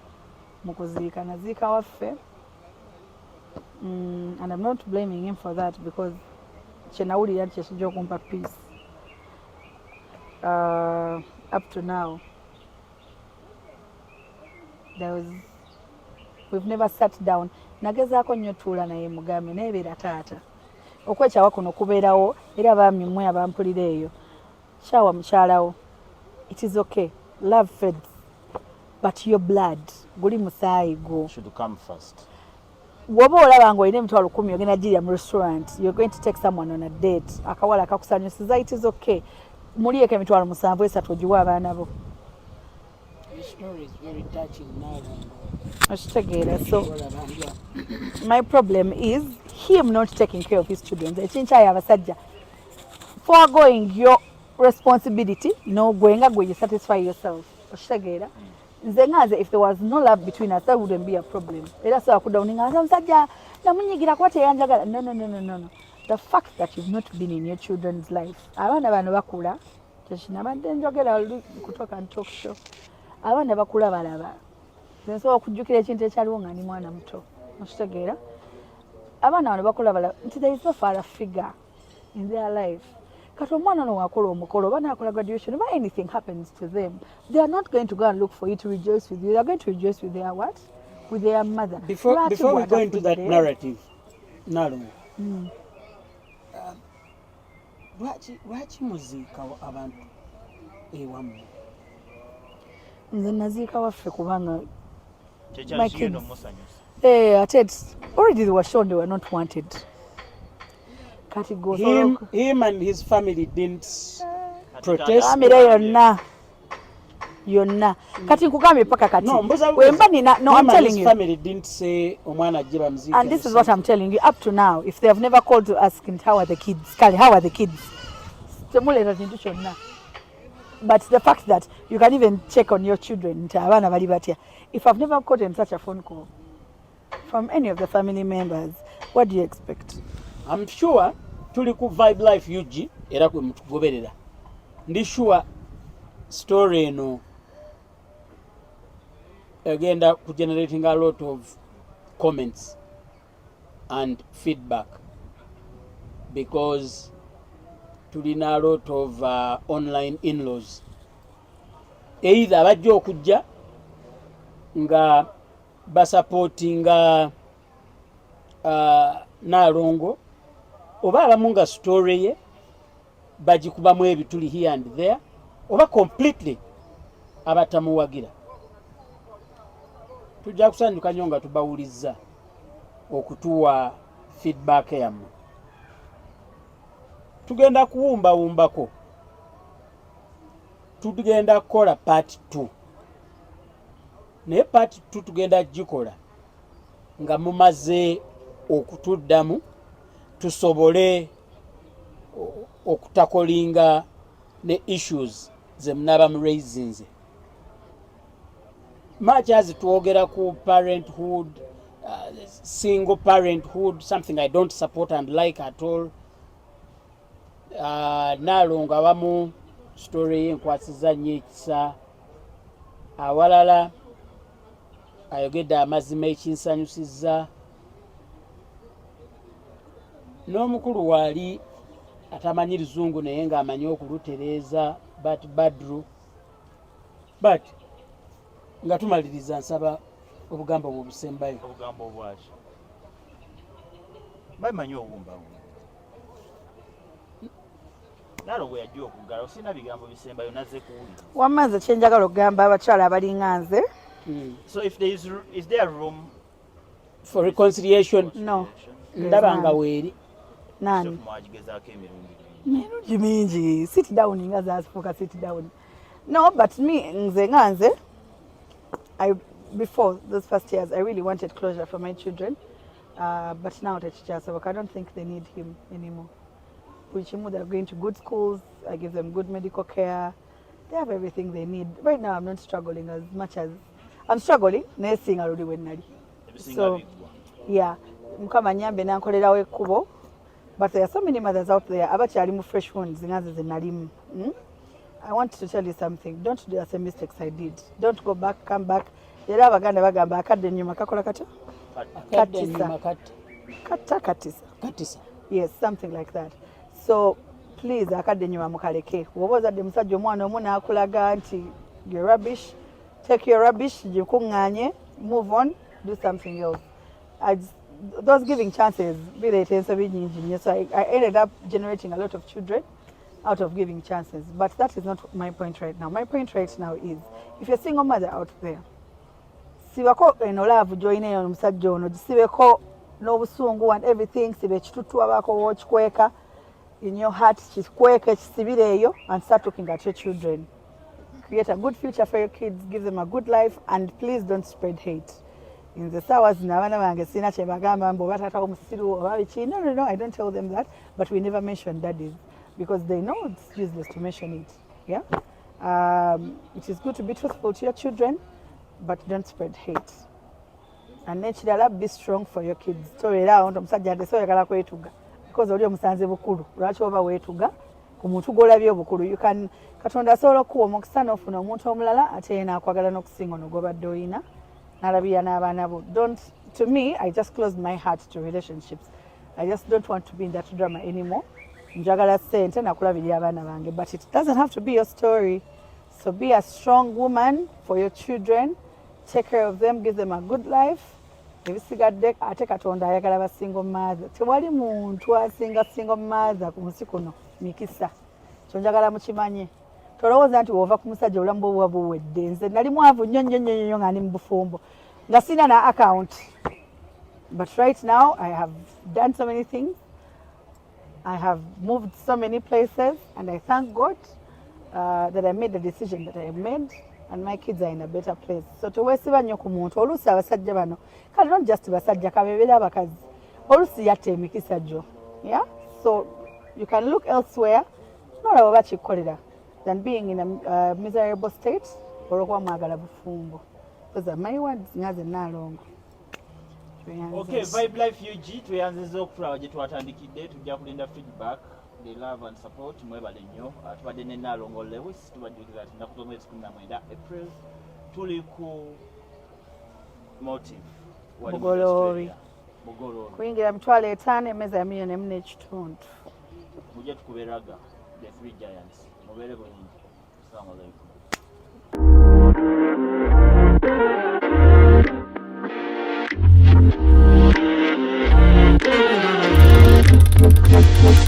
mu kuziika naziika waffe. And I'm not blaming him for that because kyenawulira nti kyekijja okumpa peace. Up to now, we've never sat down. Nagezaako nnyo tuula naye mugambe naye beera taata. Okwekyawa kuno kubeerawo era abaami mmwe abampulira eyo. Kyawa mukyalawo. It is okay. Love fades. But your blood, guli musaayi gwo. Should come first. Woba olaba ng'olina emitwalo 10 ogenda girya mu restaurant, you're going to take someone on a date. Akawala akakusanyusiza, it is okay. Mulieko emitwalo 7 esatu ogiwa abaana bo. This story is very touching now. Okitegeera. So my problem is him not taking care of his children. Ekinkyayo abasajja foregoing your responsibility, no gwenga gwe you satisfy yourself. Okitegeera. Nze ngaze if there was no love between us, that wouldn't be a problem. Era so akudawuninga nze omusajja namunyigira kuba teyanjagala. No. The fact that you've not been in your children's life. Abaana bano bakula. Kyekinamadde njogera kutoka talk show. Abaana bakula balaba. Nze nsobola okujjukira ekintu ekyaliwo nga ndi mwana muto. Okitegeera. Abaana bano bakula balaba nti there is no father figure in their life. Kati omwana no wakola omukolo oba nakola graduation oba anything happens to them, they are not going to go and look for you to rejoice with you. They are going to rejoice with their what? With their mother. Before we go into that narrative, Nalongo, lwaki muziika abantu ewamu? Nze naziika waffe kubanga my kids. Already they were shown they were not wanted. Him and his family didn't protest. Yonna. Kati nkugambye paka kati. No, I'm telling you. Family didn't say omwana ajira mziki. And this is what I'm telling you. Up to now, if they have never called to ask how are the kids, Kali, how are the kids? But the fact that you can even check on your children, if I've never gotten such a phone call from any of the family members, what do you expect? I'm sure tuli ku Vibe Life UG era kwe mutugoberera. Ndi sure story eno agenda ku generating a lot of comments and feedback because tulina a lot of online in-laws. Either abajja okujja nga basupportinga Nalongo oba abamu nga story ye bagikubamu ebituli here and there oba completely abatamuwagira. Tujja kusanyuka nnyo nga tubawulizza okutuwa feedback yammwe. Tugenda kuwumbawumbako, tugenda kukola part 2 naye part 2 tugenda gikola nga mumaze okutuddamu tusobole okutakolinga ne issues ze munaba mu raisinze. Much as twogera ku parenthood, single parenthood, something I don't support and like at all. Nalongo awamu story enkwasiza nnyo ekisa, awalala ayogedde amazima ekinsanyusizza, n'omukulu waali atamanyi luzungu naye ng'amanyi okulutereeza but badru. But nga tumaliriza nsaba obugambo bwe busembayo. Obugambo bwaki bamanyi obumbawumba Nalongo yajja okugala osina bigambo bisembayo nazze kuwulira. Wamaze kyenjagala okugamba abakyala abalinga nze. So if there is there room for reconciliation? No. Ndaba nga weeri. Nani? mwagigezaako emirundi mingi. Sit down nga zazifuuka sit down. No, but me nze nga nze, before those first years, I really wanted closure for my children. But now I don't think they need him anymore. They're going to good schools. I give them good medical care. They have everything they need. Right now, I'm not struggling as much as I'm struggling. Nursing already when so, yeah. Mukama nyambe na nkolerawo ekkubo. But there are so many mothers out there. Abakyali mu fresh wounds ngaze zenalimu. I want to tell you something. Don't do the same mistakes I did. Don't go back, come back. Era abaganda bagamba akadde nnyuma kakola kata? Katisa. Yes, something like that. So please akadde nnyuma mukaleke. Woba ozadde musajja omwana omu n'akulaga nti you're rubbish. Take your rubbish, gikuŋŋaanye, move on, do something else. Those giving chances, so I ended up generating a lot of children out of giving chances. But that is not my point right now. My point right now is, if you're a single mother out there, sibako enolaavu joine omusajja ono, sibeko n'obusungu and everything, sibe ekitutu abako kikweka in your heart, kikweke kisibire eyo, and start looking at your children. Create a good future for your kids, give them a good life, and please don't spread hate. In the hours n'abaana bange sina kye bagamba mbu batata omusiru oba biki. No, I don't tell them that, but we never mention daddies because they know it's useless to mention it. Yeah, it is good to be truthful to your children, but don't spread hate. And nekirala, be strong for your kids. Tobeera awo nti omusajja ate soyagala kwetuga because oli omusanze bukulu. Lwaki oba weetuga ku muntu gw'olabye obukulu? Katonda asobola okuwa omukisa n'ofuna omuntu omulala ate ye n'akwagala n'okusinga ono gw'obadde oyina. To me, I just closed my heart to relationships. I just don't want to be in that drama anymore. But it doesn't have to be your story. So be a strong woman for your children. Take care of them, give them a good life. Ate Katonda ayagala ba single mother. Tewali muntu asinga single mother ku nsi kuno mikisa. Kyonjagala mukimanye. Tolowooza nti wova ku musajja olambo bwa buwedde. Nze nali mwavu nnyo nga ndi mu bufumbo nga sina na account. But right now I have done so many things. I have moved so many places, and I thank God that I made the decision that I made, and my kids are in a better place. So towesiba nnyo ku muntu oluusi abasajja bano kale not just basajja kabeebera abakazi oluusi yatta emikisa gyo. Yeah, so you can look elsewhere nolaba bakikkolera than being in a miserable state olwokuba mwagala bufumbo. Those are my words. Ngaze Nalongo. Okay, Vibe Life UG tweyanziza okutulaba gye twatandikidde, tujja kulinda feedback, the love and support. Mwebale nnyo. Tubadde ne Nalongo Lewis, tubaddikiza ati nnaku z'omwezi 19 April tuli ku motive Bugolori kuyingira emitwalo 5 emmeeza ya $1.4 million. Mujje tukuberaga the three giants. Mubeere bulungi. Assalamu alaikum. Thank you.